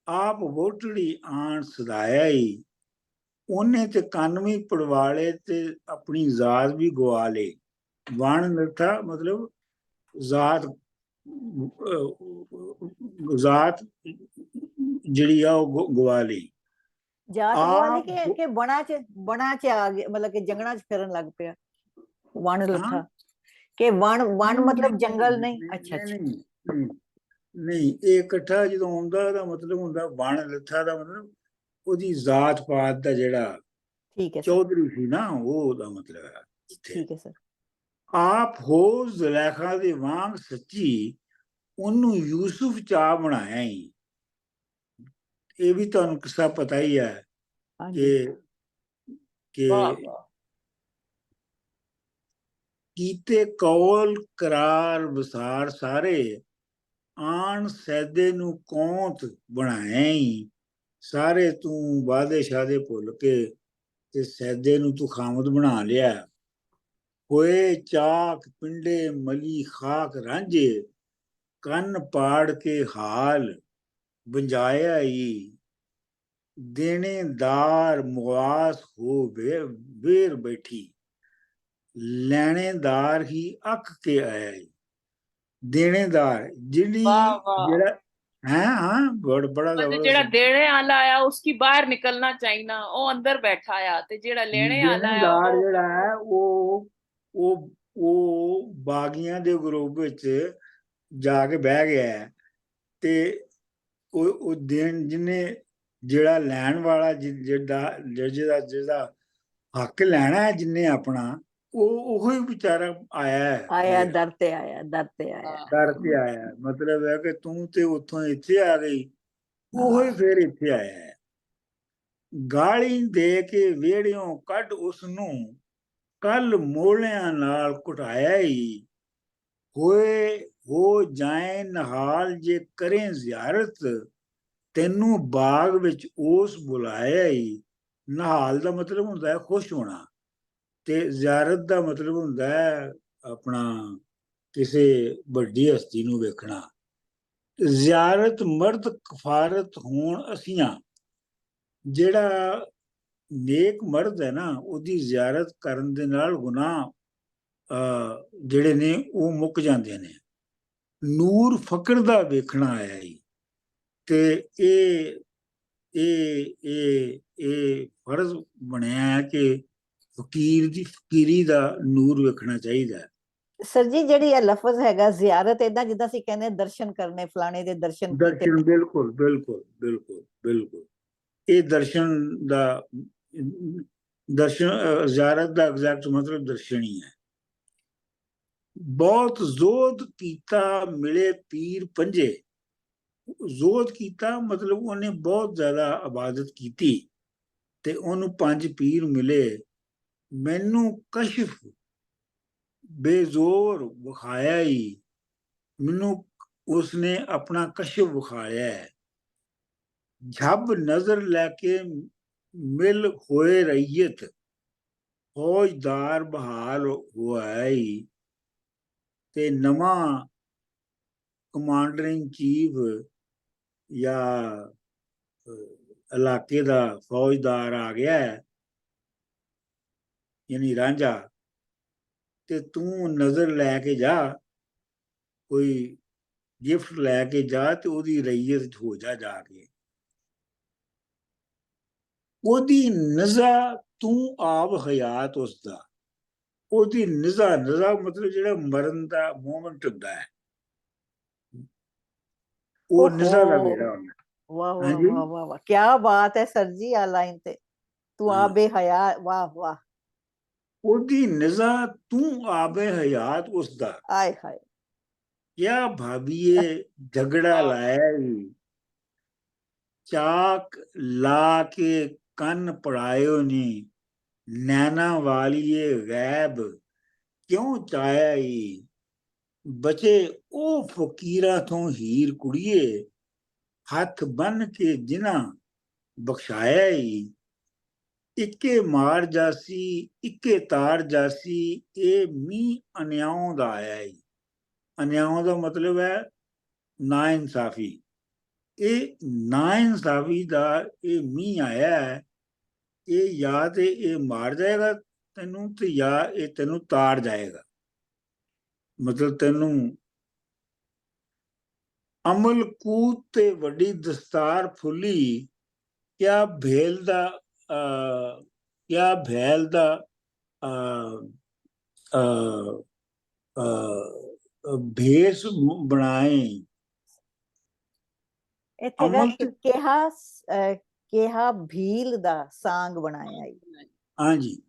ਆਪ ਵੋਟੜੀ ਆਣ ਸਦਾਇਆ ਹੀ। ਉਹਨੇ ਤੇ ਕੰਨ ਵੀ ਪੜਵਾ ਲਏ ਤੇ ਆਪਣੀ ਜ਼ਾਤ ਵੀ ਗਵਾ ਲਈ। ਵਣ ਲੱਥਾ ਮਤਲਬ ਜ਼ਾਤ ਜਿਹੜੀ ਆ ਉਹ ਗਵਾ ਲਈ। ਜਾਤ ਗਵਾ ਲਈ ਕਿ ਬਣਾ ਚ ਆ ਗਿਆ, ਮਤਲਬ ਕਿ ਜੰਗਲਾਂ ਚ ਫਿਰਨ ਲੱਗ ਪਿਆ। ਵਣ ਲੱਥਾ ਕਿ ਵਣ ਮਤਲਬ ਜੰਗਲ ਨਹੀਂ। ਅੱਛਾ ਨਹੀਂ, ਇਹ ਇਕੱਠਾ ਜਦੋਂ ਆਉਂਦਾ ਦਾ ਮਤਲਬ ਹੁੰਦਾ ਵਣ ਲੱਥਾ ਦਾ ਮਤਲਬ ਉਹਦੀ ਜ਼ਾਤ ਪਾਤ ਦਾ ਜਿਹੜਾ ਚੌਧਰੀ ਸੀ ਨਾ, ਉਹ ਉਹਦਾ ਮਤਲਬ ਹੈ। ਠੀਕ ਹੈ ਸਰ। ਆਪ ਹੋ ਜ਼ੁਲੈਖਾ ਦੇ ਵਾਂਗ ਸੱਚੀ, ਉਹਨੂੰ ਯੂਸੁਫ ਚਾਹ ਬਣਾਇਆ ਹੀ। ਇਹ ਵੀ ਤੁਹਾਨੂੰ ਕਿੱਸਾ ਪਤਾ ਹੀ ਹੈ ਕਿ ਕੀਤੇ ਕੌਲ ਕਰਾਰ ਵਸਾਰ ਸਾਰੇ, ਆਣ ਸੈਦੇ ਨੂੰ ਕੌਂਤ ਬਣਾਇਆ ਹੀ। ਸਾਰੇ ਤੂੰ ਵਾਅਦੇ ਸ਼ਾਦੇ ਭੁੱਲ ਕੇ ਤੇ ਸੈਦੇ ਨੂੰ ਤੂੰ ਖਾਮਦ ਬਣਾ ਲਿਆ। ਹੋਏ ਚਾਕ ਪਿੰਡੇ ਮਲੀ ਖਾਕ ਰਾਂਝੇ, ਕੰਨ ਪਾੜ ਕੇ ਹਾਲ ਬੰਜਾਇਆ ਹੀ। ਦੇਣੇਦਾਰ ਮੁਆਸ ਹੋ ਵੇਰ ਬੈਠੀ, ਲੈਣੇਦਾਰ ਹੀ ਅੱਕ ਕੇ ਆਇਆ ਹੀ। ਦੇਣੇਦਾਰ ਜਿਹੜਾ ਬੜਾ ਜਿਹੜਾ ਦੇਣੇ ਵਾਲਾ ਆਇਆ ਉਸकी ਬਾਹਰ ਨਿਕਲਣਾ ਚਾਹੀਦਾ, ਉਹ ਅੰਦਰ ਬੈਠਾ ਆ, ਤੇ ਜਿਹੜਾ ਲੈਣੇ ਵਾਲਾ ਆ ਜਿਹੜਾ ਹੈ ਉਹ ਬਾਗੀਆਂ ਦੇ ਗਰੁੱਪ ਵਿੱਚ ਜਾ ਕੇ ਬਹਿ ਗਿਆ ਤੇ ਉਹ ਦੇਣ ਜਿਹਨੇ ਜਿਹੜਾ ਲੈਣ ਵਾਲਾ ਜਿਹਦਾ ਹੱਕ ਲੈਣਾ ਹੈ ਜਿੰਨੇ ਆਪਣਾ, ਉਹ ਹੀ ਵਿਚਾਰਾ ਆਇਆ ਹੈ ਆਇਆ ਫੇਰ, ਦਰ ਤੇ ਆਇਆ, ਦਰ ਤੇ ਆਇਆ। ਦਰ ਤੇ ਆਇਆ। ਮਤਲਬ ਹੈ ਕਿ ਤੂੰ ਤੇ ਉੱਥੋਂ ਇੱਥੇ ਆ ਗਈ, ਉਹ ਹੀ ਫੇਰ ਇੱਥੇ ਆਇਆ ਹੈ। ਗਾਲੀ ਦੇ ਕੇ ਵਿਹੜਿਓਂ ਕੱਢ ਉਸ ਨੂੰ, ਕੱਲ ਮੋਹਲਿਆਂ ਨਾਲ ਘੁਟਾਇਆ ਹੀ। ਹੋਏ ਹੋ ਜਾਏ ਨਹਾਲ ਜੇ ਕਰੇ ਜ਼ਿਆਰਤ, ਤੈਨੂੰ ਬਾਗ ਵਿੱਚ ਉਸ ਬੁਲਾਇਆ ਹੀ। ਨਹਾਲ ਦਾ ਮਤਲਬ ਹੁੰਦਾ ਹੈ ਖੁਸ਼ ਹੋਣਾ, ਤੇ ਜ਼ਿਆਰਤ ਦਾ ਮਤਲਬ ਹੁੰਦਾ ਹੈ ਆਪਣਾ ਕਿਸੇ ਵੱਡੀ ਹਸਤੀ ਨੂੰ ਵੇਖਣਾ। ਜ਼ਿਆਰਤ ਮਰਦ ਕਫਾਰਤ ਹੋਣ ਅਸੀਆਂ, ਜਿਹੜਾ ਨੇਕ ਮਰਦ ਹੈ ਨਾ, ਉਹਦੀ ਜ਼ਿਆਰਤ ਕਰਨ ਦੇ ਨਾਲ ਗੁਨਾਹ ਜਿਹੜੇ ਨੇ ਉਹ ਮੁੱਕ ਜਾਂਦੇ ਨੇ। ਨੂਰ ਫਕਰ ਦਾ ਵੇਖਣਾ ਆਇਆ ਹੀ, ਤੇ ਇਹ ਫਰਜ਼ ਬਣਿਆ ਹੈ ਕਿ ਫਕੀਰ ਦੀ ਫਕੀਰੀ ਦਾ ਨੂਰ ਵੇਖਣਾ ਚਾਹੀਦਾ ਹੈ। ਸਰ ਜੀ ਜਿਹੜੀ ਇਹ ਲਫ਼ਜ਼ ਹੈਗਾ ਜ਼ਿਆਰਤ, ਏਦਾਂ ਜਿੱਦਾਂ ਅਸੀਂ ਕਹਿੰਦੇ ਦਰਸ਼ਨ ਕਰਨੇ, ਫਲਾਣੇ ਦੇ ਦਰਸ਼ਨ ਕੀਤੇ। ਦਰਸ਼ਨ, ਬਿਲਕੁਲ ਬਿਲਕੁਲ ਬਿਲਕੁਲ ਬਿਲਕੁਲ। ਇਹ ਦਰਸ਼ਨ ਦਾ, ਦਰਸ਼ਨ ਜ਼ਿਆਰਤ ਦਾ ਐਗਜ਼ੈਕਟ ਮਤਲਬ ਦਰਸ਼ਨ ਹੀ ਹੈ। ਬਹੁਤ ਜ਼ੋਦ ਕੀਤਾ ਮਿਲੇ ਪੀਰ ਪੰਜੇ। ਜ਼ੋਦ ਕੀਤਾ ਮਤਲਬ ਉਹਨੇ ਬਹੁਤ ਜ਼ਿਆਦਾ ਇਬਾਦਤ ਕੀਤੀ ਤੇ ਉਹਨੂੰ 5 ਪੀਰ ਮਿਲੇ। ਮੈਨੂੰ ਕਸ਼ਫ ਬੇਜ਼ੋਰ ਵਿਖਾਇਆ ਹੀ, ਮੈਨੂੰ ਉਸਨੇ ਆਪਣਾ ਕਸ਼ਫ ਵਿਖਾਇਆ ਹੈ। ਝੱਬ ਨਜ਼ਰ ਲੈ ਕੇ ਮਿਲ ਹੋਏ ਰਈਅਤ, ਫੌਜਦਾਰ ਬਹਾਲ ਹੋਇਆ ਹੀ। ਤੇ ਨਵਾਂ ਕਮਾਂਡਰ ਇਨ ਚੀਫ ਜਾਂ ਇਲਾਕੇ ਦਾ ਫੌਜਦਾਰ ਆ ਗਿਆ ਹੈ, ਯਾਨੀ ਰਾਂਝਾ, ਤੇ ਤੂੰ ਨਜ਼ਰ ਲੈ ਕੇ ਜਾ, ਕੋਈ ਗਿਫਟ ਲੈ ਕੇ ਜਾ ਤੇ ਉਹਦੀ ਰਈਅਤ ਹੋ ਜਾ ਕੇ। ਉਹਦੀ ਨਜ਼ਾ ਤੂੰ ਆਪ ਹਯਾਤ ਉਸਦਾ, ਉਹਦੀ ਨਜ਼ਾ ਮਤਲਬ ਜਿਹੜਾ ਮਰਨ ਦਾ ਮੂਮੈਂਟ ਹੁੰਦਾ ਹੈ, ਉਹ ਨਜ਼ਾ ਦਾ ਵੇੜਾ ਹੁੰਦਾ। ਵਾਹ ਵਾਹ ਵਾਹ ਵਾਹ ਵਾਹ, ਕੀ ਬਾਤ ਹੈ ਸਰ ਜੀ, ਆ ਲਾਈਨ ਤੇ ਤੂੰ ਆਬੇ ਹਯਾ, ਵਾਹ ਵਾਹ। ਉਹਦੀ ਨਜ਼ਾ ਤੂੰ ਆਬੇ ਹਯਾਤ ਉਸਦਾ, ਆਏ ਹਾਏ ਕਿਆ ਭਾਬੀਏ ਝਗੜਾ ਲਾਇਆ ਹੀ। ਚਾਕ ਲਾ ਕੇ ਕੰਨ ਪੜਾਇਓ ਨੀ, ਨੈਣਾ ਵਾਲੀਏ ਗੈਬ ਕਿਉਂ ਚਾਇਆ ਈ। ਬਚੇ ਉਹ ਫਕੀਰਾਂ ਤੋਂ ਹੀਰ ਕੁੜੀਏ, ਹੱਥ ਬੰਨ ਕੇ ਜਿਨ੍ਹਾਂ ਬਖਸ਼ਾਇਆ ਈ। ਇੱਕੇ ਮਾਰ ਜਾਸੀ ਇੱਕੇ ਤਾਰ ਜਾਸੀ, ਇਹ ਮੀਂਹ ਅਨਿਆਉਂ ਦਾ ਆਇਆ ਈ। ਅਨਿਆਉਂ ਦਾ ਮਤਲਬ ਹੈ ਨਾ ਇਨਸਾਫੀ। ਇਹ ਨਾ ਇਨਸਾਫੀ ਦਾ ਇਹ ਮੀਂਹ ਆਇਆ ਹੈ, ਇਹ ਜਾਂ ਤੇ ਇਹ ਮਾਰ ਜਾਏਗਾ ਤੈਨੂੰ, ਤੇ ਜਾਂ ਇਹ ਤੈਨੂੰ ਤਾੜ ਜਾਏਗਾ। ਮਤਲਬ ਤੈਨੂੰ ਅਮਲ ਕੂਤ ਤੇ ਵੱਡੀ ਦਸਤਾਰ ਫੁੱਲੀ, ਕਿਆ ਭੇਲ ਦਾ ਭੇਸ ਬਣਾਏ। ਇੱਥੇ ਕਿਹਾ ਭੀਲ ਦਾ ਸਾਂਗ ਬਣਾਇਆ ਈ। ਹਾਂਜੀ,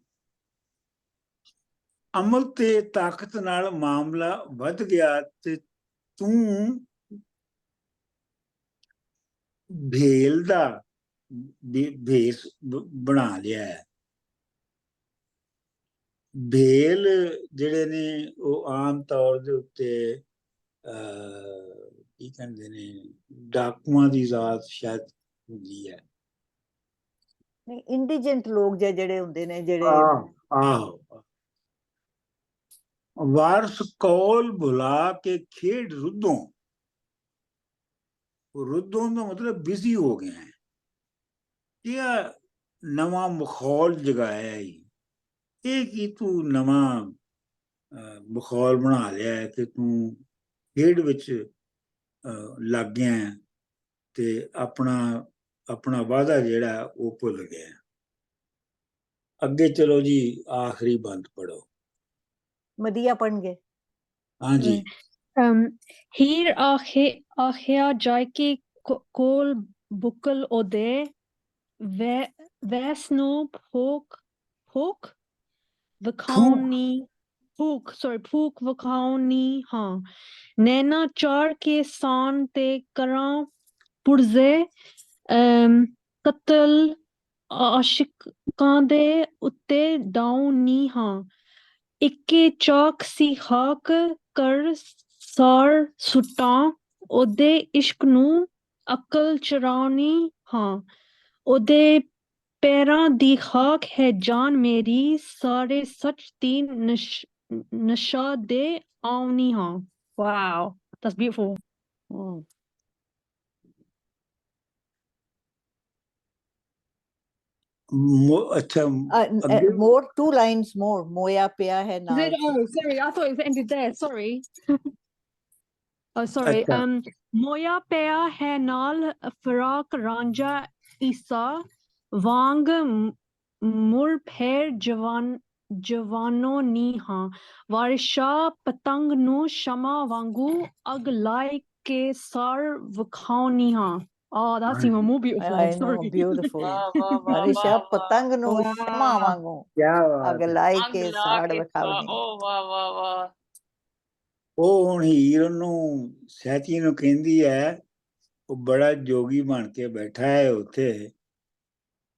ਅਮਲ ਤੇ ਤਾਕਤ ਨਾਲ ਮਾਮਲਾ ਵੱਧ ਗਿਆ ਤੇ ਤੂੰ ਭੇਲ ਦਾ ਭੇਸ ਬਣਾ ਲਿਆ ਹੈ। ਭੇਲ ਜਿਹੜੇ ਨੇ ਉਹ ਆਮ ਤੌਰ ਦੇ ਉੱਤੇ ਕੀ ਕਹਿੰਦੇ ਨੇ, ਡਾਕੂਆਂ ਦੀ ਜ਼ਾਤ ਸ਼ਾਇਦ ਹੁੰਦੀ ਹੈ। ਨਹੀਂ, ਇੰਡੀਜੈਂਟ ਲੋਕ ਜਿਹੜੇ ਹੁੰਦੇ ਨੇ, ਜਿਹੜੇ ਆਹੋ ਵਾਰਸ ਕੌਲ ਭੁਲਾ ਕੇ ਖੇਡ ਰੁੱਧੋਂ ਦਾ ਮਤਲਬ ਬਿਜ਼ੀ ਹੋ ਗਏ ਹੈ। ਇਹ ਨਵਾਂ ਮਖੌਲ ਜਗਾਇਆ ਹੀ। ਇਹ ਕੀ ਤੂੰ ਨਵਾਂ ਮਖੌਲ ਬਣਾ ਲਿਆ ਹੈ ਕਿ ਤੂੰ ਖੇਡ ਵਿੱਚ ਲੱਗ ਗਿਆ ਤੇ ਆਪਣਾ ਵਾਅਦਾ ਜਿਹੜਾ ਉਹ ਭੁੱਲ ਗਿਆ। ਅੱਗੇ ਚਲੋ ਜੀ, ਆਖਰੀ ਬੰਦ ਪੜੋ। ਮਦੀਆ ਪੜਨਗੇ। ਹਾਂਜੀ। ਹੀਰ ਆਖਿਆ ਜਾਇਕੇ ਕੋਲ ਬੁਕਲ ਉਹਦੇ, ਵੈਸ ਨੂੰ phok फूक vikhani phuk vikhani हाँ नैना चार के सान ते करां पुरजे कत्ल आशिकां दे उत्ते दाऊं नी हाँ इक्के चाक सी खाक कर सार सुट्टां ओदे इश्क नू अकल चरानी हाँ ओदे पैरां दी खाक है जान मेरी सारे सच दी नशा दे आउनी हाँ wow that's beautiful ਹਮ, अच्छा अगे more 2 lines more ਮੋਇਆ ਪਿਆ ਹੈ is it ਨਾਲ oh sorry I thought it ended there sorry oh sorry अच्छा moya paya hai naal firaaq ranja isa wang mur pher jawano ni हाँ ਵਾਰਿਸ਼ਾ ਪਤੰਗ ਨੂੰ ਸ਼ਮਾ ਵਾਂਗੂ ਅਗ ਲਾਇ ਕੇ ਸਰ ਵਿਖਾਉਣੀ ਹਾਂ oh that's हाँ even ji more beautiful I know, sorry beautiful. ਵਾਹ ਵਾਹ ਵਾਹ ਹਰਿਸ਼ਾ ਵਾਹ ਵਾਹ ਪਤੰਗ ਨੂੰ ਸ਼ਮਾ wow ਵਾਂਗੂ क्या ਅਗ बात है ਲਾਈ ਅੰਗ ਕੇ ਲਾ ਸਾੜ ਕੇ ਵਿਖਾਵਣੀ। ਓ ਵਾਹ ਵਾਹ ਵਾਹ ਉਹ ਹੁਣ ਹੀਰ ਨੂੰ ਸਹਿਤੀ ਨੂੰ ਕਹਿੰਦੀ ਹੈ, ਉਹ ਬੜਾ ਜੋਗੀ ਬਣ ਕੇ ਬੈਠਾ ਹੈ ਉੱਥੇ,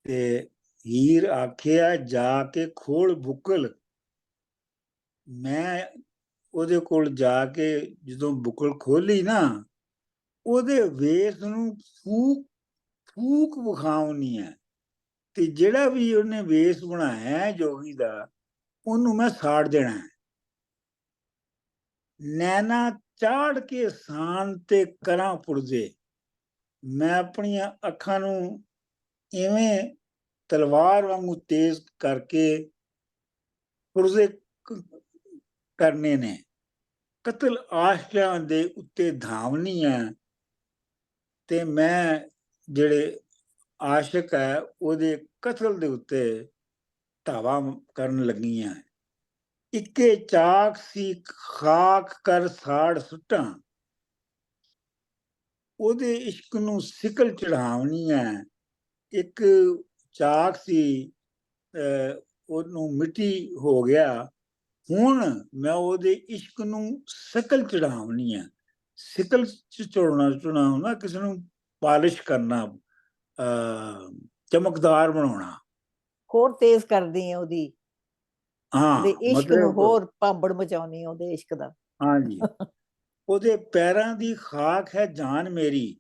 ਤੇ ਹੀਰ ਆਖਿਆ ਜਾ ਕੇ ਖੋਲ ਬੁੱਕਲ। ਮੈਂ ਉਹਦੇ ਕੋਲ ਜਾ ਕੇ ਜਦੋਂ ਬੁੱਕਲ ਖੋਲੀ ਨਾ, ਉਹਦੇ ਵੇਸ ਨੂੰ ਫੂਕ ਫੂਕ ਵਿਖਾਉਣੀ ਹੈ, ਤੇ ਜਿਹੜਾ ਵੀ ਉਹਨੇ ਵੇਸ ਬਣਾਇਆ ਹੈ ਜੋਗੀ ਦਾ, ਉਹਨੂੰ ਮੈਂ ਸਾੜ ਦੇਣਾ ਹੈ। ਨੈਣਾ ਚਾੜ ਕੇ ਸਾਨ ਤੇ ਕਰਾਂ ਪੁਰਜ਼ੇ। ਮੈਂ ਆਪਣੀਆਂ ਅੱਖਾਂ ਨੂੰ ਇਵੇਂ ਤਲਵਾਰ ਵਾਂਗੂ ਤੇਜ਼ ਕਰਕੇ ਪੁਰਜ਼ੇ ਕਰਨੇ ਨੇ। ਕਤਲ ਆਸ਼ਿਆਂ ਦੇ ਉੱਤੇ ਧਾਵਨੀ ਹੈ, ਤੇ ਮੈਂ ਜਿਹੜੇ ਆਸ਼ਿਕ ਹੈ ਉਹਦੇ ਕਤਲ ਦੇ ਉੱਤੇ ਧਾਵਾ ਕਰਨ ਲੱਗੀ ਹਾਂ। ਇੱਕੇ ਚਾਕ ਸੀ ਖਾਕ ਕਰ ਸਾੜ ਸੁੱਟਾਂ, ਉਹਦੇ ਇਸ਼ਕ ਨੂੰ ਸਿਕਲ ਚੜਾਵਣੀ ਹੈ। ਇੱਕ ਚਾਕ ਸੀ, ਉਹਨੂੰ ਮਿੱਟੀ ਹੋ ਗਿਆ, ਹੁਣ ਮੈਂ ਉਹਦੇ ਇਸ਼ਕ ਨੂੰ ਸਿਕਲ ਚੜਾਵਣੀ ਹੈ। ਸਿਕਲ ਚੜਾਉਣਾ ਕਿਸੇ ਨੂੰ ਪਾਲਿਸ਼ ਕਰਨਾ, ਚਮਕਦਾਰ ਬਣਾਉਣਾ। ਹੋਰ ਤੇਜ਼ ਕਰਦੀ ਹੈ ਉਹਦੀ, ਉਹਦੇ ਹਾਂ ਇਸ਼ਕ ਨੂੰ ਮਤਲਬ ਹੋਰ ਭਾਂਬੜ ਮਚਾਉਣੀ ਉਹਦੇ ਇਸ਼ਕ ਦਾ। ਹਾਂਜੀ ਉਹਦੇ ਪੈਰਾਂ ਦੀ ਖਾਕ ਹੈ ਜਾਨ ਮੇਰੀ,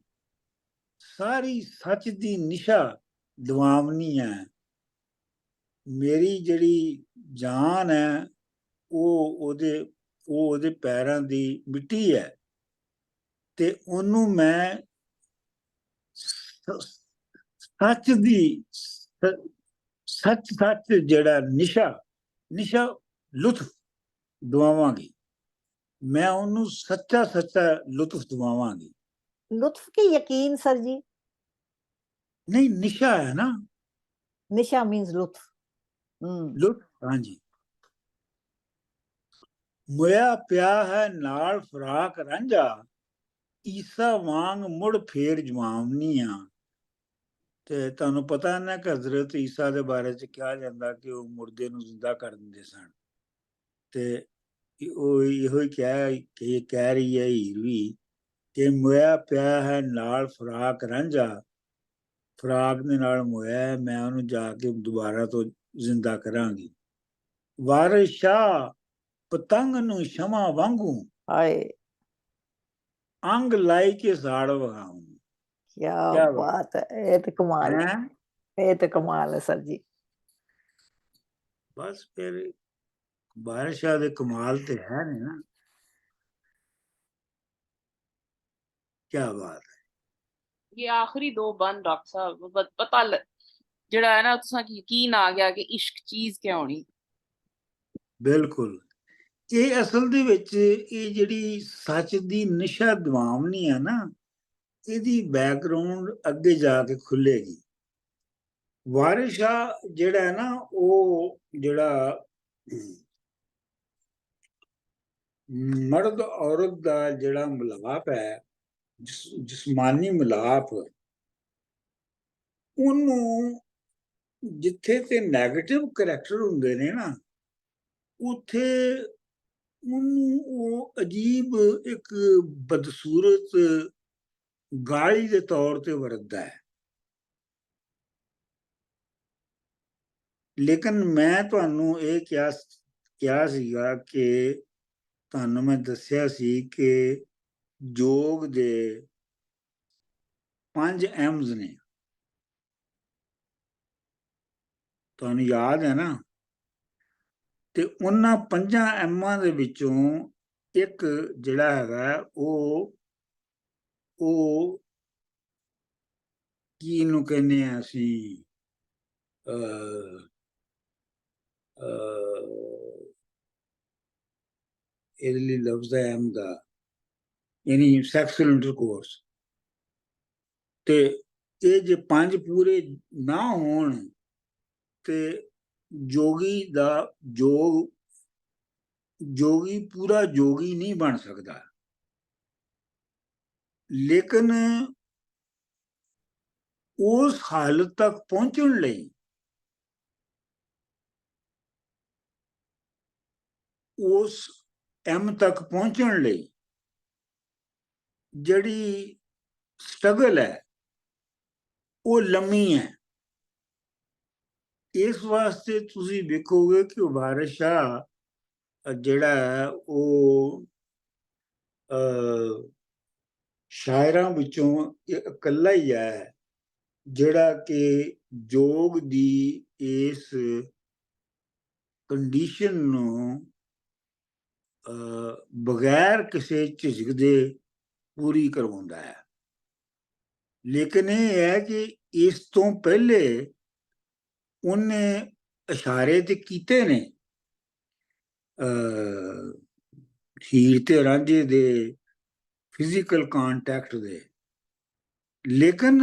ਸਾਰੀ ਸੱਚ ਦੀ ਨਿਸ਼ਾ ਦਵਾਵਨੀ ਹੈ। ਮੇਰੀ ਜਿਹੜੀ ਜਾਨ ਹੈ ਉਹ ਉਹਦੇ ਪੈਰਾਂ ਦੀ ਮਿੱਟੀ ਹੈ, ਤੇ ਉਹਨੂੰ ਮੈਂ ਸੱਚ ਦੀ ਸੱਚ ਜਿਹੜਾ ਨਿਸ਼ਾ ਲੁਤਫ ਦਵਾਵਾਂਗੀ। ਮੈਂ ਉਹਨੂੰ ਸੱਚਾ ਲੁਤਫ ਦਵਾਵਾਂਗੀ। ਲੁਤਫ ਕੀ ਯਕੀਨ ਸਰ ਜੀ? ਨਹੀਂ, ਨਿਸ਼ਾ ਹੈ ਨਾ, ਨਿਸ਼ਾ ਮੀਨਸ ਲੁਤਫ। ਲੁਤਫ। ਹਾਂਜੀ। ਮੋਇਆ ਪਿਆ ਹੈ ਨਾਲ ਫਰਾਕ ਰਾਂਝਾ, ਈਸਾ ਵਾਂਗ ਮੁੜ ਫੇਰ ਜਵਾਮਨੀ ਆ। ਤੇ ਤੁਹਾਨੂੰ ਪਤਾ ਨਾ ਕਿ ਹਜ਼ਰਤ ਈਸਾ ਦੇ ਬਾਰੇ ਚ ਕਿਹਾ ਜਾਂਦਾ ਕਿ ਉਹ ਮੁਰਦੇ ਨੂੰ ਜ਼ਿੰਦਾ ਕਰ ਦਿੰਦੇ ਸਨ, ਤੇ ਉਹ ਇਹੋ ਹੀ ਕਹਿ ਰਹੀ ਹੈ ਹੀਰ ਵੀ ਕਿ ਮੋਇਆ ਪਿਆ ਹੈ ਨਾਲ ਫਰਾਕ ਰਾਂਝਾ, ਫਰਾਕ ਦੇ ਨਾਲ ਮੋਇਆ, ਮੈਂ ਉਹਨੂੰ ਜਾ ਕੇ ਦੁਬਾਰਾ ਤੋਂ ਜ਼ਿੰਦਾ ਕਰਾਂਗੀ। ਵਾਰਿਸ਼ਾ ਪਤੰਗ ਨੂੰ ਸ਼ਮਾ ਵਾਂਗੂ, ਹਾਏ ਅੰਗ ਲਾਈ ਕੇ ਸਾੜ ਵਗਾਉਂ। ਕੀ ਬਾਤ ਹੈ, ਇਹ ਤੇ ਕਮਾਲ ਹੈ, ਇਹ ਤੇ ਕਮਾਲ ਹੈ ਸਰ ਜੀ। ਬਸ ਫਿਰ ਬਾਰਿਸ਼ਾਂ ਦੇ ਕਮਾਲ ਤੇ ਹੈ ਨੇ ਨਾ। ਕੀ ਬਾਤ ਹੈ। ਇਹ ਆਖਰੀ ਦੋ ਬੰਦ ਡਾਕਟਰ ਸਾਹਿਬ ਪਤਾ ਜਿਹੜਾ ਹੈ ਨਾ ਤੁਸਾਂ ਕਿ ਯਕੀਨ ਆ ਗਿਆ ਕਿ ਇਸ਼ਕ ਚੀਜ਼ ਕਿਉਂ ਨਹੀਂ। ਬਿਲਕੁਲ। ਇਹ ਅਸਲ ਦੇ ਵਿੱਚ ਇਹ ਜਿਹੜੀ ਸੱਚ ਦੀ ਨਿਸ਼ਾ ਦਵਾਵਨੀ ਹੈ ਨਾ, ਇਹਦੀ ਬੈਕਗਰਾਉਂਡ ਅੱਗੇ ਜਾ ਕੇ ਖੁੱਲੇਗੀ। ਵਾਰਿਸ਼ਾ ਜਿਹੜਾ ਹੈ ਨਾ, ਉਹ ਜਿਹੜਾ ਮਰਦ ਔਰਤ ਦਾ ਜਿਹੜਾ ਮਿਲਾਪ ਹੈ, ਜਿਸਮਾਨੀ ਮਿਲਾਪ, ਉਹਨੂੰ ਜਿੱਥੇ ਤੇ ਨੈਗੇਟਿਵ ਕਰੈਕਟਰ ਹੁੰਦੇ ਨੇ ਨਾ, ਉੱਥੇ ਉਹਨੂੰ ਉਹ ਅਜੀਬ ਇੱਕ ਬਦਸੂਰਤ ਗਾਲੀ ਦੇ ਤੌਰ ਤੇ ਵਰਤਦਾ ਹੈ। ਲੇਕਿਨ ਮੈਂ ਤੁਹਾਨੂੰ ਇਹ ਕਿਹਾ ਸੀਗਾ ਕਿ ਤੁਹਾਨੂੰ ਮੈਂ ਦੱਸਿਆ ਸੀ ਕਿ ਯੋਗ ਦੇ 5 M's ਨੇ, ਤੁਹਾਨੂੰ ਯਾਦ ਹੈ ਨਾ? ਤੇ ਉਹਨਾਂ 5 M'ਾਂ ਦੇ ਵਿੱਚੋਂ ਇੱਕ ਜਿਹੜਾ ਹੈਗਾ ਉਹ ਕੀ ਇਹਨੂੰ ਕਹਿੰਦੇ ਆ ਅਸੀਂ, ਇਹਦੇ ਲਈ ਲਫ਼ਜ਼ ਹੈ M ਦਾ, ਯਾਨੀ ਸੈਕਸੁਅਲ ਇੰਟਰਕੋਰਸ। ਤੇ ਇਹ ਜੇ 5 ਪੂਰੇ ਨਾ ਹੋਣ ਤੇ ਜੋਗੀ ਪੂਰਾ ਜੋਗੀ ਨਹੀਂ ਬਣ ਸਕਦਾ। ਲੇਕਿਨ ਉਸ ਹਾਲਤ ਤੱਕ ਪਹੁੰਚਣ ਲਈ, ਉਸ M ਤੱਕ ਪਹੁੰਚਣ ਲਈ ਜਿਹੜੀ ਸਟਰਗਲ ਹੈ ਉਹ ਲੰਮੀ ਹੈ। ਇਸ ਵਾਸਤੇ ਤੁਸੀਂ ਵੇਖੋਗੇ ਕਿ ਵਾਰਿਸ ਸ਼ਾਹ ਜਿਹੜਾ ਹੈ ਉਹ ਸ਼ਾਇਰਾਂ ਵਿੱਚੋਂ ਇਕੱਲਾ ਹੀ ਹੈ ਜਿਹੜਾ ਕਿ ਯੋਗ ਦੀ ਇਸ ਕੰਡੀਸ਼ਨ ਨੂੰ ਬਗੈਰ ਕਿਸੇ ਝਿਜਕ ਦੇ ਪੂਰੀ ਕਰਵਾਉਂਦਾ ਹੈ। ਲੇਕਿਨ ਇਹ ਹੈ ਕਿ ਇਸ ਤੋਂ ਪਹਿਲੇ ਉਹਨੇ ਇਸ਼ਾਰੇ ਤੇ ਕੀਤੇ ਨੇ ਹੀਰ ਤੇ ਰਾਂਝੇ ਦੇ ਫਿਜ਼ੀਕਲ ਕੰਟੈਕਟ ਦੇ, ਲੇਕਿਨ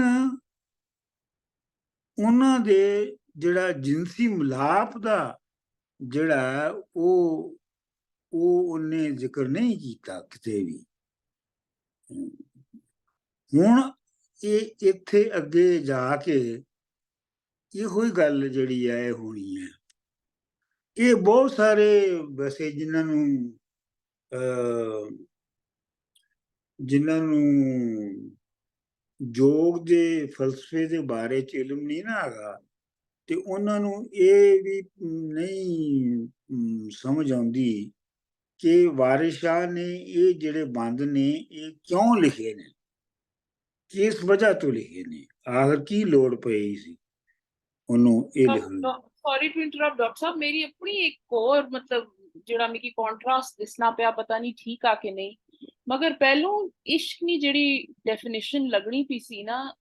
ਉਹਨਾਂ ਦੇ ਜਿਹੜਾ ਜਿਨਸੀ ਮਿਲਾਪ ਦਾ ਜਿਹੜਾ ਉਹ ਉਹਨੇ ਜ਼ਿਕਰ ਨਹੀਂ ਕੀਤਾ ਕਿਤੇ ਵੀ। ਹੁਣ ਇਹ ਇੱਥੇ ਅੱਗੇ ਜਾ ਕੇ ਇਹੋ ਹੀ ਗੱਲ ਜਿਹੜੀ ਹੈ ਹੋਣੀ ਹੈ। ਇਹ ਬਹੁਤ ਸਾਰੇ ਵੈਸੇ ਜਿਨ੍ਹਾਂ ਨੂੰ ਯੋਗ ਦੇ ਫਲਸਫੇ ਦੇ ਬਾਰੇ ਚ ਇਲਮ ਨਹੀਂ ਨਾ ਹੈਗਾ, ਤੇ ਉਹਨਾਂ ਨੂੰ ਇਹ ਵੀ ਨਹੀਂ ਸਮਝ ਆਉਂਦੀ ਕਿ ਵਾਰਿਸ ਸ਼ਾਹ ਨੇ ਇਹ ਜਿਹੜੇ ਬੰਦ ਨੇ ਇਹ ਕਿਉਂ ਲਿਖੇ ਨੇ, ਕਿਸ ਵਜ੍ਹਾ ਤੋਂ ਲਿਖੇ ਨੇ, ਆਖਰ ਕੀ ਲੋੜ ਪਈ ਸੀ ਉਹਨੂੰ ਇਹ ਲਿਖਣ ਦੀ। ਸੌਰੀ ਟੂ ਇੰਟਰਰਪਟ ਡਾਕਟਰ ਸਾਹਿਬ, ਮੇਰੀ ਆਪਣੀ ਇੱਕ ਹੋਰ ਮਤਲਬ ਜਿਹੜਾ ਮੇਰੀ ਕੰਟਰਾਸਟ ਦਿਸਣਾ ਪਿਆ, ਪਤਾ ਨਹੀਂ ਠੀਕ ਆ ਕਿ ਨਹੀਂ, ਮਗਰ ਪਹਿਲੋਂ ਇਸ਼ਕ ਦੀ ਜਿਹੜੀ ਡੈਫੀਨੇਸ਼ਨ ਲੱਗਣੀ ਪਈ ਸੀ ਨਾ,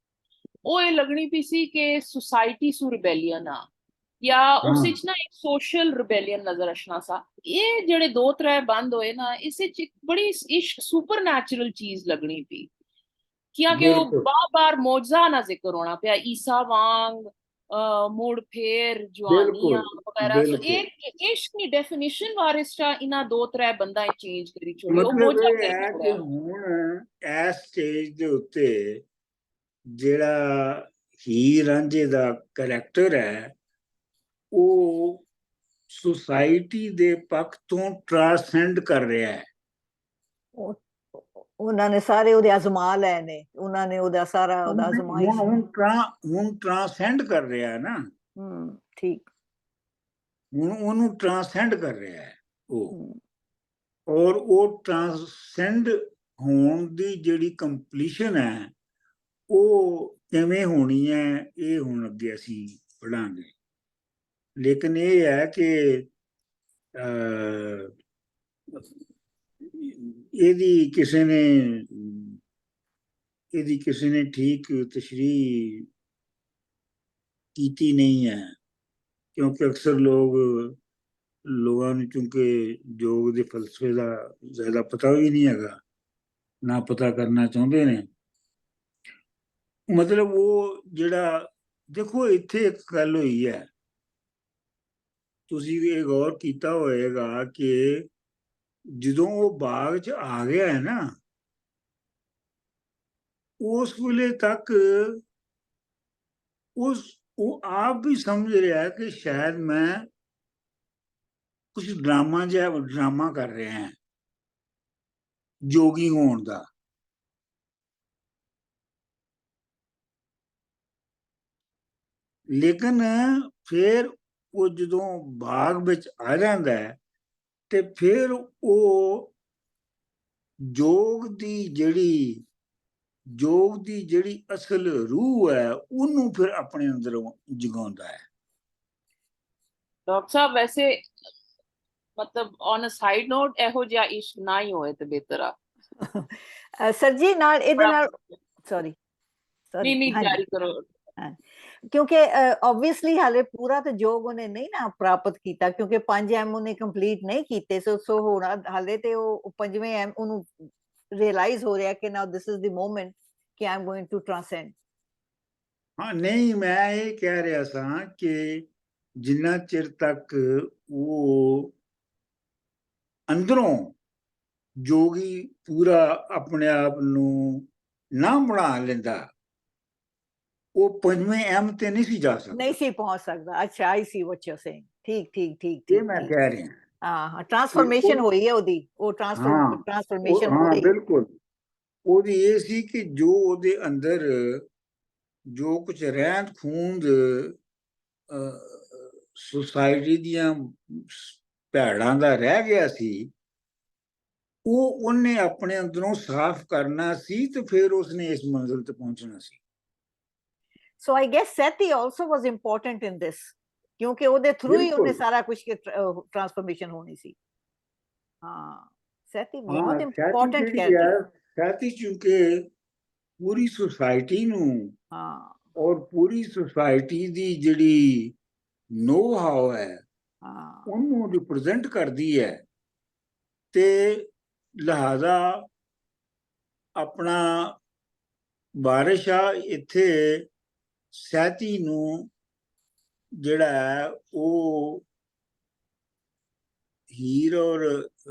ਉਹ ਇਹ ਲੱਗਣੀ ਪਈ ਸੀ ਕਿ ਸੁਸਾਇਟੀ ਸੂ ਰਿਬੈਲੀਅਨ ਆ, ਜਾਂ ਉਸ ਵਿੱਚ ਨਾ ਇੱਕ ਸੋਸ਼ਲ ਰਿਬੈਲੀਅਨ ਨਜ਼ਰ ਆਸ਼ਨਾ ਸਾ। ਇਹ ਜਿਹੜੇ 2-3 ਬੰਦ ਹੋਏ ਨਾ, ਇਸ ਵਿੱਚ ਇੱਕ ਬੜੀ ਇਸ਼ਕ ਸੁਪਰ ਨੈਚੁਰਲ ਚੀਜ਼ ਲੱਗਣੀ ਪਈ, ਕਿਉਂਕਿ ਉਹ ਬਾਰ-ਬਾਰ ਮੌਜਜ਼ਾ ਨਾ ਜ਼ਿਕਰ ਹੋਣਾ ਪਿਆ, ਈਸਾ ਵਾਂਗ ਮੁੜ ਫੇਰ ਜਵਾਨੀਆਂ ਵਗੈਰਾ। ਸੋ ਇਹ ਇਸ਼ਕ ਦੀ ਡੈਫੀਨੇਸ਼ਨ ਵਾਰਿਸ ਸ਼ਾਹ ਇਹਨਾਂ 2-3 ਬੰਦਾ ਚੇਂਜ ਕਰੀ ਛੋੜੀ। ਉਹ ਮੌਜਜ਼ਾ ਹੈ ਕਿ ਹੁਣ ਇਸ ਸਟੇਜ ਦੇ ਉੱਤੇ ਜਿਹੜਾ ਹੀਰ ਰਾਂਝੇ ਦਾ ਕਰੈਕਟਰ ਹੈ ਉਹ ਸੁਸਾਇਟੀ ਦੇ ਪੱਖ ਤੋਂ ਟ੍ਰਾਂਸੈਂਡ ਕਰ ਰਿਹਾ ਹੈ। ਉਹਨਾਂ ਨੇ ਸਾਰੇ ਉਹਦੇ ਅਜ਼ਮਾ ਲਏ ਨੇ, ਉਹਨਾਂ ਨੇ ਉਹਦਾ ਸਾਰਾ ਉਹਦਾ ਅਜ਼ਮਾਇਸ਼ ਹੁਣ ਟ੍ਰਾਂਸੈਂਡ ਕਰ ਰਿਹਾ ਹੈ ਨਾ। ਠੀਕ, ਹੁਣ ਉਹਨੂੰ ਟ੍ਰਾਂਸੈਂਡ ਕਰ ਰਿਹਾ ਹੈ ਉਹ, ਔਰ ਉਹ ਟ੍ਰਾਂਸੈਂਡ ਹੋਣ ਦੀ ਜਿਹੜੀ ਕੰਪਲੀਸ਼ਨ ਹੈ ਉਹ ਕਿਵੇਂ ਹੋਣੀ ਹੈ ਇਹ ਹੁਣ ਅੱਗੇ ਅਸੀਂ ਪੜਾਂਗੇ। ਲੇਕਿਨ ਇਹ ਹੈ ਕਿ ਇਹਦੀ ਕਿਸੇ ਨੇ ਠੀਕ ਤਸ਼ਰੀਹ ਕੀਤੀ ਨਹੀਂ ਹੈ, ਕਿਉਂਕਿ ਅਕਸਰ ਲੋਕਾਂ ਨੂੰ ਚੂੰਕਿ ਯੋਗ ਦੇ ਫਲਸਫੇ ਦਾ ਜ਼ਿਆਦਾ ਪਤਾ ਵੀ ਨਹੀਂ ਹੈਗਾ, ਨਾ ਪਤਾ ਕਰਨਾ ਚਾਹੁੰਦੇ ਨੇ। ਮਤਲਬ ਉਹ ਜਿਹੜਾ ਦੇਖੋ ਇੱਥੇ ਇੱਕ ਗੱਲ ਹੋਈ ਹੈ, ਤੁਸੀਂ ਇਹ ਗੌਰ ਕੀਤਾ ਹੋਏਗਾ ਕਿ ਜਦੋਂ ਉਹ ਬਾਗ 'ਚ ਆ ਗਿਆ ਹੈ ਨਾ, ਉਸ ਵੇਲੇ ਤੱਕ ਉਸ ਉਹ ਆਪ ਵੀ ਸਮਝ ਰਿਹਾ ਕਿ ਸ਼ਾਇਦ ਮੈਂ ਕੁਝ ਡਰਾਮਾ ਕਰ ਰਿਹਾ ਹਾਂ ਜੋਗੀ ਹੋਣ ਦਾ। ਲੇਕਿਨ ਫਿਰ ਉਹ ਜਦੋਂ ਬਾਗ ਵਿੱਚ ਆ ਜਾਂਦਾ ਹੈ ਤੇ ਫਿਰ ਉਹ ਯੋਗ ਦੀ ਜਿਹੜੀ ਅਸਲ ਰੂਹ ਹੈ ਉਹਨੂੰ ਫਿਰ ਆਪਣੇ ਅੰਦਰੋਂ ਜਗਾਉਂਦਾ ਹੈ। ਡਾਕਟਰ ਸਾਹਿਬ ਵੈਸੇ ਮਤਲਬ ਔਨ ਅ ਸਾਈਡ ਨੋਟ ਇਹੋ ਜਿਹਾ ਇਸ਼ਕ ਨਾ ਹੀ ਹੋਏ ਤੇ ਬਿਹਤਰ ਆ। ਸਰ ਜੀ ਨਾਲ ਇਹਦੇ ਨਾਲ ਸੌਰੀ ਨਹੀਂ ਜਾਰੀ ਕਰੋ। ਕਿਉਂਕਿ ਆਬਵੀਅਸਲੀ ਹਾਲੇ ਪੂਰਾ ਤਾਂ ਯੋਗ ਉਹਨੇ ਨਹੀਂ ਨਾ ਪ੍ਰਾਪਤ ਕੀਤਾ, ਕਿਉਂਕਿ 5M ਉਹਨੇ ਕੰਪਲੀਟ ਨਹੀਂ ਕੀਤੇ। ਸੋ ਹੁਣ ਹਾਲੇ ਤੇ ਉਹ 5ਵੇਂ M ਉਹਨੂੰ ਰਿਅਲਾਈਜ਼ ਹੋ ਰਿਹਾ ਕਿ ਨਾਓ ਦਿਸ ਇਜ਼ ਦ ਮੋਮੈਂਟ ਕਿ ਆਈ ਐਮ ਗੋਇੰਗ ਟੂ ਟ੍ਰਾਂਸੈਂਡ। ਹਾਂ ਨਹੀਂ, ਮੈਂ ਇਹ ਕਹਿ ਰਿਹਾ ਸਾਂ ਕਿ ਜਿੰਨਾ ਚਿਰ ਤੱਕ ਉਹ ਅੰਦਰੋਂ ਜੋਗੀ ਪੂਰਾ ਆਪਣੇ ਆਪ ਨੂੰ ਨਾ ਬਣਾ ਲੈਂਦਾ, ਉਹ 5ਵੇਂ M ਤੇ ਨਹੀਂ ਸੀ ਜਾ ਸਕਦਾ, ਨਹੀਂ ਸੀ ਪਹੁੰਚ ਸਕਦਾ। ਅੱਛਾ, ਆਈ ਸੀ ਵਾਟ ਯੂ ਸੇਇੰਗ। ਠੀਕ ਇਹ ਮੈਂ ਕਹਿ ਰਿਹਾ। ਹਾਂ, ਟ੍ਰਾਂਸਫਰਮੇਸ਼ਨ ਹੋਈ ਹੈ ਉਹਦੀ, ਉਹ ਟ੍ਰਾਂਸਫਰਮੇਸ਼ਨ ਹੋ ਰਹੀ। ਬਿਲਕੁਲ। ਉਹਦੀ ਇਹ ਸੀ ਕਿ ਜੋ ਉਹਦੇ ਅੰਦਰ ਜੋ ਕੁਝ ਰਹਿੰਦ ਖੂੰਦ ਸੁਸਾਇਟੀ ਦੀਆਂ ਭੈੜਾਂ ਦਾ ਰਹਿ ਗਿਆ ਸੀ, ਉਹ ਉਹਨੇ ਆਪਣੇ ਅੰਦਰੋਂ ਸਾਫ਼ ਕਰਨਾ ਸੀ ਤੇ ਫਿਰ ਉਸਨੇ ਇਸ ਮੰਜ਼ਿਲ ਤੇ ਪਹੁੰਚਣਾ ਸੀ। So I guess society also was important in this, ਕਿਉਂਕਿ ਉਹਦੇ ਥਰੂ ਹੀ ਉਹਨੇ ਸਾਰਾ ਕੁਝ ਟ੍ਰਾਂਸਫਰਮੇਸ਼ਨ ਹੋਣੀ ਸੀ। ਹਾਂ, ਸੈਤੀ ਬਹੁਤ ਇੰਪੋਰਟੈਂਟ ਕੈਰੈਕਟਰ। ਸੈਤੀ ਕਿਉਂਕਿ ਪੂਰੀ ਸੁਸਾਇਟੀ ਨੂੰ ਔਰ ਪੂਰੀ ਸੁਸਾਇਟੀ ਦੀ ਜਿਹੜੀ ਨੋ ਹਾਉ ਹੈ ਉਹਨੂੰ ਰਿਪਰੈਜ਼ੈਂਟ ਕਰਦੀ ਹੈ, ਤੇ ਲਿਹਾਜ਼ਾ ਆਪਣਾ ਬਾਰਿਸ਼ਾ ਇੱਥੇ ਸੈਤੀ ਨੂੰ ਜਿਹੜਾ ਹੈ ਉਹ ਹੀਰ ਔਰ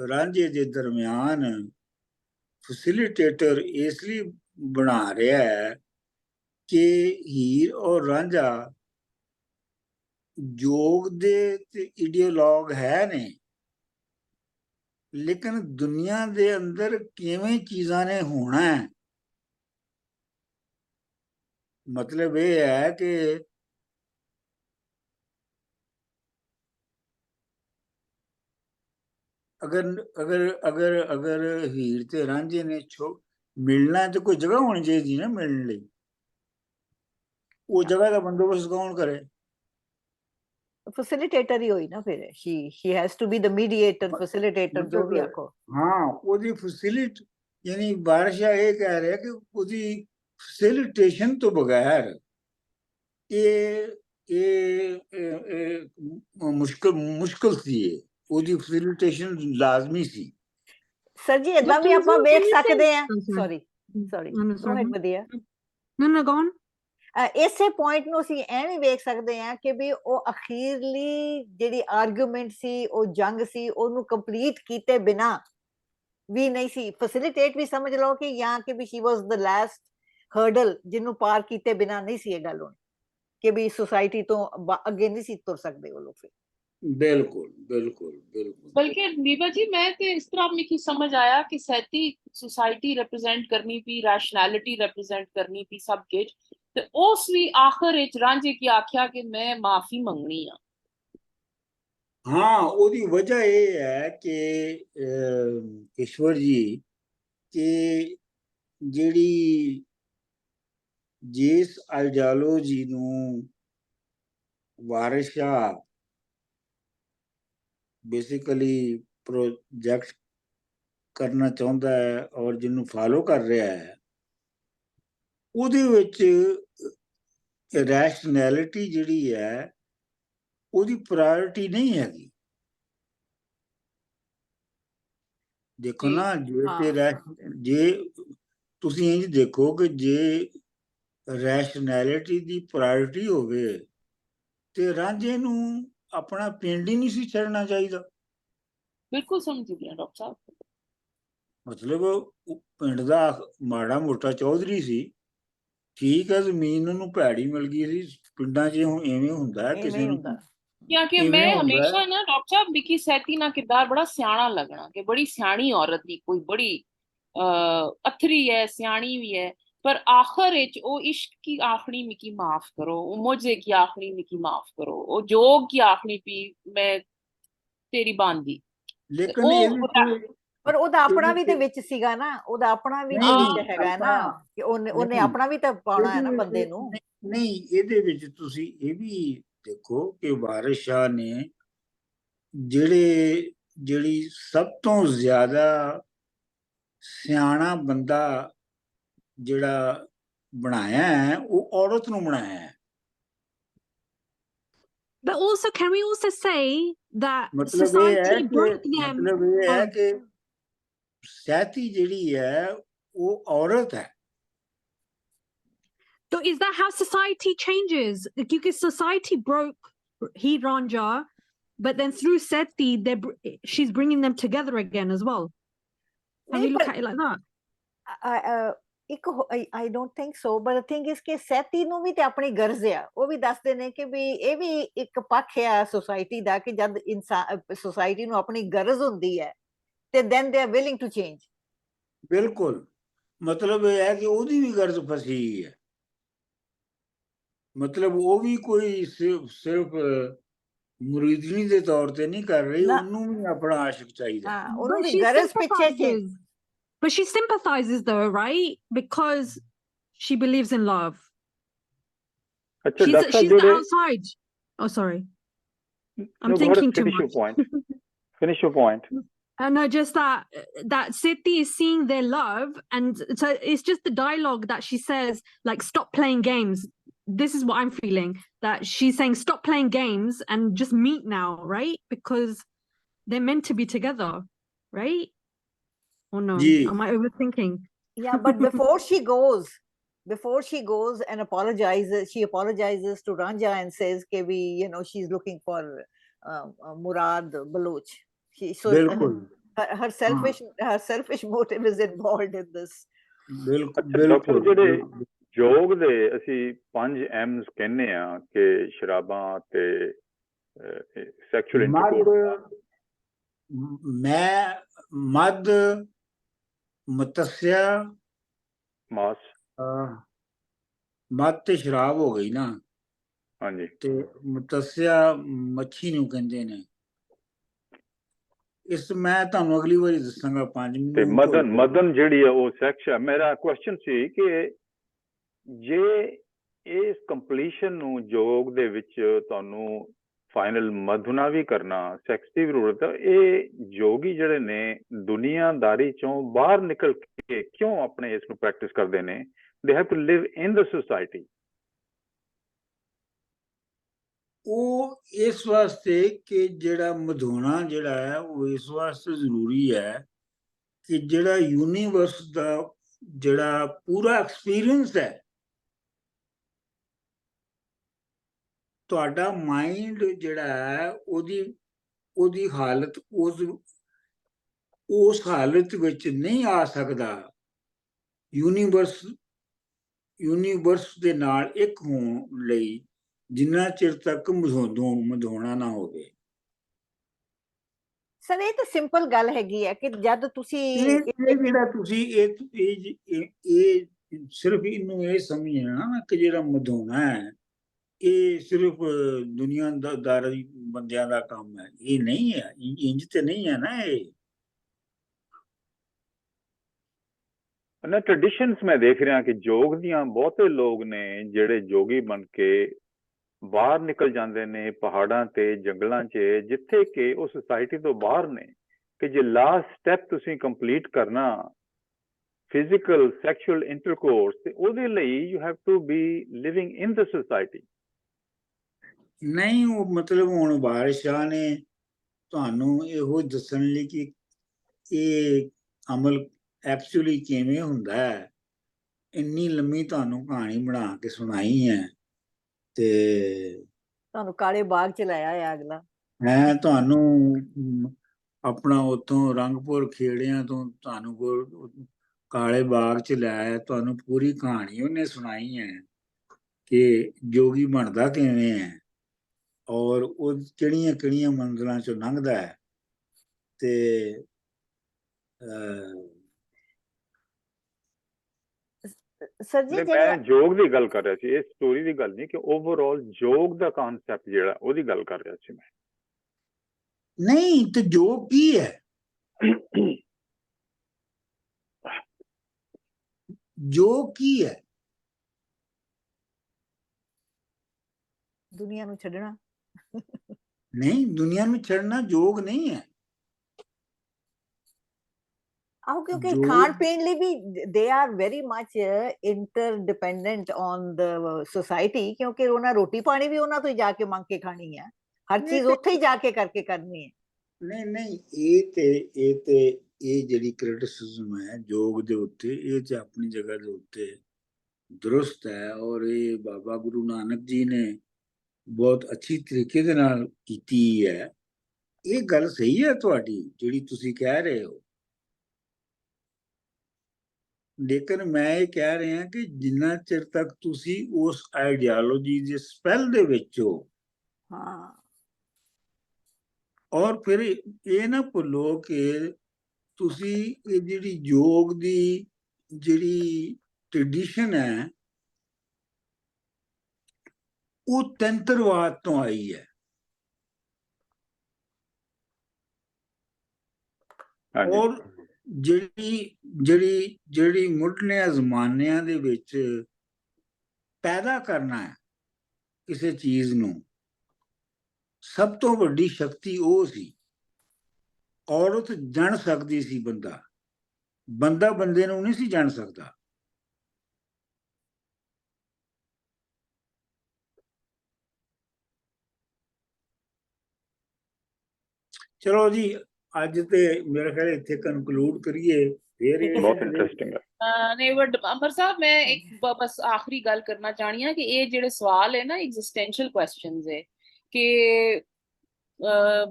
ਰਾਂਝੇ ਦੇ ਦਰਮਿਆਨ ਫੈਸਿਲਿਟੇਟਰ ਇਸ ਲਈ ਬਣਾ ਰਿਹਾ ਹੈ ਕਿ ਹੀਰ ਔਰ ਰਾਂਝਾ ਯੋਗ ਦੇ ਤੇ ਆਈਡੀਓਲੌਗ ਹੈ ਨੇ, ਲੇਕਿਨ ਦੁਨੀਆ ਦੇ ਅੰਦਰ ਕਿਵੇਂ ਚੀਜ਼ਾਂ ਨੇ ਹੋਣਾ ਹੈ, ਮਤਲਬ ਇਹ ਹੈ ਕਿ ਅਗਰ ਹੀਰ ਤੇ ਰਾਂਝੇ ਨੇ ਮਿਲਣਾ ਤੇ ਕੋਈ ਜਗ੍ਹਾ ਹੋਣੀ ਚਾਹੀਦੀ ਨਾ ਮਿਲਣ ਲਈ। ਉਹ ਜਗ੍ਹਾ ਦਾ ਬੰਦੋਬਸਤ ਕੌਣ ਕਰੇ? ਫੈਸਿਲਿਟੇਟਰ ਹੀ ਹੋਈ ਨਾ ਫਿਰ। she has to be the mediator, facilitator, ਜੋ ਵੀ ਆਖੋ। ਹਾਂ, ਉਹਦੀ ਫੈਸਿਲਿਟੀ ਯਾਨੀ ਬਾਰਿਸ਼ਾ ਇਹ ਕਹਿ ਰਿਹਾ ਕਿ ਉਹਦੀ ਫੈਸਿਲਿਟੇਸ਼ਨ ਤੋਂ ਬਗੈਰ ਇਹ ਮੁਸ਼ਕਲ ਸੀ। ਉਹਦੀ ਫੈਸਿਲਿਟੇਸ਼ਨ ਲਾਜ਼ਮੀ ਸੀ। ਸਰ ਜੀ ਇਦਾਂ ਵੀ ਆਪਾਂ ਵੇਖ ਸਕਦੇ ਹਾਂ। ਸੌਰੀ ਗੋ ਅਹੈਡ ਵਧੀਆ। No, go on. ਇਸੇ ਪੁਆਇੰਟ ਨੂੰ ਅਸੀਂ ਐਵੇਂ ਵੇਖ ਸਕਦੇ ਹਾਂ ਕਿ ਵੀ ਉਹ ਅਖੀਰਲੀ ਜਿਹੜੀ ਆਰਗੂਮੈਂਟ ਸੀ, ਉਹ ਜੰਗ ਸੀ, ਉਹਨੂੰ ਕੰਪਲੀਟ ਕੀਤੇ ਬਿਨਾ ਵੀ ਨਹੀਂ ਸੀ। ਫੈਸਿਲਿਟੇਟ ਵੀ ਸਮਝ ਲਓ ਕਿ ਜਾਂ ਕਿ ਵੀ ਸ਼ੀ ਵਾਸ ਦ ਲਾਸਟ ਹਰਡਲ, ਜਿਹਨੂੰ ਪਾਰ ਕੀਤੇ ਬਿਨਾ ਨਹੀਂ ਸੀ ਇਹ ਗੱਲ ਹੋਣੀ ਕਿ ਵੀ ਸੁਸਾਇਟੀ ਤੋਂ ਅੱਗੇ ਨਹੀਂ ਸੀ ਤੁਰ ਸਕਦੇ ਉਹ ਲੋਕ। ਬਿਲਕੁਲ। बल्कि नीबा जी मैं तो इस तरह मिकी समझ आया कि सैती सोसाइटी रिप्रेजेंट करनी पी, रैशनैलिटी रिप्रेजेंट करनी पी, सब किश ते उस भी आखिर विच रांझे की आख्या कि मैं माफी मंगनी आ। हाँ, ਉਹਦੀ ਵਜ੍ਹਾ ਇਹ ਹੈ ਕਿ ਈਸ਼ਵਰ ਜੀ ਕਿ ਜਿਹੜੀ ਜਿਸ ਆਈਡੀਓਲੋਜੀ ਨੂੰ ਵਾਰਿਸ਼ਾ ਬੇਸਿਕਲੀ ਪ੍ਰੋਜੈਕਟ ਕਰਨਾ ਚਾਹੁੰਦਾ ਹੈ ਔਰ ਜਿਹਨੂੰ ਫਾਲੋ ਕਰ ਰਿਹਾ ਹੈ, ਉਹਦੇ ਵਿੱਚ ਰੈਸ਼ਨੈਲਿਟੀ ਜਿਹੜੀ ਹੈ ਉਹਦੀ ਪ੍ਰਾਇੋਰਟੀ ਨਹੀਂ ਹੈਗੀ। ਦੇਖੋ ਨਾ, ਜੇ ਤੁਸੀਂ ਇੰਝ ਦੇਖੋ ਕਿ ਜੇ ਰੈਸ਼ਨੈਲਿਟੀ ਦੀ ਪ੍ਰਾਇੋਰਟੀ ਹੋਵੇ ਤੇ ਰਾਂਝੇ ਨੂੰ ਆਪਣਾ ਪਿੰਡ ਹੀ ਨਹੀਂ ਸੀ ਛੱਡਣਾ ਚਾਹੀਦਾ। ਬਿਲਕੁਲ ਸਮਝ ਗਿਆ ਡਾਕਟਰ ਸਾਹਿਬ। ਮਤਲਬ ਪਿੰਡ ਦਾ ਮਾੜਾ ਮੋਟਾ ਚੌਧਰੀ ਸੀ, ਠੀਕ ਹੈ, ਜ਼ਮੀਨ ਉਹਨੂੰ ਭੈੜੀ ਮਿਲ ਗਈ ਸੀ, ਪਿੰਡਾਂ 'ਚ ਇਵੇਂ ਹੁੰਦਾ ਹੈ, ਇਵੇਂ ਕਿਸੇ ਹੀ ਨੂੰ ਹੁੰਦਾ। क्योंकि इवें मैं होंदा है। हमेशा ना डॉक्टर साहब विकी सैती ना किरदार बड़ा सियाना लगना कि बड़ी सियानी औरत दी कोई बड़ी अथरी है सियानी भी है पर आखिर विच ओ इश्क की आखनी मिकी माफ करो ओ मुझे की आखनी मिकी माफ करो ओ जोग की आखनी पी मैं तेरी बांदी लेकिन ओ ਇਹਦੇ 'ਚ ਪਰ ਉਹਦਾ ਆਪਣਾ ਵੀ ਤੇ ਇਹਦੇ 'ਚ ਵਿੱਚ ਸੀਗਾ ਨਾ, ਉਹਦਾ ਆਪਣਾ ਵੀ ਤੇ ਨਹੀਂ ਵਿੱਚ ਹੈਗਾ ਹੈ ਨਾ, ਕਿ ਉਹਨੇ ਨਹੀਂ ਆਪਣਾ ਵੀ ਤਾਂ ਪਾਉਣਾ ਹੈ ਨਾ ਬੰਦੇ ਇਹਦੇ ਨੂੰ। ਨਹੀਂ ਇਹਦੇ ਵਿੱਚ ਤੁਸੀਂ ਇਹ ਵੀ ਦੇਖੋ ਕਿ ਵਾਰਿਸ ਸ਼ਾਹ ਨੇ ਜਿਹੜੀ ਸਭ ਤੋਂ ਜ਼ਿਆਦਾ ਸਿਆਣਾ ਬੰਦਾ ਜਿਹੜਾ ਬਣਾਇਆ ਹੈ ਉਹ ਔਰਤ ਨੂੰ ਬਣਾਇਆ ਹੈ। But also, can we also say that ਮਤਲਬ ਇਹ ਹੈ society ਕਿ broke them? ਮਤਲਬ ਇਹ ਹੈ ਕਿ ਸੈਤੀ ਜਿਹੜੀ ਹੈ ਉਹ ਔਰਤ ਹੈ। So is that how society changes? Because society broke Heer Ranja, but then through Seti, she's bringing them together again as well. Can we ਨਹੀਂ look ਪਰ at it like that? ਇੱਕ I don't think so, but thing is ਕਿ ਸੈਤੀ ਨੂੰ ਵੀ ਤੇ ਆਪਣੀ ਗਰਜ਼ ਆ, ਉਹ ਵੀ ਦੱਸਦੇ ਨੇ ਕਿ ਵੀ ਇਹ ਵੀ ਇੱਕ ਪੱਖ ਆ ਸੋਸਾਇਟੀ ਦਾ ਕਿ ਜਦ ਇਨਸਾਨ ਸੋਸਾਇਟੀ ਨੂੰ ਆਪਣੀ ਗਰਜ਼ ਹੁੰਦੀ ਹੈ ਤੇ then they are willing to change। ਬਿਲਕੁਲ, ਮਤਲਬ ਇਹ ਹੈ ਕਿ ਉਹਦੀ ਵੀ ਗਰਜ਼ ਫਸੀ ਹੈ, ਮਤਲਬ ਉਹ ਵੀ ਕੋਈ ਸਿਰਫ ਮੁਰੀਦਨੀ ਦੇ ਤੌਰ ਤੇ ਨਹੀਂ ਕਰ ਰਹੀ, ਉਹਨੂੰ ਵੀ ਆਪਣਾ ਆਸ਼ਿਕ ਚਾਹੀਦਾ। ਹਾਂ, ਉਹਨੂੰ ਵੀ ਗਰਜ਼ ਪਿੱਛੇ ਚ। But she sympathizes though, right? Because she believes in love. ਅੱਛਾ ਡਾਕਟਰ She's ਜਿਹੜੇ the outside. Oh, sorry. I'm thinking too much. Finish your point. No, just that Siti is seeing their love, and so it's just the dialogue that she says, like, stop playing games. This is what I'm feeling, that she's saying stop playing games and just meet now, right? Because they're meant to be together, right? Or no? Am I overthinking? Yeah, but before she goes and apologizes, she apologizes to Ranja and says that we, you know, she's looking for Murad Baloch. So her selfish motive is involved in this. Doctor ਜਿਹੜੇ ਯੋਗ ਦੇ ਅਸੀਂ 5 M's ਕਹਿੰਦੇ ਆ ਕਿ ਸ਼ਰਾਬਾਂ ਤੇ sexual intercourse, ਮੈਂ ਮਦ ਮਤਸਿਆ ਮਾਸ ਮਦ ਤੇ ਸ਼ਰਾਬ ਹੋ ਗਈ ਨਾ। ਹਾਂਜੀ, ਤੇ ਮਤਸਿਆ ਮੱਛੀ ਨੂੰ ਕਹਿੰਦੇ ਨੇ। ਇਸ ਮੈਂ ਤੁਹਾਨੂੰ ਅਗਲੀ ਵਾਰੀ ਦੱਸਾਂਗਾ 5 ਮਿੰਟ। ਤੇ ਮਦਨ ਜਿਹੜੀ ਆ ਉਹ ਸੈਕਸ ਆ। ਮੇਰਾ ਕੁਐਸਚਨ ਸੀ ਕਿ ਜੇ ਇਸ ਕੰਪਲੀਸ਼ਨ ਨੂੰ ਯੋਗ ਦੇ ਵਿੱਚ ਤੁਹਾਨੂੰ ਫਾਈਨਲ ਮਧੁਨਾ ਵੀ ਕਰਨਾ, ਸੈਕਸ ਦੀ ਜ਼ਰੂਰਤ ਹੈ, ਇਹ ਯੋਗੀ ਜਿਹੜੇ ਨੇ ਦੁਨੀਆਦਾਰੀ ਚੋਂ ਬਾਹਰ ਨਿਕਲ ਕੇ ਕਿਉਂ ਆਪਣੇ ਇਸ ਨੂੰ ਪ੍ਰੈਕਟਿਸ ਕਰਦੇ ਨੇ? They have to live in the society. ਉਹ ਇਸ ਵਾਸਤੇ ਕਿ ਜਿਹੜਾ ਮਧੋਣਾ ਜਿਹੜਾ ਹੈ ਉਹ ਇਸ ਵਾਸਤੇ ਜ਼ਰੂਰੀ ਹੈ ਕਿ ਜਿਹੜਾ ਯੂਨੀਵਰਸ ਦਾ ਜਿਹੜਾ ਪੂਰਾ ਐਕਸਪੀਰੀਅੰਸ ਹੈ, ਤੁਹਾਡਾ ਮਾਈਂਡ ਜਿਹੜਾ ਹੈ ਉਹਦੀ ਹਾਲਤ ਉਸ ਹਾਲਤ ਵਿੱਚ ਨਹੀਂ ਆ ਸਕਦਾ ਯੂਨੀਵਰਸ ਦੇ ਨਾਲ ਇੱਕ ਹੋਣ ਲਈ, ਜਿੰਨਾ ਚਿਰ ਤੱਕ ਮਧੋਣਾ ਨਾ ਹੋਵੇ। ਸਰ ਇਹ ਤਾਂ ਸਿੰਪਲ ਗੱਲ ਹੈਗੀ ਹੈ ਕਿ ਜਦ ਤੁਸੀਂ ਜਿਹੜਾ ਤੁਸੀਂ ਇਹ ਸਿਰਫ ਇਹਨੂੰ ਇਹ ਸਮਝਣਾ ਨਾ ਕਿ ਜਿਹੜਾ ਮਧੋਣਾ ਹੈ ਇਹ ਸਿਰਫ ਦੁਨੀਆਦਾਰੀ ਬੰਦਿਆਂ ਦਾ ਕੰਮ ਹੈ, ਇਹ ਨਹੀਂ ਹੈ, ਇੰਜ ਤੇ ਨਹੀਂ ਹੈ ਨਾ। ਇਹ ਨਾ ਟ੍ਰੈਡੀਸ਼ਨਸ ਮੈਂ ਦੇਖ ਰਿਹਾ ਕਿ ਯੋਗ ਦੀਆਂ ਬਹੁਤੇ ਲੋਕ ਨੇ ਜਿਹੜੇ ਯੋਗੀ ਬਣ ਕੇ ਬਾਹਰ ਨਿਕਲ ਜਾਂਦੇ ਨੇ ਪਹਾੜਾਂ ਤੇ ਜੰਗਲਾਂ 'ਚ, ਜਿੱਥੇ ਕਿ ਉਹ ਸੁਸਾਇਟੀ ਤੋਂ ਬਾਹਰ ਨੇ, ਕਿ ਜੇ ਲਾਸਟ ਸਟੈਪ ਤੁਸੀਂ ਕੰਪਲੀਟ ਕਰਨਾ ਫਿਜ਼ੀਕਲ ਸੈਕਸ਼ੂਅਲ ਇੰਟਰਕੋਰਸ, ਤੇ ਉਹਦੇ ਲਈ you have to be living in the society. ਨਹੀਂ, ਉਹ ਮਤਲਬ ਹੁਣ ਵਾਰਿਸ ਸ਼ਾਹ ਨੇ ਤੁਹਾਨੂੰ ਇਹੋ ਦੱਸਣ ਲਈ ਕਿ ਇਹ ਅਮਲ ਐਕਚੁਅਲੀ ਕਿਵੇਂ ਹੁੰਦਾ ਹੈ, ਇੰਨੀ ਲੰਮੀ ਤੁਹਾਨੂੰ ਕਹਾਣੀ ਬਣਾ ਕੇ ਸੁਣਾਈ ਹੈ। ਤੇ ਤੁਹਾਨੂੰ ਕਾਲੇ ਬਾਗ ਚ ਲਾਇਆ ਹੈ ਅਗਲਾ। ਮੈਂ ਤੁਹਾਨੂੰ ਆਪਣਾ ਉੱਥੋਂ ਰੰਗਪੁਰ ਖੇੜਿਆਂ ਤੋਂ ਤੁਹਾਨੂੰ ਕਾਲੇ ਬਾਗ ਚ ਲਾਇਆ, ਤੁਹਾਨੂੰ ਪੂਰੀ ਕਹਾਣੀ ਉਹਨੇ ਸੁਣਾਈ ਹੈ। ਕਿ ਜੋਗੀ ਬਣਦਾ ਕਿਵੇਂ ਹੈ ਔਰ ਉਹ ਕਿਹੜੀਆਂ ਕਿਹੜੀਆਂ ਮੰਜ਼ਲਾਂ ਚੋਂ ਲੰਘਦਾ ਹੈ। ਤੇ ਸਰ ਜੀ ਨਹੀਂ, ਜਿਹੜੇ ਮੈਂ ਯੋਗ ਦੀ ਗੱਲ ਕਰ ਰਿਹਾ ਸੀ, ਇਹ ਸਟੋਰੀ ਦੀ ਗੱਲ ਨਹੀਂ, ਕਿ ਓਵਰਆਲ ਯੋਗ ਦਾ ਕਨਸੈਪਟ ਜਿਹੜਾ ਉਹਦੀ ਗੱਲ ਕਰ ਰਿਹਾ ਸੀ ਮੈਂ। ਨਹੀਂ ਤੇ ਯੋਗ ਕੀ ਹੈ? ਯੋਗ ਕੀ ਹੈ? ਦੁਨੀਆ ਨੂੰ ਛੱਡਣਾ। ਨਹੀਂ, ਦੁਨੀਆ ਨੂੰ ਛੱਡਣਾ ਯੋਗ ਨਹੀਂ ਹੈ। ਆਹੋ, ਕਿਉਂਕਿ ਯੋਗ ਖਾਣ ਪੀਣ ਲਈ ਵੀ they are very much interdependent on the society, ਕਿਉਂਕਿ ਉਹਨਾਂ ਰੋਟੀ ਪਾਣੀ ਵੀ ਉਹਨਾਂ ਤੋਂ ਹੀ ਜਾ ਕੇ ਮੰਗ ਕੇ ਖਾਣੀ ਹੈ, ਹਰ ਚੀਜ਼ ਉੱਥੇ ਹੀ ਜਾ ਕੇ ਕਰਕੇ ਕਰਨੀ ਹੈ। ਨਹੀਂ ਨਹੀਂ, ਇਹ ਜਿਹੜੀ ਕ੍ਰਿਟਿਸਿਜ਼ਮ ਹੈ ਯੋਗ ਦੇ ਉੱਤੇ, ਇਹ ਤੇ ਆਪਣੀ ਜਗ੍ਹਾ ਦੇ ਉੱਤੇ ਦਰੁਸਤ ਹੈ, ਔਰ ਇਹ ਬਾਬਾ ਗੁਰੂ ਨਾਨਕ ਜੀ ਨੇ ਬਹੁਤ ਅੱਛੀ ਤਰੀਕੇ ਦੇ ਨਾਲ ਕੀਤੀ ਹੈ। ਇਹ ਗੱਲ ਸਹੀ ਹੈ ਤੁਹਾਡੀ ਜਿਹੜੀ ਤੁਸੀਂ ਕਹਿ ਰਹੇ ਹੋ, ਲੇਕਿਨ ਮੈਂ ਇਹ ਕਹਿ ਰਿਹਾ ਕਿ ਜਿੰਨਾ ਚਿਰ ਤੱਕ ਤੁਸੀਂ ਉਸ ਆਈਡੀਓਲੋਜੀ ਦੇ ਸਪੈਲ ਦੇ ਵਿੱਚ ਹੋ, ਹਾਂ, ਔਰ ਫਿਰ ਇਹ ਨਾ ਭੁੱਲੋ ਕਿ ਤੁਸੀਂ ਇਹ ਜਿਹੜੀ ਯੋਗ ਦੀ ਜਿਹੜੀ ਟ੍ਰੈਡੀਸ਼ਨ ਹੈ ਉਹ ਤੰਤਰਵਾਦ ਤੋਂ ਆਈ ਹੈ। ਔਰ ਜਿਹੜੀ ਮੁੱਢਲੇ ਜ਼ਮਾਨਿਆਂ ਦੇ ਵਿੱਚ ਪੈਦਾ ਕਰਨਾ ਹੈ ਕਿਸੇ ਚੀਜ਼ ਨੂੰ, ਸਭ ਤੋਂ ਵੱਡੀ ਸ਼ਕਤੀ ਉਹ ਸੀ। ਔਰਤ ਜਾਣ ਸਕਦੀ ਸੀ, ਬੰਦਾ ਬੰਦੇ ਨੂੰ ਨਹੀਂ ਸੀ ਜਾਣ ਸਕਦਾ। ਚਲੋ ਜੀ, ਅੱਜ ਤੇ ਮੇਰਾ ਖਿਆਲ ਇੱਥੇ ਕਨਕਲੂਡ ਕਰੀਏ। ਬਹੁਤ ਇੰਟਰਸਟਿੰਗ ਹੈ। ਨਹੀਂ, ਬਟ ਅੰਬਰ ਸਾਹਿਬ, ਮੈਂ ਇੱਕ ਬਸ ਆਖਰੀ ਗੱਲ ਕਰਨਾ ਚਾਹਣੀ ਹਾਂ ਕਿ ਇਹ ਜਿਹੜੇ ਸਵਾਲ ਹੈ ਨਾ, ਐਗਜ਼ਿਸਟੈਂਸ਼ੀਅਲ ਕੁਐਸਚਨਸ ਹੈ ਕਿ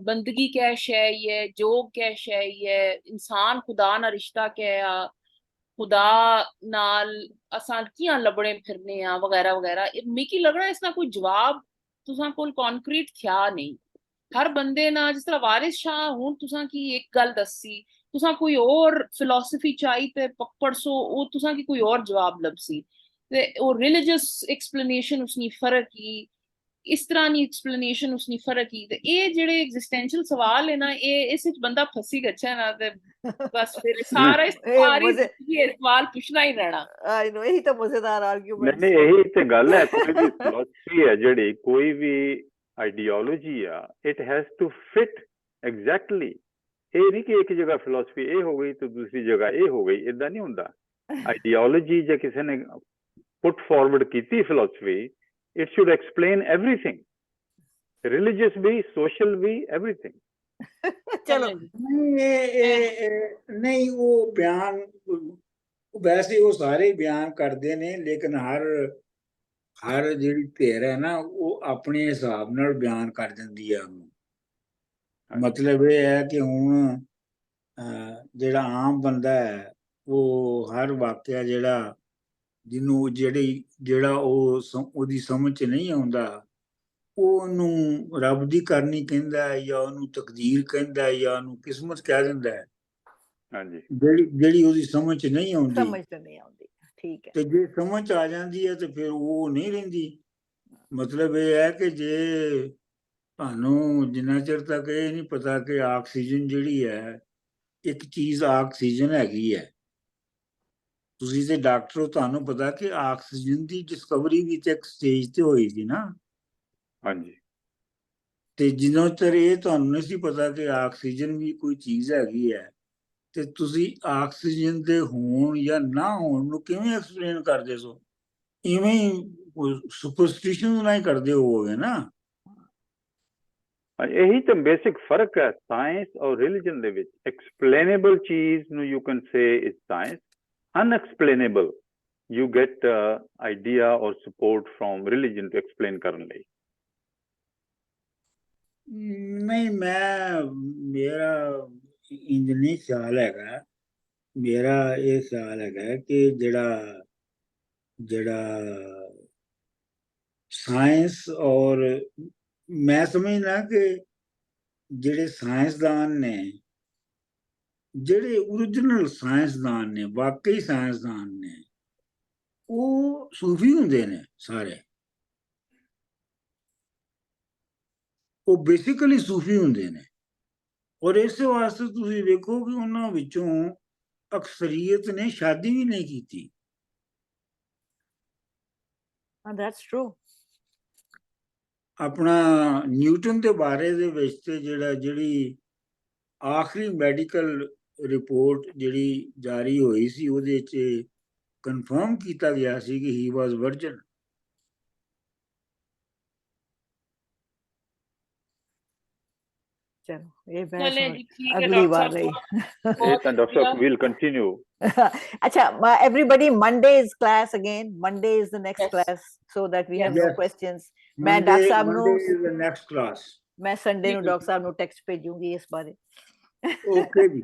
ਬੰਦਗੀ क्या शै है, जोग क्या शै है, इंसान खुदा ना रिश्ता क्या है, खुदा नाल असां कियां लबड़े फिरने आ, वगैरह वगैरह। मिकी लगना इसदा कोई जवाब तुसां कोल कॉन्क्रीट थिया नहीं। हर बंदे ना, जिस तरह वारिस शाह हुण तुसां की एक गल दस्सी, तुसां कोई और फिलोसफी चाही ते परसों ओ तुसां की कोई और जवाब लभसी, ते ओ रिलीजियस एक्सप्लेनेशन उसनी फर्क ही, इस तरह नी एक्सप्लेनेशन उसनी फर्क ही। ते ये जेड़े एग्जिस्टेंशियल सवाल है ना, ये इस विच बंदा फसी गच्छा ना, ते बस फिर सारी सवाल पुछना ही रहना। आई नो, यही तो मजेदार आर्गुमेंट। नहीं, यही ते गल है। कोई भी फिलोसफी है जेड़ी, कोई भी आइडियोलॉजी है, it has to fit exactly. ये नहीं कि एक जगह फिलोसफी ये हो गई तो दूसरी जगह ये हो गई, इदा नहीं होंदा। आइडियोलॉजी जो किसी ने पुट फॉरवर्ड की philosophy, it should explain everything, religious भी, social भी, everything। चलो, नहीं वो बयान वैसे वो सारे बयान करते ने, लेकिन हर ਜਿਹੜੀ ਧਿਰ ਹੈ ਨਾ, ਉਹ ਆਪਣੇ ਹਿਸਾਬ ਨਾਲ ਬਿਆਨ ਕਰ ਦਿੰਦੀ ਹੈ ਉਹਨੂੰ। ਮਤਲਬ ਇਹ ਹੈ ਕਿ ਹੁਣ ਜਿਹੜਾ ਆਮ ਬੰਦਾ ਹੈ, ਉਹ ਹਰ ਵਾਕਿਆ ਜਿਹੜਾ ਜਿਹਨੂੰ ਜਿਹੜਾ ਉਹਦੀ ਸਮਝ ਚ ਨਹੀਂ ਆਉਂਦਾ, ਉਹਨੂੰ ਰੱਬ ਦੀ ਕਰਨੀ ਕਹਿੰਦਾ ਹੈ, ਜਾਂ ਉਹਨੂੰ ਤਕਦੀਰ ਕਹਿੰਦਾ ਹੈ, ਜਾਂ ਉਹਨੂੰ ਕਿਸਮਤ ਕਹਿ ਦਿੰਦਾ ਹੈ। ਹਾਂਜੀ, ਜਿਹੜੀ ਉਹਦੀ ਸਮਝ ਚ ਨਹੀਂ ਆਉਂਦੀ, ਠੀਕ ਹੈ। ਤੇ ਜੇ ਸਮਝ ਆ ਜਾਂਦੀ ਹੈ ਤੇ ਫਿਰ ਉਹ ਨਹੀਂ ਰਹਿੰਦੀ। ਮਤਲਬ ਇਹ ਹੈ ਕਿ ਜੇ ਤੁਹਾਨੂੰ ਜਿੰਨਾ ਚਿਰ ਤੱਕ ਇਹ ਨਹੀਂ ਪਤਾ ਕਿ ਆਕਸੀਜਨ ਜਿਹੜੀ ਹੈ, ਇੱਕ ਚੀਜ਼ ਆਕਸੀਜਨ ਹੈਗੀ ਹੈ, ਤੁਸੀਂ ਤੇ ਡਾਕਟਰ ਹੋ, ਤੁਹਾਨੂੰ ਪਤਾ ਕਿ ਆਕਸੀਜਨ ਦੀ ਡਿਸਕਵਰੀ ਵੀ ਤੇ ਇੱਕ ਸਟੇਜ ਤੇ ਹੋਈ ਸੀ ਨਾ। ਹਾਂਜੀ। ਤੇ ਜਿੰਨਾ ਚਿਰ ਇਹ ਤੁਹਾਨੂੰ ਨਹੀਂ ਸੀ ਪਤਾ ਕਿ ਆਕਸੀਜਨ ਵੀ ਕੋਈ ਚੀਜ਼ ਹੈਗੀ ਹੈ, ਤੇ ਤੁਸੀਂ ਆਕਸੀਜਨ ਦੇ ਹੋਣ ਜਾਂ ਨਾ ਹੋਣ ਨੂੰ ਕਿਵੇਂ ਐਕਸਪਲੇਨ ਕਰਦੇ ਸੋ? ਇਵੇਂ ਹੀ ਸੁਪਰਸਟੀਸ਼ਨ ਨਾਲ ਹੀ ਕਰਦੇ ਹੋਵੋਗੇ ਨਾ। यही तो बेसिक फर्क है साइंस और रिलीजन दे विच। एक्सप्लेनेबल चीज नु you can say is science, unexplainable you get idea और support from religion to explain करने ਲਈ। नहीं, मेरा इंज नहीं ख्याल हैगा। मेरा ये ख्याल हैगा कि जड़ा ਸਾਇੰਸ ਔਰ ਮੈਂ ਸਮਝਦਾ ਕਿ ਜਿਹੜੇ ਸਾਇੰਸਦਾਨ ਨੇ, ਜਿਹੜੇ ਓਰੀਜਨਲ ਸਾਇੰਸਦਾਨ ਨੇ, ਵਾਕਈ ਸਾਇੰਸਦਾਨ ਨੇ, ਉਹ ਸੂਫੀ ਹੁੰਦੇ ਨੇ ਸਾਰੇ। ਉਹ ਬੇਸਿਕਲੀ ਸੂਫੀ ਹੁੰਦੇ ਨੇ। ਔਰ ਇਸ ਵਾਸਤੇ ਤੁਸੀਂ ਵੇਖੋ ਕਿ ਉਹਨਾਂ ਵਿੱਚੋਂ ਅਕਸਰੀਅਤ ਨੇ ਸ਼ਾਦੀ ਵੀ ਨਹੀਂ ਕੀਤੀ। That's true. ਆਪਣਾ ਨਿਊਟਨ ਦੇ ਬਾਰੇ ਦੇ ਵਿੱਚ ਤੇ ਜਿਹੜੀ ਆਖਰੀ ਮੈਡੀਕਲ ਰਿਪੋਰਟ ਜਿਹੜੀ ਜਾਰੀ ਹੋਈ ਸੀ ਉਹਦੇ 'ਚ ਕਨਫਰਮ ਕੀਤਾ ਗਿਆ ਸੀ ਕਿ ਹੀ ਵਾਸ ਵਰਜਨ। चलो ये बहस चले हम जी, ठीक है अगली डॉक्टर बार साहब, रही। ਇਹ बहुत ਤਾਂ ਡਾਕਟਰ शुक्रिया। ਸਾਹਿਬ ਵਿਲ ਕੰਟੀਨਿਊ। अच्छा, everybody, Monday is class again. Monday is the next Yes. class, so that we have Yes. no questions. मैं डॉक्टर साहब Monday ਨੂੰ is the next class. मैं संडे ਨੂੰ जी। डॉक्टर साहब ਨੂੰ ਟੈਕਸਟ ਭੇਜੂੰਗੀ ਇਸ ਬਾਰੇ। Okay ਜੀ।